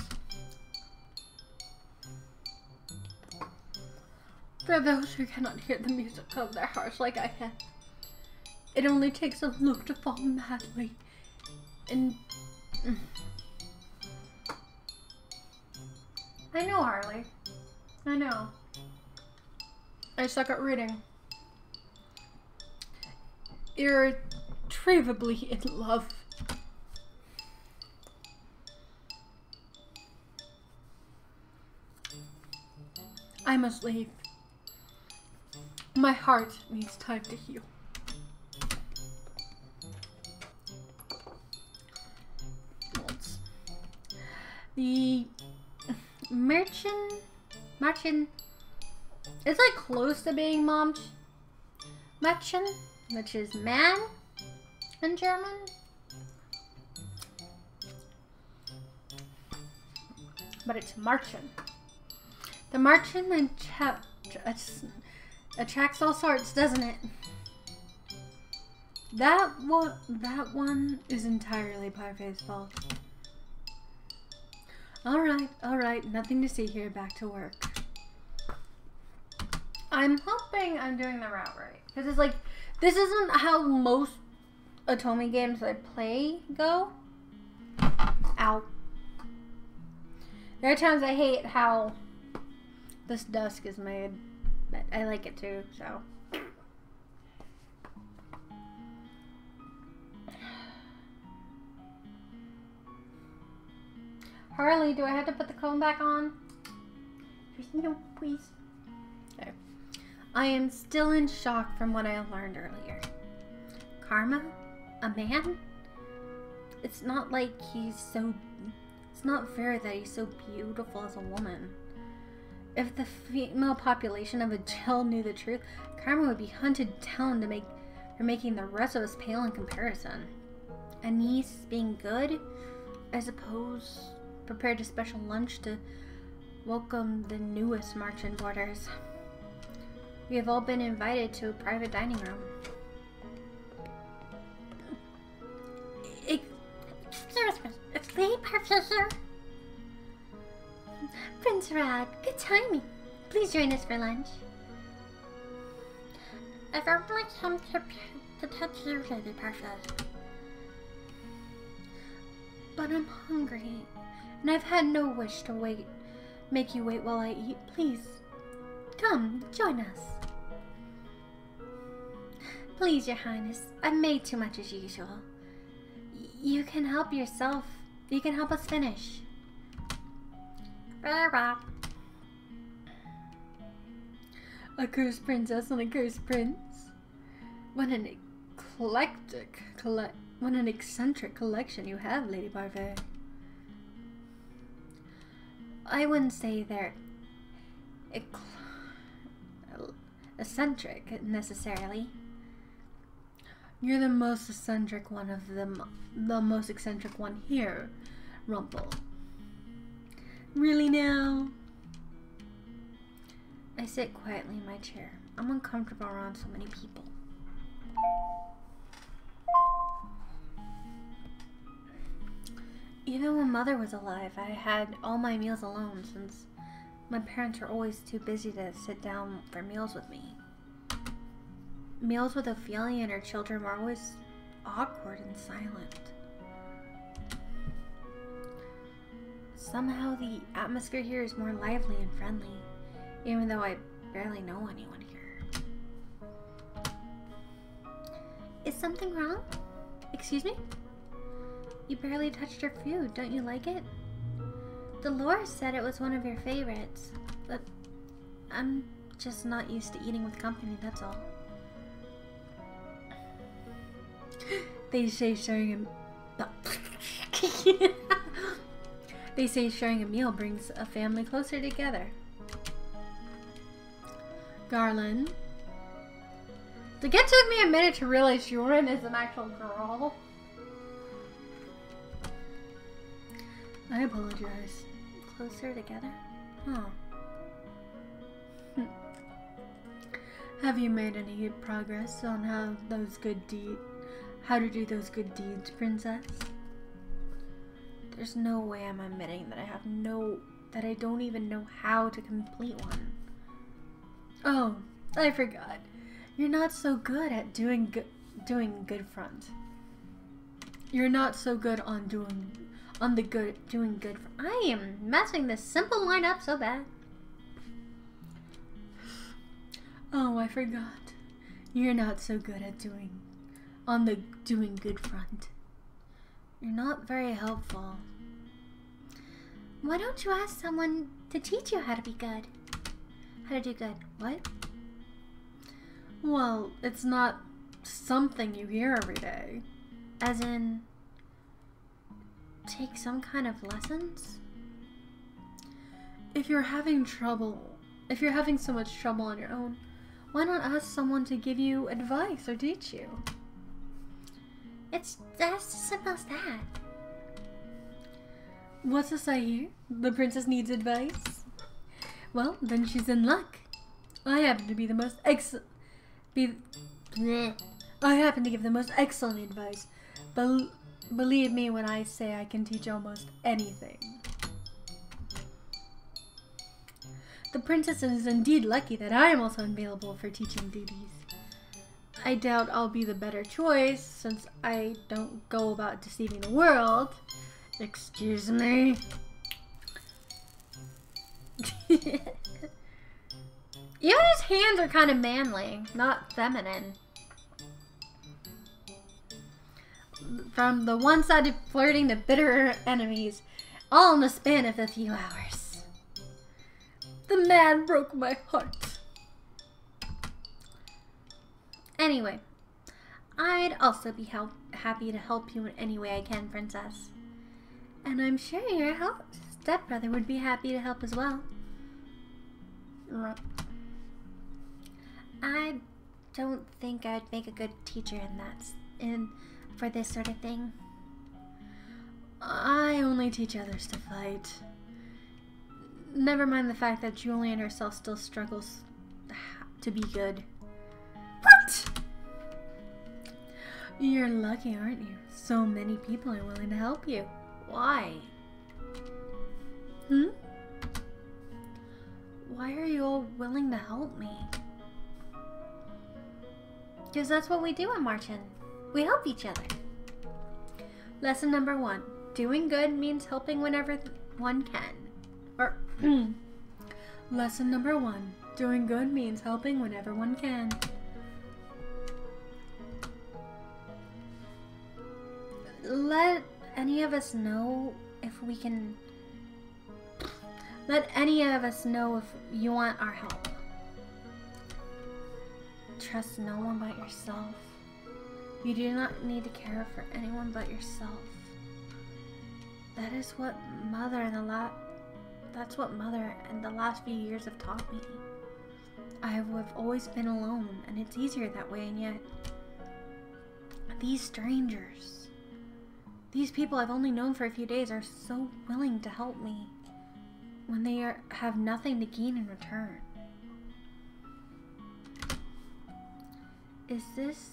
For those who cannot hear the music of their hearts like I can, it only takes a look to fall madly in... I know, Harley. I know. I suck at reading. Irretrievably in love. I must leave. My heart needs time to heal. The merchant, it's like close to being Mädchen, which is man in German. But it's Mädchen. The Mädchen attracts all sorts, doesn't it? That one is entirely Parfait's fault. Alright, nothing to see here, back to work. I'm hoping I'm doing the route right. Because it's like, this isn't how most Otome games I play go. Ow. There are times I hate how this dusk is made, but I like it too, so. Harley, do I have to put the comb back on? No, please. Okay. I am still in shock from what I learned earlier. Karma? A man? It's not like he's so... It's not fair that he's so beautiful as a woman. If the female population of a jail knew the truth, Karma would be hunted down for making the rest of us pale in comparison. A niece being good? I suppose... Prepared a special lunch to welcome the newest marching boarders. We have all been invited to a private dining room. Excuse me, Professor. Prince Rad, good timing. Please join us for lunch. I've only come to touch you, Lady Professor. But I'm hungry. And I've had no wish to make you wait while I eat. Please, come, join us. Please, Your Highness, I've made too much as usual. You can help yourself. You can help us finish. A cursed princess and a cursed prince. What an eclectic What an eccentric collection you have, Lady Parfait. I wouldn't say they're eccentric, necessarily. You're the most eccentric one of them, the most eccentric one here, Rumple. Really now? I sit quietly in my chair. I'm uncomfortable around so many people. Even when Mother was alive, I had all my meals alone since my parents were always too busy to sit down for meals with me. Meals with Ophelia and her children were always awkward and silent. Somehow the atmosphere here is more lively and friendly, even though I barely know anyone here. Is something wrong? Excuse me? You barely touched your food. Don't you like it? Dolores said it was one of your favorites, but I'm just not used to eating with company, that's all. They say sharing a meal brings a family closer together. Garland. It took me a minute to realize Joran is an actual girl. I apologize. Closer together? Huh. Have you made any progress on how to do those good deeds, Princess? There's no way I'm admitting that I don't even know how to complete one. Oh, I forgot. You're not so good at doing good front. You're not so good on doing good. I am messing this simple line up so bad. Oh, I forgot. You're not so good at doing good front. You're not very helpful. Why don't you ask someone to teach you how to be good? How to do good? What? Well, it's not something you hear every day. As in, take some kind of lessons? If you're having so much trouble on your own, why not ask someone to give you advice or teach you? It's as simple as that. What's this I hear? The princess needs advice? Well, then she's in luck. I happen to be the most I happen to give the most excellent advice. Believe me when I say I can teach almost anything. The princess is indeed lucky that I am also available for teaching duties. I doubt I'll be the better choice since I don't go about deceiving the world. Excuse me. Yoda's hands are kind of manly, not feminine. From the one-sided flirting to bitter enemies, all in the span of a few hours. The man broke my heart. Anyway, I'd also be happy to help you in any way I can, Princess. And I'm sure your stepbrother would be happy to help as well. I don't think I'd make a good teacher for this sort of thing. I only teach others to fight. Never mind the fact that Julian herself still struggles to be good. What? You're lucky, aren't you? So many people are willing to help you. Why? Why are you all willing to help me? Because that's what we do in Marchen. We help each other. Lesson number 1. Doing good means helping whenever one can. Or, lesson number 1. Doing good means helping whenever one can. Let any of us know if you want our help. Trust no one but yourself. You do not need to care for anyone but yourself. That is what Mother and that's what Mother and the last few years have taught me. I have always been alone, and it's easier that way, and yet these strangers, these people I've only known for a few days, are so willing to help me when they have nothing to gain in return. Is this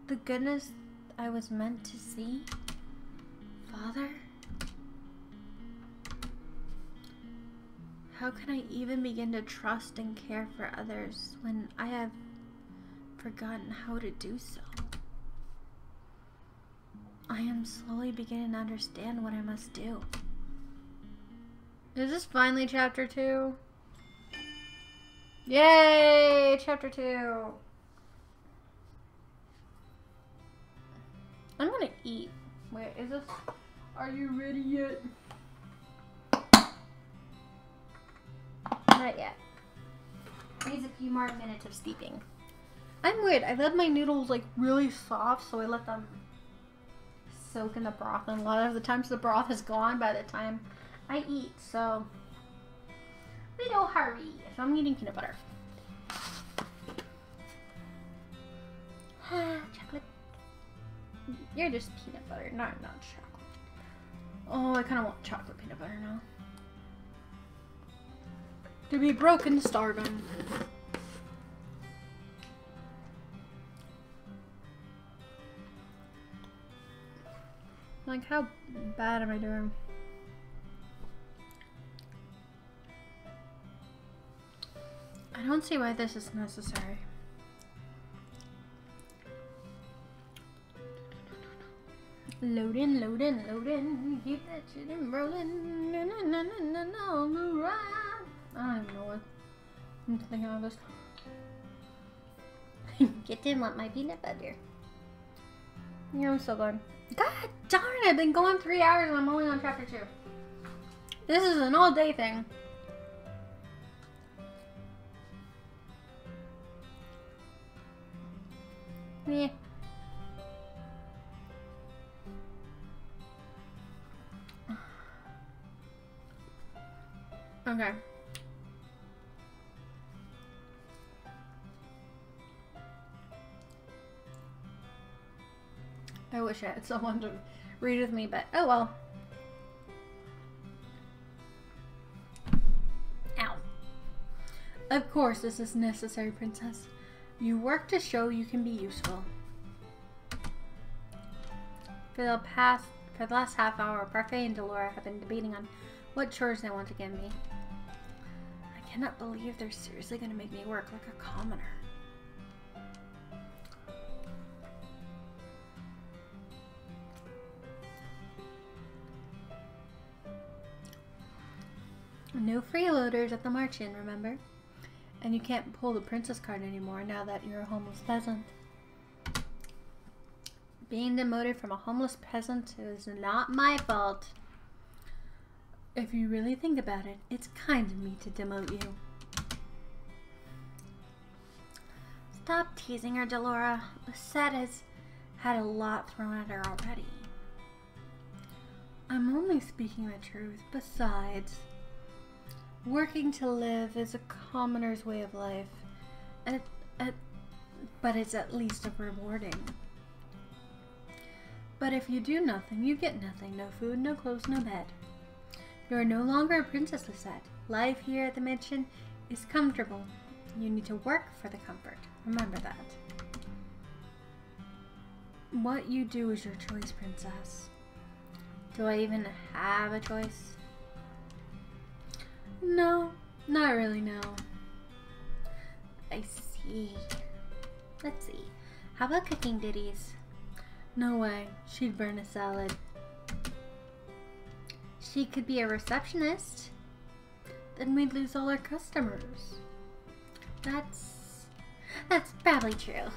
the goodness I was meant to see, Father? How can I even begin to trust and care for others when I have forgotten how to do so? I am slowly beginning to understand what I must do. Is this finally chapter 2? Yay! Chapter 2! I'm gonna eat. Wait, is this... Are you ready yet? Not yet. Needs a few more minutes of steeping. I'm weird. I let my noodles like really soft, so I let them soak in the broth, and a lot of the times the broth is gone by the time I eat, so we don't hurry. So I'm eating peanut butter. Chocolate. You're just peanut butter, not chocolate. Oh, I kind of want chocolate peanut butter now. To be broken, starving. Like, how bad am I doing? I don't see why this is necessary. Loading, loading, loading. Keep that shit rolling. No, no, no, no, no, no, no, right. I don't even know what I'm thinking of this. Get in with my peanut butter. Yeah, I'm so good. God darn, I've been going 3 hours and I'm only on chapter 2. This is an all day thing. Yeah. Okay. I wish I had someone to read with me, but oh well. Ow. Of course this is necessary, Princess. You work to show you can be useful. For the last half hour, Parfait and Delora have been debating on what chores they want to give me. I cannot believe they're seriously going to make me work like a commoner. No freeloaders at the March-In, remember? And you can't pull the princess card anymore now that you're a homeless peasant. Being demoted from a homeless peasant is not my fault. If you really think about it, it's kind of me to demote you. Stop teasing her, Delora. Lisette has had a lot thrown at her already. I'm only speaking the truth. Besides, working to live is a commoner's way of life, but it's at least rewarding. But if you do nothing, you get nothing. No food, no clothes, no bed. You are no longer a princess, Lisette. Life here at the mansion is comfortable. You need to work for the comfort. Remember that. What you do is your choice, Princess. Do I even have a choice? No, not really, no. I see. Let's see. How about cooking ditties? No way. She'd burn a salad. She could be a receptionist. Then we'd lose all our customers. That's probably true.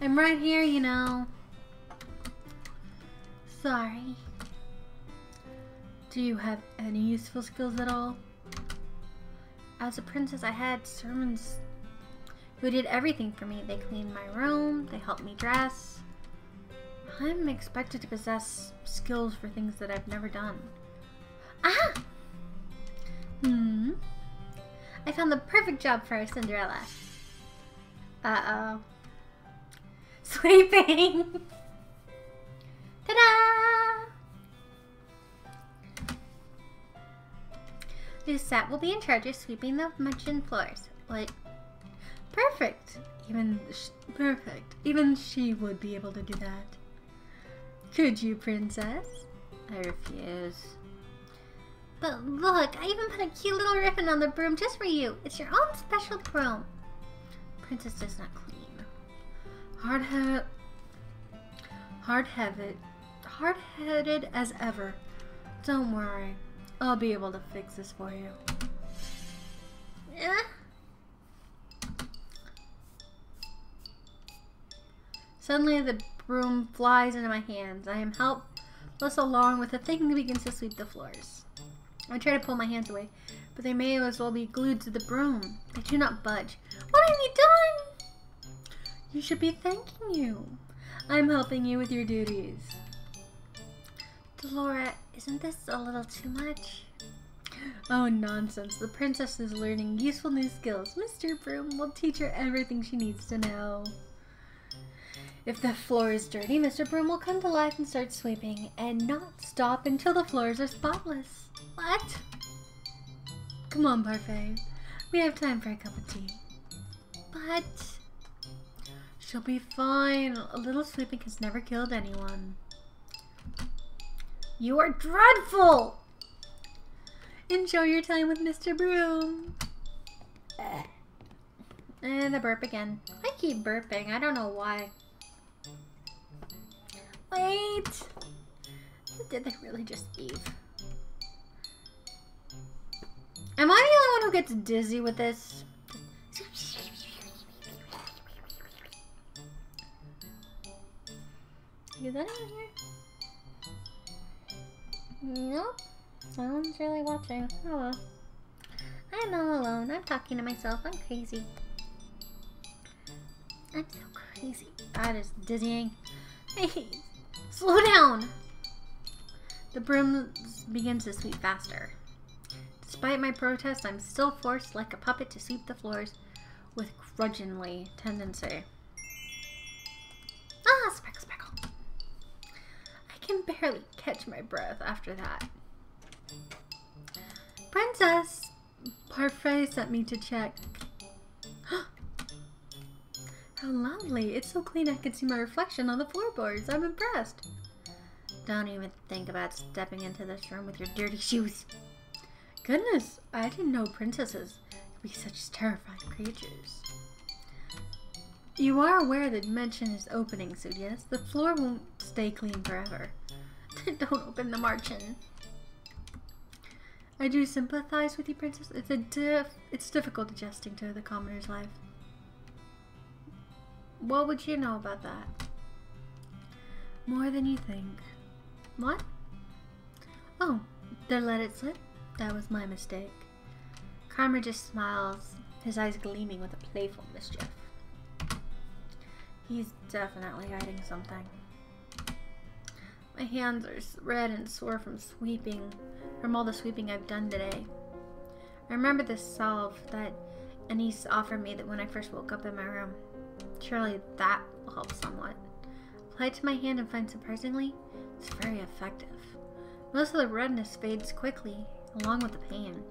I'm right here, you know. Sorry. Do you have any useful skills at all? As a princess, I had servants who did everything for me. They cleaned my room, they helped me dress. I'm expected to possess skills for things that I've never done. Ah! I found the perfect job for our Cinderella. Uh-oh. Sweeping! Ta-da! This set will be in charge of sweeping the mentioned floors. What? Perfect! Perfect. Even she would be able to do that. Could you, princess? I refuse. But look, I even put a cute little ribbon on the broom just for you. It's your own special broom. Princess does not clean. Hard-headed as ever. Don't worry. I'll be able to fix this for you. Suddenly the broom flies into my hands. I am helpless along with the thing that begins to sweep the floors. I try to pull my hands away, but they may as well be glued to the broom. They do not budge. What have you done? You should be thanking you. I'm helping you with your duties. Delora, isn't this a little too much? Oh, nonsense. The princess is learning useful new skills. Mr. Broom will teach her everything she needs to know. If the floor is dirty, Mr. Broom will come to life and start sweeping, and not stop until the floors are spotless. What? Come on, Parfait. We have time for a cup of tea. But she'll be fine. A little sweeping has never killed anyone. You are dreadful! Enjoy your time with Mr. Broom. And a burp again. I keep burping. I don't know why. Wait! Did they really just leave? Am I the only one who gets dizzy with this? Is anyone here? Nope. No one's really watching. Oh well. I'm all alone. I'm talking to myself. I'm crazy. I'm so crazy. That is dizzying. Hey! Slow down! The broom begins to sweep faster. Despite my protest, I'm still forced like a puppet to sweep the floors with grudgingly tendency. Ah, speckle, speckle. I can barely catch my breath after that. Princess! Parfait sent me to check. How lovely. It's so clean I can see my reflection on the floorboards. I'm impressed. Don't even think about stepping into this room with your dirty shoes. Goodness, I didn't know princesses could be such terrifying creatures. You are aware the dimension is opening, so yes, the floor won't stay clean forever. Don't open the margin. I do sympathize with you, princess. It's difficult adjusting to the commoner's life. What would you know about that? More than you think. What? Oh, they let it slip? That was my mistake. Karma just smiles, his eyes gleaming with a playful mischief. He's definitely hiding something. My hands are red and sore from all the sweeping I've done today. I remember the salve that Anise offered me when I first woke up in my room. Surely that will help somewhat. Apply it to my hand and find surprisingly, it's very effective. Most of the redness fades quickly, along with the pain.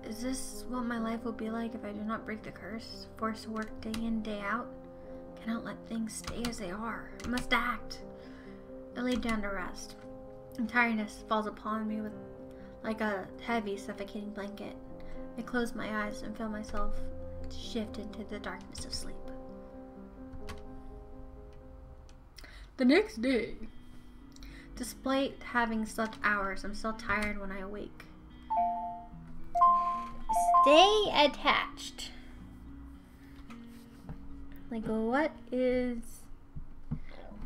Is this what my life will be like if I do not break the curse? Forced to work day in, day out? Cannot let things stay as they are. I must act. I lay down to rest. And tiredness falls upon me like a heavy, suffocating blanket. I close my eyes and feel myself shift into the darkness of sleep. The next day. Despite having slept hours, I'm still tired when I awake. Stay attached. Like, what is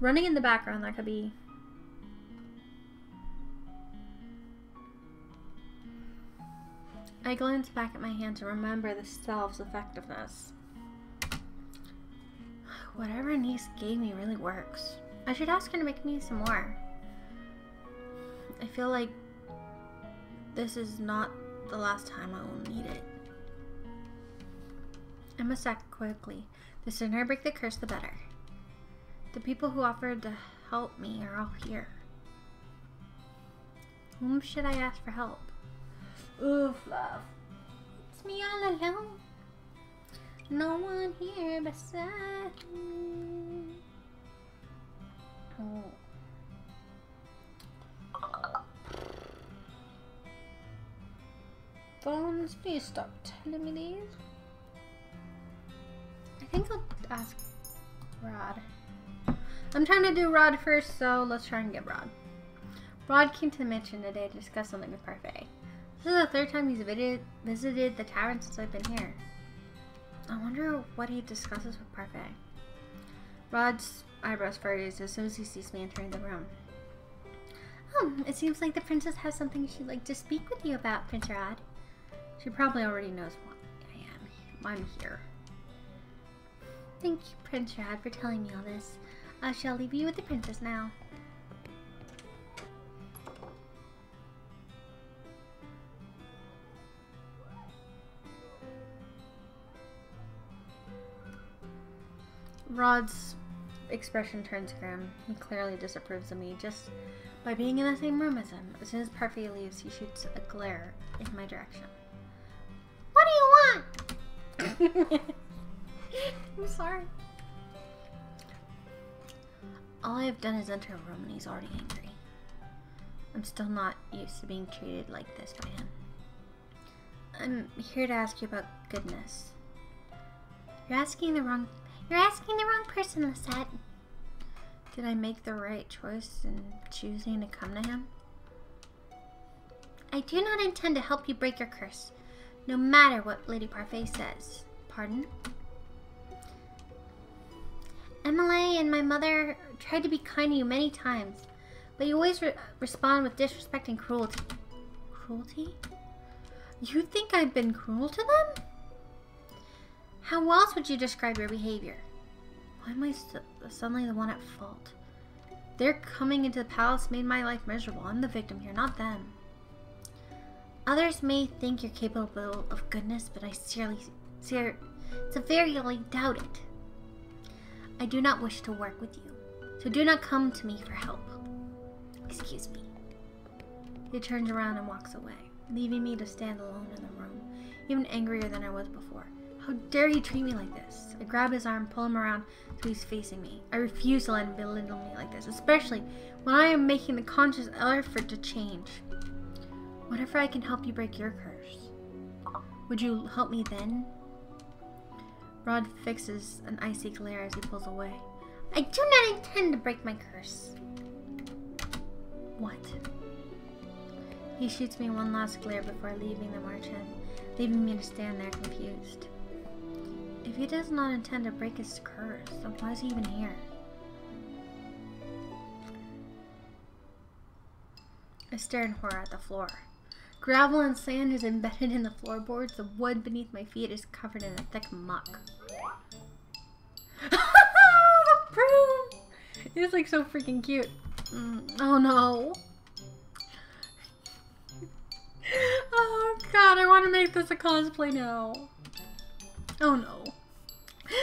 running in the background? That could be. I glance back at my hand to remember the salve's effectiveness. Whatever Nice gave me really works. I should ask her to make me some more. I feel like this is not the last time I will need it. I must act quickly. The sooner I break the curse, the better. The people who offered to help me are all here. Whom should I ask for help? Ooh, Fluff. It's me all alone. No one here beside me. Oh. Phones, please stop telling me these. I think I'll ask Rod. I'm trying to do Rod first, so let's try and get Rod. Rod came to the mansion today to discuss something with Parfait. This is the third time he's visited the tavern since I've been here. I wonder what he discusses with Parfait. Rod's eyebrows furrows as soon as he sees me entering the room. Oh, it seems like the princess has something she'd like to speak with you about, Prince Rod. She probably already knows why I'm here. Thank you, Prince Rod, for telling me all this. I shall leave you with the princess now. Rod's expression turns grim. He clearly disapproves of me just by being in the same room as him. As soon as Parfait leaves, he shoots a glare in my direction. What do you want? I'm sorry. All I have done is enter a room and he's already angry. I'm still not used to being treated like this by him. I'm here to ask you about goodness. You're asking the wrong person, Lisette. Did I make the right choice in choosing to come to him? I do not intend to help you break your curse, no matter what Lady Parfait says. Pardon? Emily and my mother tried to be kind to you many times, but you always respond with disrespect and cruelty. Cruelty? You think I've been cruel to them? How else would you describe your behavior? Why am I suddenly the one at fault? Their coming into the palace made my life miserable. I'm the victim here, not them. Others may think you're capable of goodness, but I severely doubt it. I do not wish to work with you, so do not come to me for help. Excuse me. He turns around and walks away, leaving me to stand alone in the room, even angrier than I was before. How dare he treat me like this? I grab his arm, pull him around so he's facing me. I refuse to let him belittle me like this, especially when I am making the conscious effort to change. What if I can help you break your curse? Would you help me then? Rod fixes an icy glare as he pulls away. I do not intend to break my curse. What? He shoots me one last glare before leaving the march in, leaving me to stand there confused. If he does not intend to break his curse, then why is he even here? I stare in horror at the floor. Gravel and sand is embedded in the floorboards. The wood beneath my feet is covered in a thick muck. The broom! It's like so freaking cute. Oh no. Oh god, I want to make this a cosplay now. Oh no.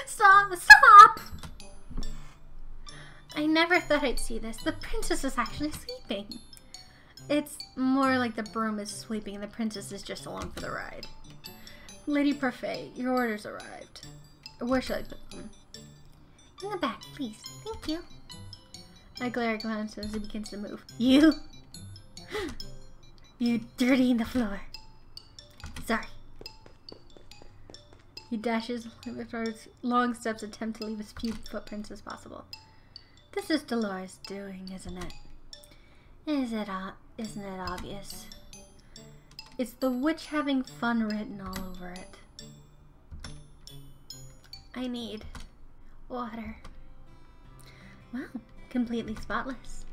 Stop! Stop! I never thought I'd see this. The princess is actually sleeping. It's more like the broom is sweeping and the princess is just along for the ride. Lady Parfait, your orders arrived. Where should I put them? In the back, please. Thank you. I glare a glance as he begins to move. You dirtying the floor. Sorry. He dashes with his long steps, attempt to leave as few footprints as possible. This is Dolores' doing, isn't it? Isn't it obvious? It's the witch having fun written all over it. I need water. Wow, completely spotless.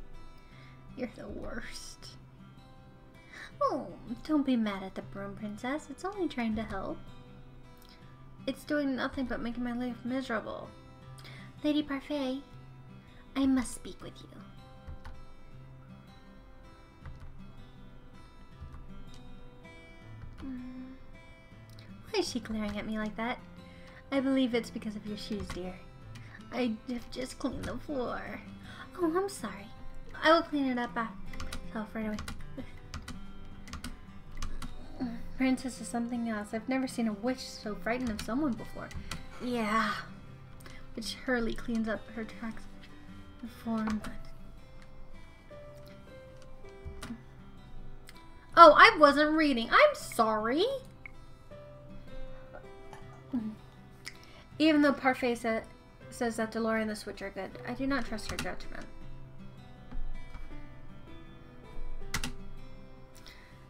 You're the worst. Oh, don't be mad at the broom, princess. It's only trying to help. It's doing nothing but making my life miserable. Lady Parfait, I must speak with you. Why is she glaring at me like that? I believe it's because of your shoes, dear. I have just cleaned the floor. Oh, I'm sorry. I will clean it up myself right away. Princess is something else. I've never seen a witch so frightened of someone before. Yeah. Which hurriedly cleans up her tracks before mud. Oh, I wasn't reading. I'm sorry. Even though Parfait says that Delora and the Switch are good, I do not trust her judgment.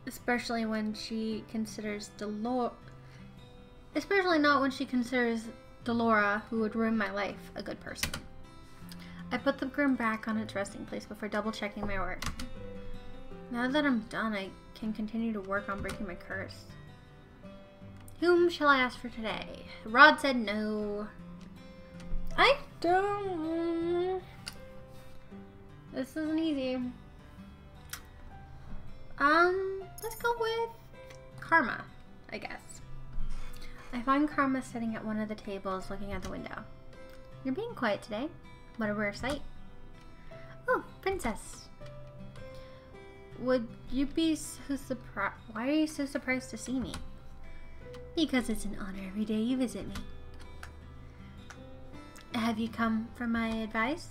Especially when she considers especially not when she considers Delora, who would ruin my life, a good person. I put the broom back on its resting place before double checking my work. Now that I'm done, I can continue to work on breaking my curse. Whom shall I ask for today? Rod said no. I don't. This isn't easy. Let's go with Karma, I guess. I find Karma sitting at one of the tables looking at the window. You're being quiet today. What a rare sight. Oh, Princess. Would you be so surprised? Why are you so surprised to see me? Because it's an honor every day you visit me. Have you come for my advice?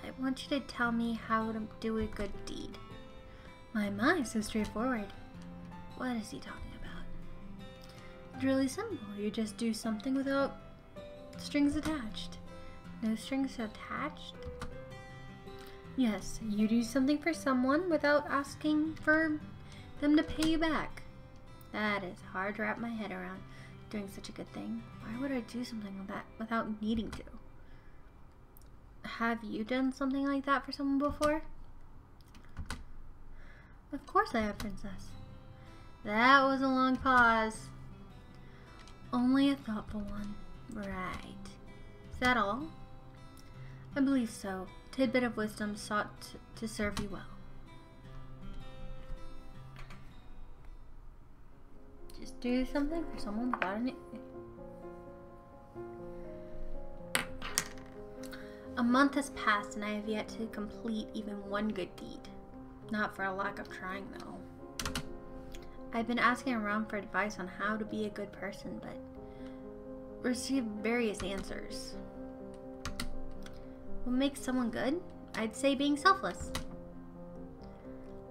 I want you to tell me how to do a good deed. My, so straightforward. What is he talking about? It's really simple. You just do something without strings attached. No strings attached? Yes, you do something for someone without asking for them to pay you back. That is hard to wrap my head around, doing such a good thing. Why would I do something like that without needing to? Have you done something like that for someone before? Of course I have, Princess. That was a long pause. Only a thoughtful one. Right. Is that all? I believe so. A tidbit of wisdom sought to serve you well. Just do something for someone without any... A month has passed and I have yet to complete even one good deed. Not for a lack of trying, though. I've been asking around for advice on how to be a good person, but received various answers. What makes someone good? I'd say being selfless.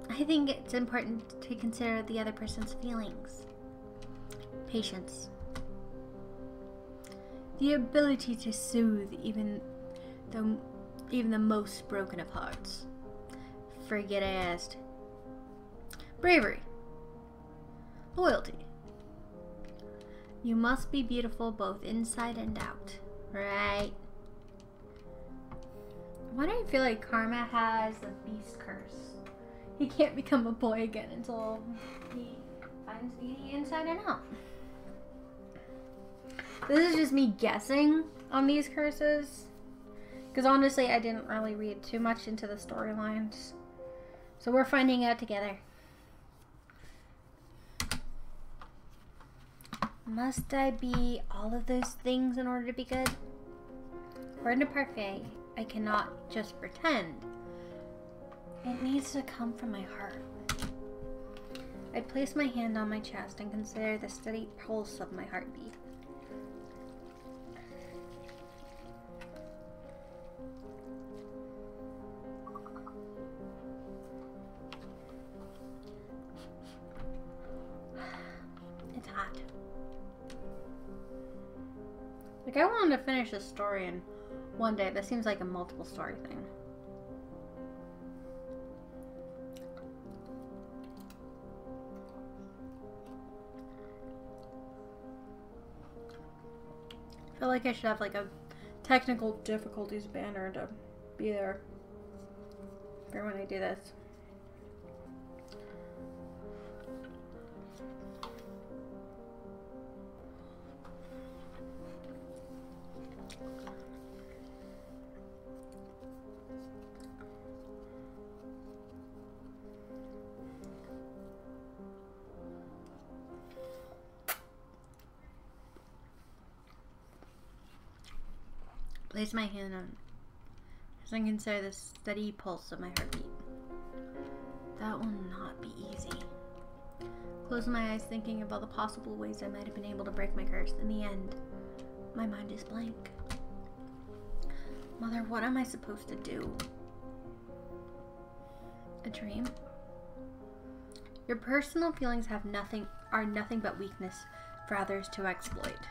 I think it's important to consider the other person's feelings. Patience. The ability to soothe even the most broken of hearts. Forget I asked. Bravery. Loyalty. You must be beautiful both inside and out. Right? Why do I feel like Karma has a beast curse? He can't become a boy again until he finds beauty inside and out. This is just me guessing on these curses. Because honestly, I didn't really read too much into the storylines. So we're finding out together. Must I be all of those things in order to be good? According to Parfait, I cannot just pretend. It needs to come from my heart. I place my hand on my chest and consider the steady pulse of my heartbeat. It's hot. Like, I wanted to finish this story in one day. This seems like a multiple story thing. I feel like I should have like a technical difficulties banner to be there for when I do this. Place my hand on it, as I consider the steady pulse of my heartbeat. That will not be easy. Close my eyes, thinking of all the possible ways I might have been able to break my curse. In the end, my mind is blank. Mother, what am I supposed to do? A dream? Your personal feelings are nothing but weakness for others to exploit.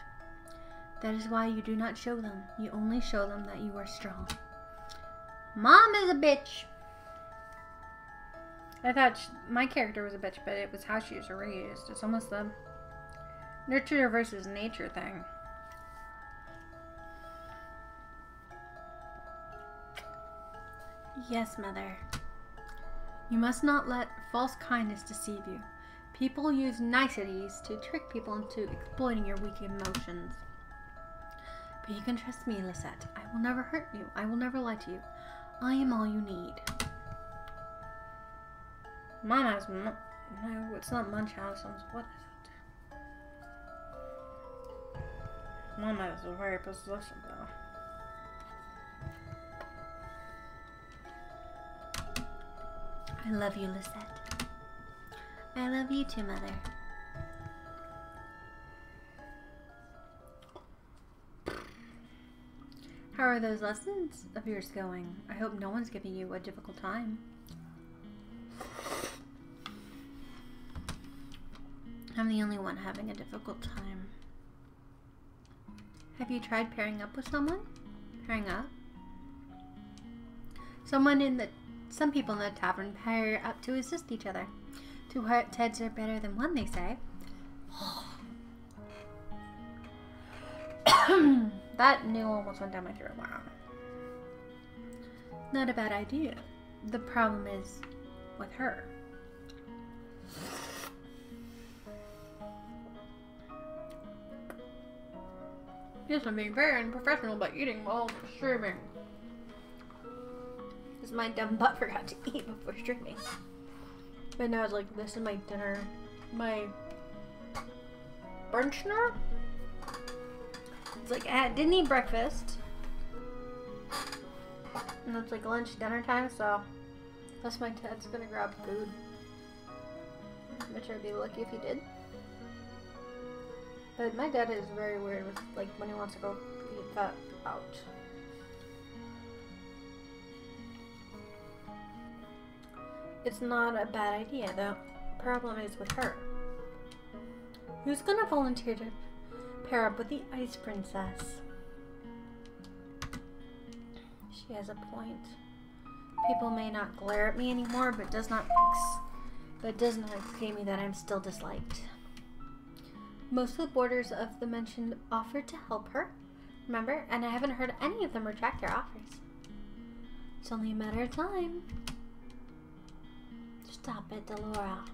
That is why you do not show them. You only show them that you are strong. Mom is a bitch. I thought my character was a bitch, but it was how she was raised. It's almost the nurture versus nature thing. Yes, Mother. You must not let false kindness deceive you. People use niceties to trick people into exploiting your weak emotions. But you can trust me, Lisette. I will never hurt you. I will never lie to you. I am all you need. Mom has no, it's not Munchausen's. What is it? Mom has a very possessive though. I love you, Lisette. I love you too, Mother. How are those lessons of yours going? I hope no one's giving you a difficult time. I'm the only one having a difficult time. Have you tried pairing up with someone? Pairing up? Some people in the tavern pair up to assist each other. Two heads are better than one, they say. That new almost went down my throat. Wow. Not a bad idea. The problem is with her. Yes, I'm being very unprofessional by eating while streaming. Because my dumb butt forgot to eat before streaming. But now it's like, this is my dinner. My brunch now? It's like, I didn't eat breakfast. And it's like lunch, dinner time, so that's my dad's gonna grab food. Which I'd be lucky if he did. But my dad is very weird with, like, when he wants to go eat that out. It's not a bad idea, though. Problem is with her. Who's gonna volunteer to pair up with the Ice Princess? She has a point. People may not glare at me anymore, but does not escape me that I'm still disliked. Most of the boarders of the mansion offered to help her, remember? And I haven't heard any of them retract their offers. It's only a matter of time. Stop it, Delora.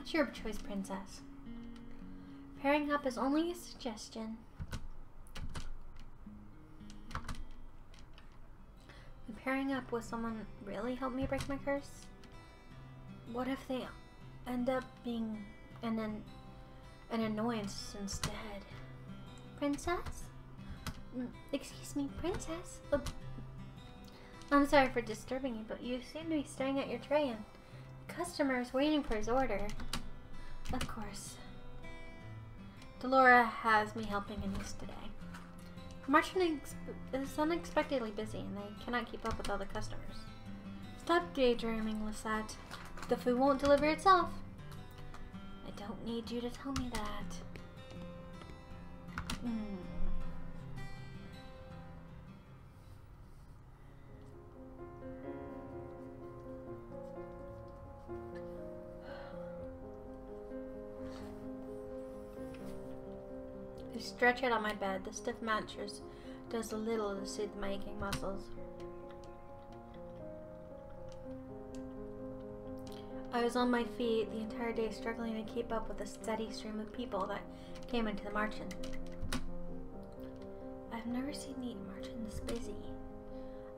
It's your choice, Princess. Pairing up is only a suggestion. Would pairing up with someone really help me break my curse? What if they end up being an annoyance instead? Princess? Excuse me, Princess? I'm sorry for disturbing you, but you seem to be staring at your tray and the customer is waiting for his order. Of course. Delora has me helping in this today. The merchant is unexpectedly busy and they cannot keep up with all the customers. Stop daydreaming, Lisette. The food won't deliver itself. I don't need you to tell me that. I stretch out on my bed. The stiff mattress does a little to soothe my aching muscles. I was on my feet the entire day, struggling to keep up with the steady stream of people that came into the marchand. I've never seen the marchand this busy.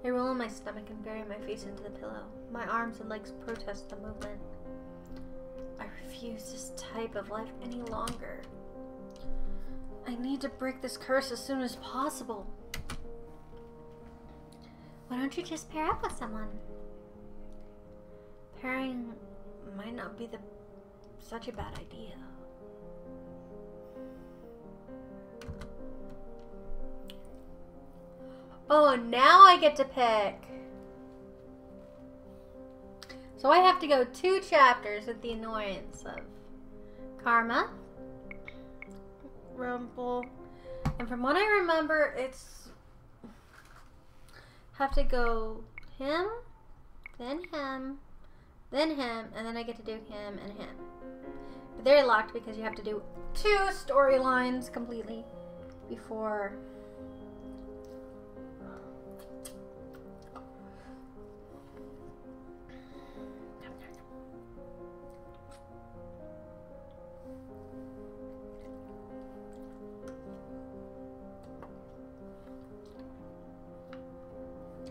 I roll on my stomach and bury my face into the pillow. My arms and legs protest the movement. I refuse this type of life any longer. I need to break this curse as soon as possible. Why don't you just pair up with someone? Pairing might not be such a bad idea. Oh, now I get to pick. So I have to go 2 chapters with the annoyance of Karma, Rumple, and from what I remember, it's have to go him, then him, then him, and then I get to do him and him. But they're locked because you have to do 2 storylines completely before.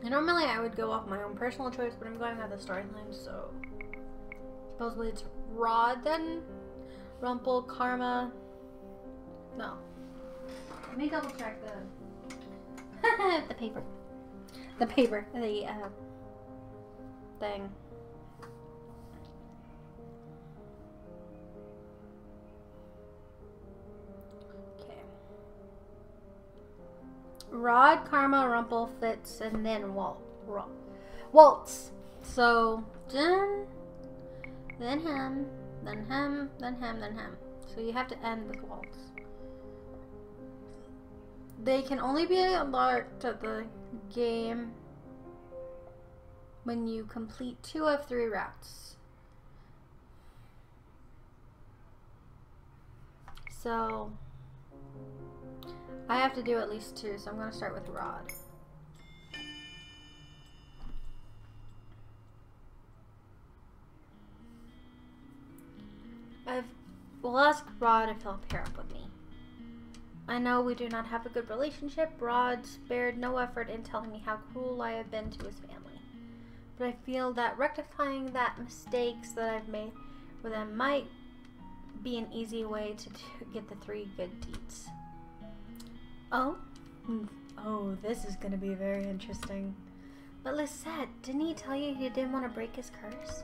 And normally I would go off my own personal choice, but I'm going by the storyline, so supposedly it's Rod, then Rumple, Karma. No. Let me double check the the paper. The paper. The thing. Rod, Karma, Rumple, Fitz, and then Waltz. So, then him, then him, then him, then him. So you have to end with Waltz. They can only be unlocked at the game when you complete 2 of 3 routes. So I have to do at least 2, so I'm going to start with Rod. We'll ask Rod if he'll pair up with me. I know we do not have a good relationship. Rod spared no effort in telling me how cruel I have been to his family. But I feel that rectifying that mistakes that I've made with them might be an easy way to get the 3 good deeds. Oh, this is going to be very interesting. But Lisette, didn't he tell you didn't want to break his curse?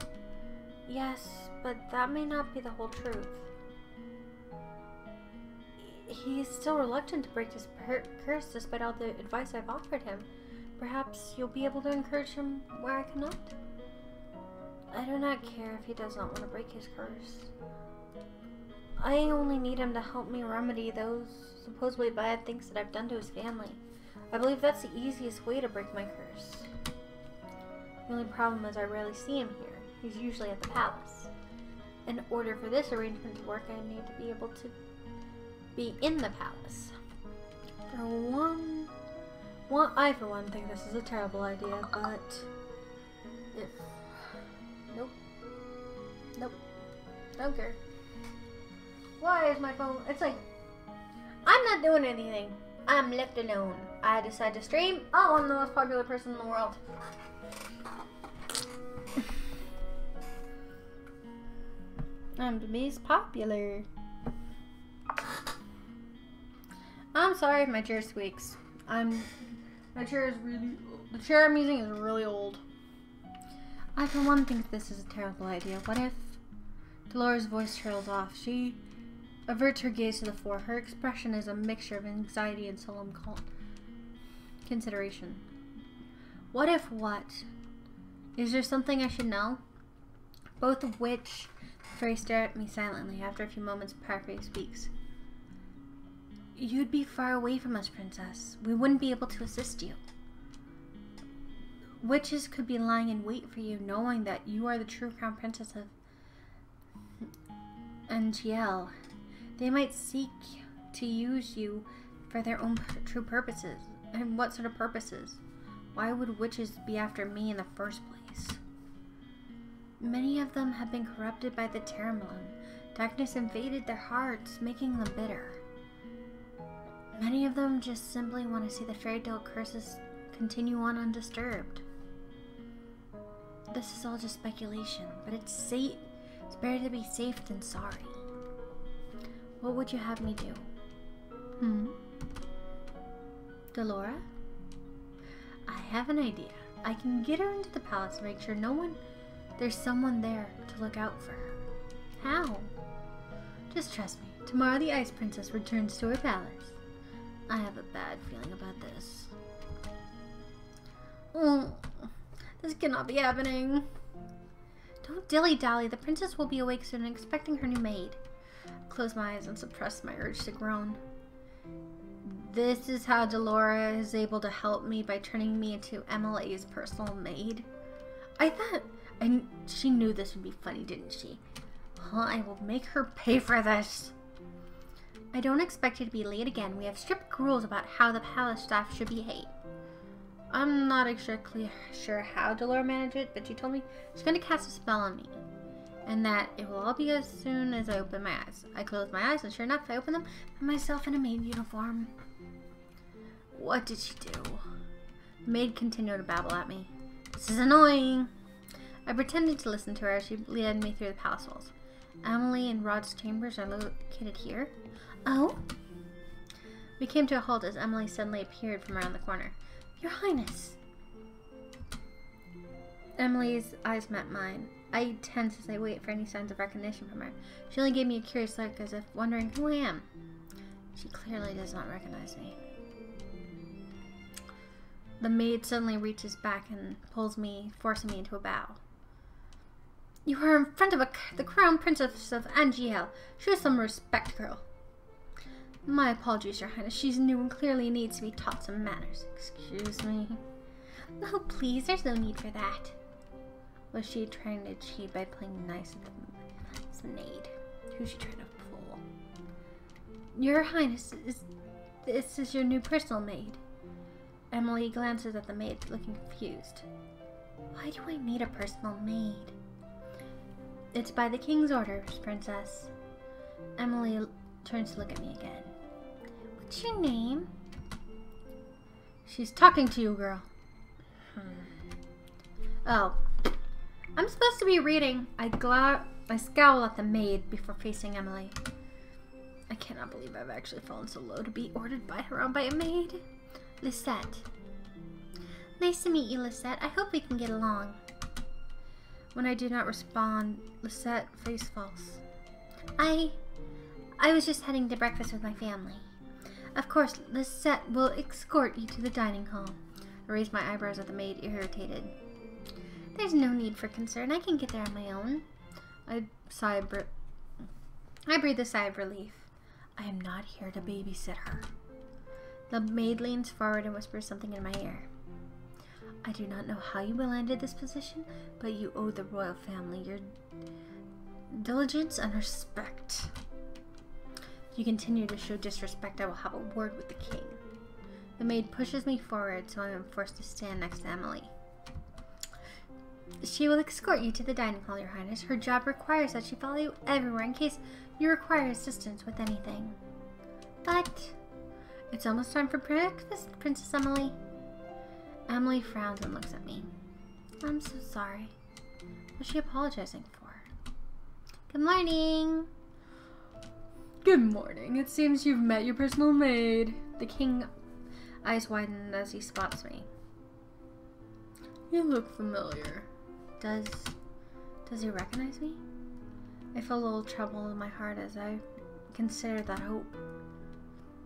Yes, but that may not be the whole truth. He's still reluctant to break his curse despite all the advice I've offered him. Perhaps you'll be able to encourage him where I cannot? I do not care if he does not want to break his curse. I only need him to help me remedy those supposedly bad things that I've done to his family. I believe that's the easiest way to break my curse. The only problem is I rarely see him here. He's usually at the palace. In order for this arrangement to work, I need to be able to be in the palace. I for one think this is a terrible idea, but if... Nope. Don't care. Why is my phone... It's like... I'm not doing anything. I'm left alone. I decide to stream. Oh, I'm the most popular person in the world. I'm the most popular. I'm sorry if my chair squeaks. My chair is really... The chair I'm using is really old. I for one think this is a terrible idea. What if... Dolores' voice trails off. She averts her gaze to the floor. Her expression is a mixture of anxiety and solemn consideration. What if what? Is there something I should know? Both of which the fairy stare at me silently. After a few moments, Parfait speaks. You'd be far away from us, Princess. We wouldn't be able to assist you. Witches could be lying in wait for you, knowing that you are the true crown princess of Angiel. They might seek to use you for their own true purposes. And what sort of purposes? Why would witches be after me in the first place? Many of them have been corrupted by the Terramillum. Darkness invaded their hearts, making them bitter. Many of them just simply want to see the fairy tale curses continue on undisturbed. This is all just speculation, but it's better to be safe than sorry. What would you have me do? Delora? I have an idea. I can get her into the palace and make sure there's someone there to look out for her. How? Just trust me. Tomorrow the Ice Princess returns to her palace. I have a bad feeling about this. Oh, this cannot be happening. Don't dilly-dally. The princess will be awake soon and expecting her new maid. I close my eyes and suppress my urge to groan. This is how Delora is able to help me by turning me into Emily's personal maid. I thought she knew this would be funny, didn't she? Huh, I will make her pay for this. I don't expect you to be late again. We have strict rules about how the palace staff should behave. I'm not exactly sure how Delora managed it, but she told me she's going to cast a spell on me. And that it will all be as soon as I open my eyes. I close my eyes, and sure enough, I open them, and myself in a maid uniform. What did she do? The maid continued to babble at me. This is annoying. I pretended to listen to her as she led me through the palace halls. Emily and Rod's chambers are located here. Oh? We came to a halt as Emily suddenly appeared from around the corner. Your Highness. Emily's eyes met mine. I tense as I wait for any signs of recognition from her. She only gave me a curious look as if wondering who I am. She clearly does not recognize me. The maid suddenly reaches back and pulls me, forcing me into a bow. You are in front of the crown princess of Angiel. Show some respect, girl. My apologies, Your Highness. She's new and clearly needs to be taught some manners. Excuse me. Oh, please, there's no need for that. Was she trying to achieve by playing nice with the maid? Who's she trying to fool? Your Highness, this is your new personal maid. Emily glances at the maid, looking confused. Why do I need a personal maid? It's by the king's orders, Princess. Emily turns to look at me again. What's your name? She's talking to you, girl. Oh. I'm supposed to be reading. I scowl at the maid before facing Emily. I cannot believe I've actually fallen so low to be ordered around by a maid. Lisette. Nice to meet you, Lisette. I hope we can get along. When I do not respond, Lisette face falls. I was just heading to breakfast with my family. Of course, Lisette will escort you to the dining hall. I raised my eyebrows at the maid, irritated. There's no need for concern. I can get there on my own. I breathe a sigh of relief. I am not here to babysit her. The maid leans forward and whispers something in my ear. I do not know how you landed this position, but you owe the royal family your diligence and respect. If you continue to show disrespect, I will have a word with the king. The maid pushes me forward, so I am forced to stand next to Emily. She will escort you to the dining hall, Your Highness. Her job requires that she follow you everywhere in case you require assistance with anything. But it's almost time for breakfast, Princess Emily. Emily frowns and looks at me. I'm so sorry. What's she apologizing for? Good morning. Good morning. It seems you've met your personal maid. The king eyes widen as he spots me. You look familiar. Does he recognize me? I feel a little trouble in my heart as I consider that hope.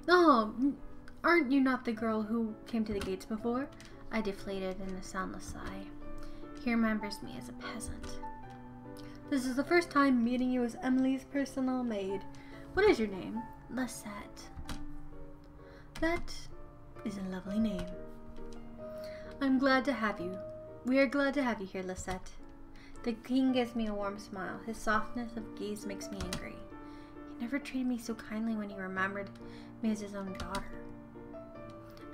Oh, aren't you not the girl who came to the gates before? I deflated in a soundless sigh. He remembers me as a peasant. This is the first time meeting you as Emily's personal maid. What is your name? Lisette. That is a lovely name. I'm glad to have you. We are glad to have you here, Lisette. The king gives me a warm smile. His softness of gaze makes me angry. He never treated me so kindly when he remembered me as his own daughter.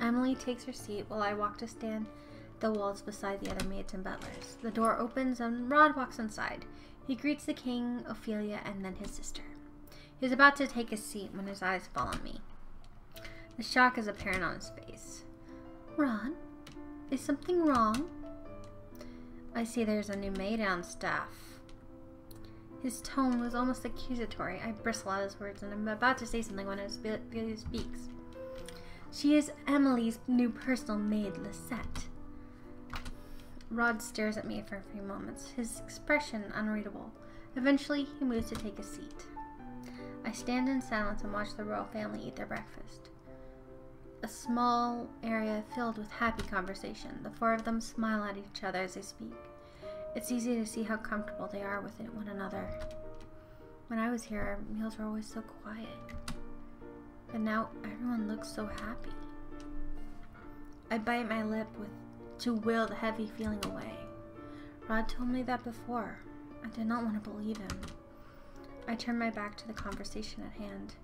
Emily takes her seat while I walk to stand the walls beside the other maids and butlers. The door opens and Rod walks inside. He greets the king, Ophelia, and then his sister. He is about to take his seat when his eyes fall on me. The shock is apparent on his face. Rod, is something wrong? I see there's a new maid on staff. His tone was almost accusatory. I bristle at his words and I'm about to say something when Ophelia speaks. She is Emily's new personal maid, Lisette. Rod stares at me for a few moments, his expression unreadable. Eventually, he moves to take a seat. I stand in silence and watch the royal family eat their breakfast. A small area filled with happy conversation. The four of them smile at each other as they speak. It's easy to see how comfortable they are with one another. When I was here, our meals were always so quiet. But now, everyone looks so happy. I bite my lip to will the heavy feeling away. Rod told me that before. I did not want to believe him. I turned my back to the conversation at hand.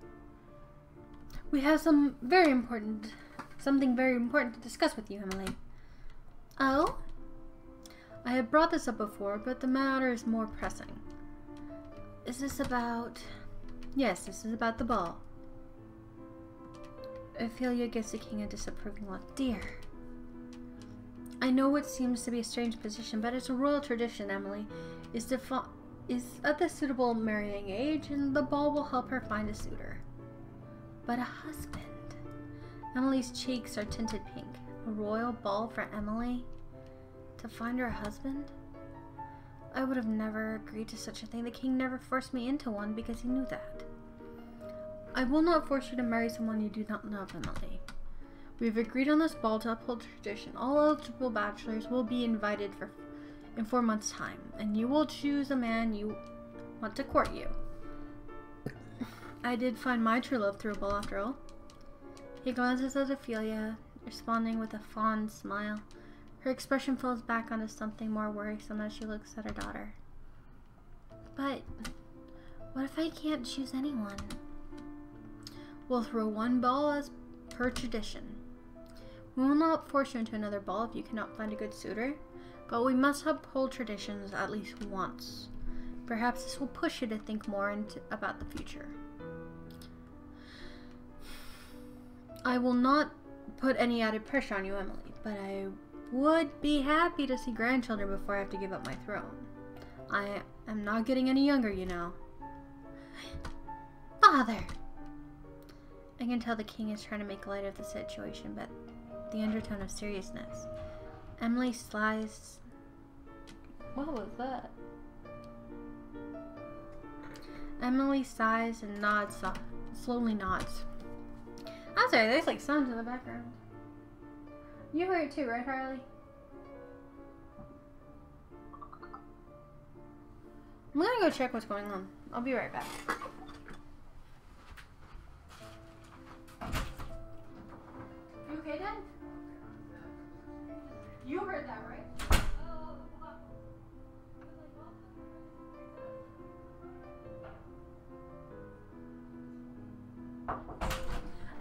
We have something very important to discuss with you, Emily. Oh? I have brought this up before, but the matter is more pressing. Is this about... Yes, this is about the ball. Ophelia gives the king a disapproving look. Dear. I know what seems to be a strange position, but it's a royal tradition, Emily, is at the suitable marrying age, and the ball will help her find a suitor. But a husband. Emily's cheeks are tinted pink. A royal ball for Emily? To find her a husband? I would have never agreed to such a thing. The king never forced me into one because he knew that. I will not force you to marry someone you do not love, Emily. We have agreed on this ball to uphold tradition. All eligible bachelors will be invited in 4 months' time, and you will choose a man you want to court you. I did find my true love through a ball after all. He glances at Ophelia, responding with a fond smile. Her expression falls back onto something more worrisome as she looks at her daughter. But what if I can't choose anyone? We'll throw one ball as per tradition. We will not force you into another ball if you cannot find a good suitor, but we must uphold traditions at least once. Perhaps this will push you to think more about the future. I will not put any added pressure on you, Emily, but I would be happy to see grandchildren before I have to give up my throne. I am not getting any younger, you know. Father! I can tell the king is trying to make light of the situation, but the undertone of seriousness. Emily sighs. What was that? Emily sighs and nods, slowly nods. I'm sorry, there's like sounds in the background. You heard it too, right, Harley? I'm gonna go check what's going on. I'll be right back. You okay, Dad? You heard that, right?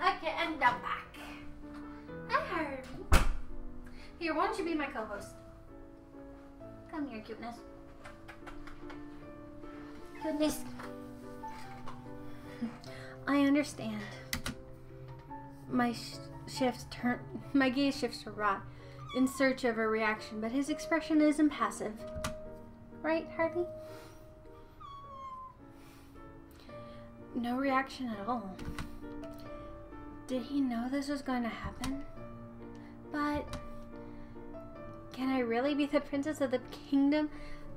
Okay, and I'm back. I heard you. Here, why don't you be my co-host? Come here, cuteness. Goodness. I understand. My gaze shifts to Rod, in search of a reaction, but his expression is impassive. Right, Harley? No reaction at all. Did he know this was going to happen? But can I really be the princess of the kingdom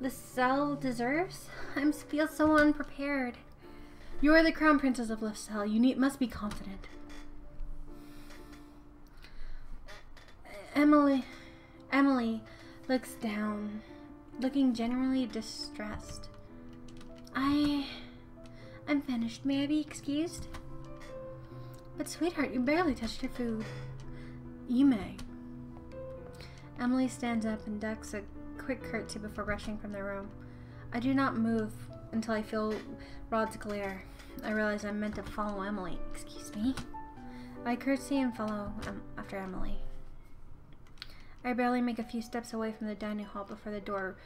Livestream deserves? I feel so unprepared. You are the crown princess of Livestream. You must be confident. Emily looks down, looking genuinely distressed. I'm finished. May I be excused? But sweetheart, you barely touched your food. You may. Emily stands up and ducks a quick curtsy before rushing from the room. I do not move until I feel Rod's glare. I realize I'm meant to follow Emily. Excuse me. I curtsy and follow after Emily. I barely make a few steps away from the dining hall before the door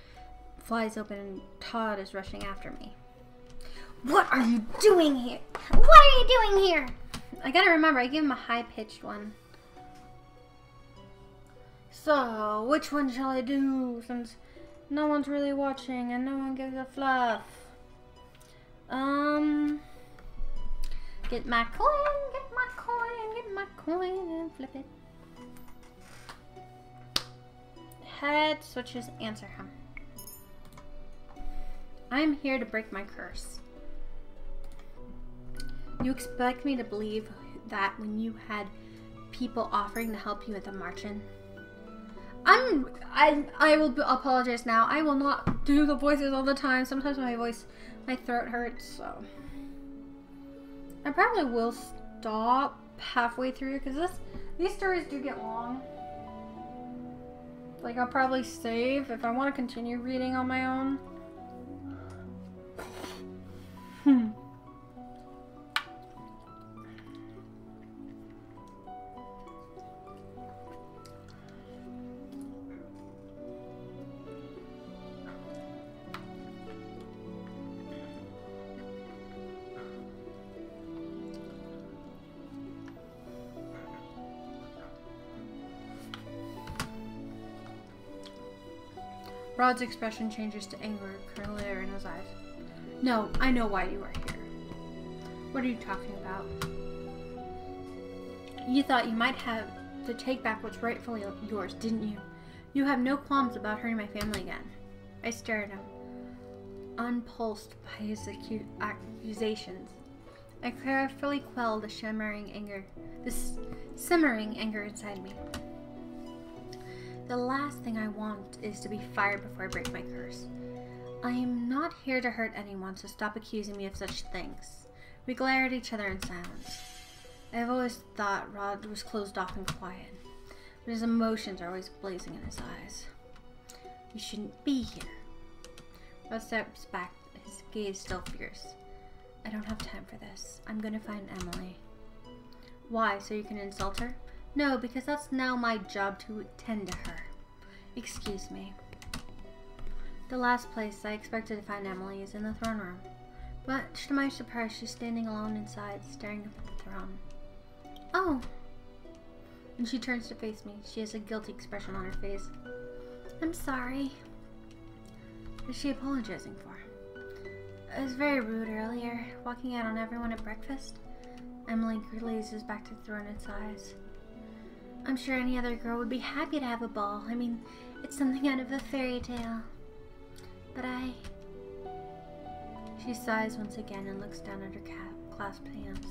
flies open and Todd is rushing after me. What are you doing here? What are you doing here? I gotta remember, I gave him a high-pitched one. So, which one shall I do since no one's really watching and no one gives a fluff? Get my coin, and flip it. head switches, answer him. I am here to break my curse. You expect me to believe that when you had people offering to help you at the march-in? I will apologize now. I will not do the voices all the time. Sometimes my throat hurts, so I probably will stop halfway through because these stories do get long. Like, I'll probably save if I want to continue reading on my own. Rod's expression changes to anger, clear in his eyes. No, I know why you are here. What are you talking about? You thought you might have to take back what's rightfully yours, didn't you? You have no qualms about hurting my family again. I stare at him, unpulsed by his accusations. I carefully quell the simmering anger inside me. The last thing I want is to be fired before I break my curse. I am not here to hurt anyone, so stop accusing me of such things. We glare at each other in silence. I have always thought Rod was closed off and quiet, but his emotions are always blazing in his eyes. You shouldn't be here. Rod steps back, his gaze still fierce. I don't have time for this. I'm going to find Emily. Why, so you can insult her? No, because that's now my job to tend to her. Excuse me. The last place I expected to find Emily is in the throne room. Much to my surprise, she's standing alone inside, staring up at the throne. Oh! And she turns to face me. She has a guilty expression on her face. I'm sorry. What is she apologizing for? I was very rude earlier, walking out on everyone at breakfast. Emily gazes back to the throne and sighs. I'm sure any other girl would be happy to have a ball. I mean, it's something out of a fairy tale. But She sighs once again and looks down at her clasped hands.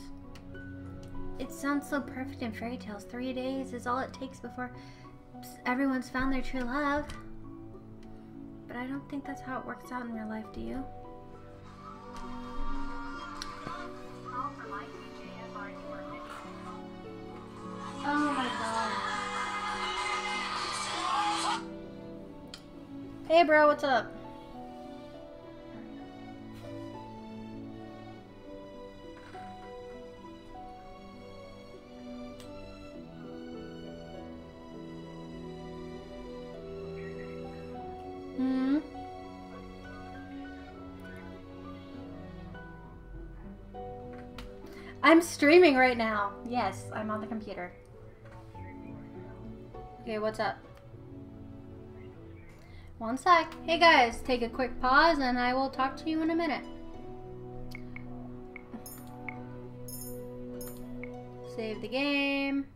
It sounds so perfect in fairy tales. 3 days is all it takes before everyone's found their true love. But I don't think that's how it works out in real life, do you? Oh my god. Hey bro, what's up? I'm streaming right now. Yes, I'm on the computer. Okay, what's up? One sec. Hey guys, take a quick pause and I will talk to you in a minute. Save the game.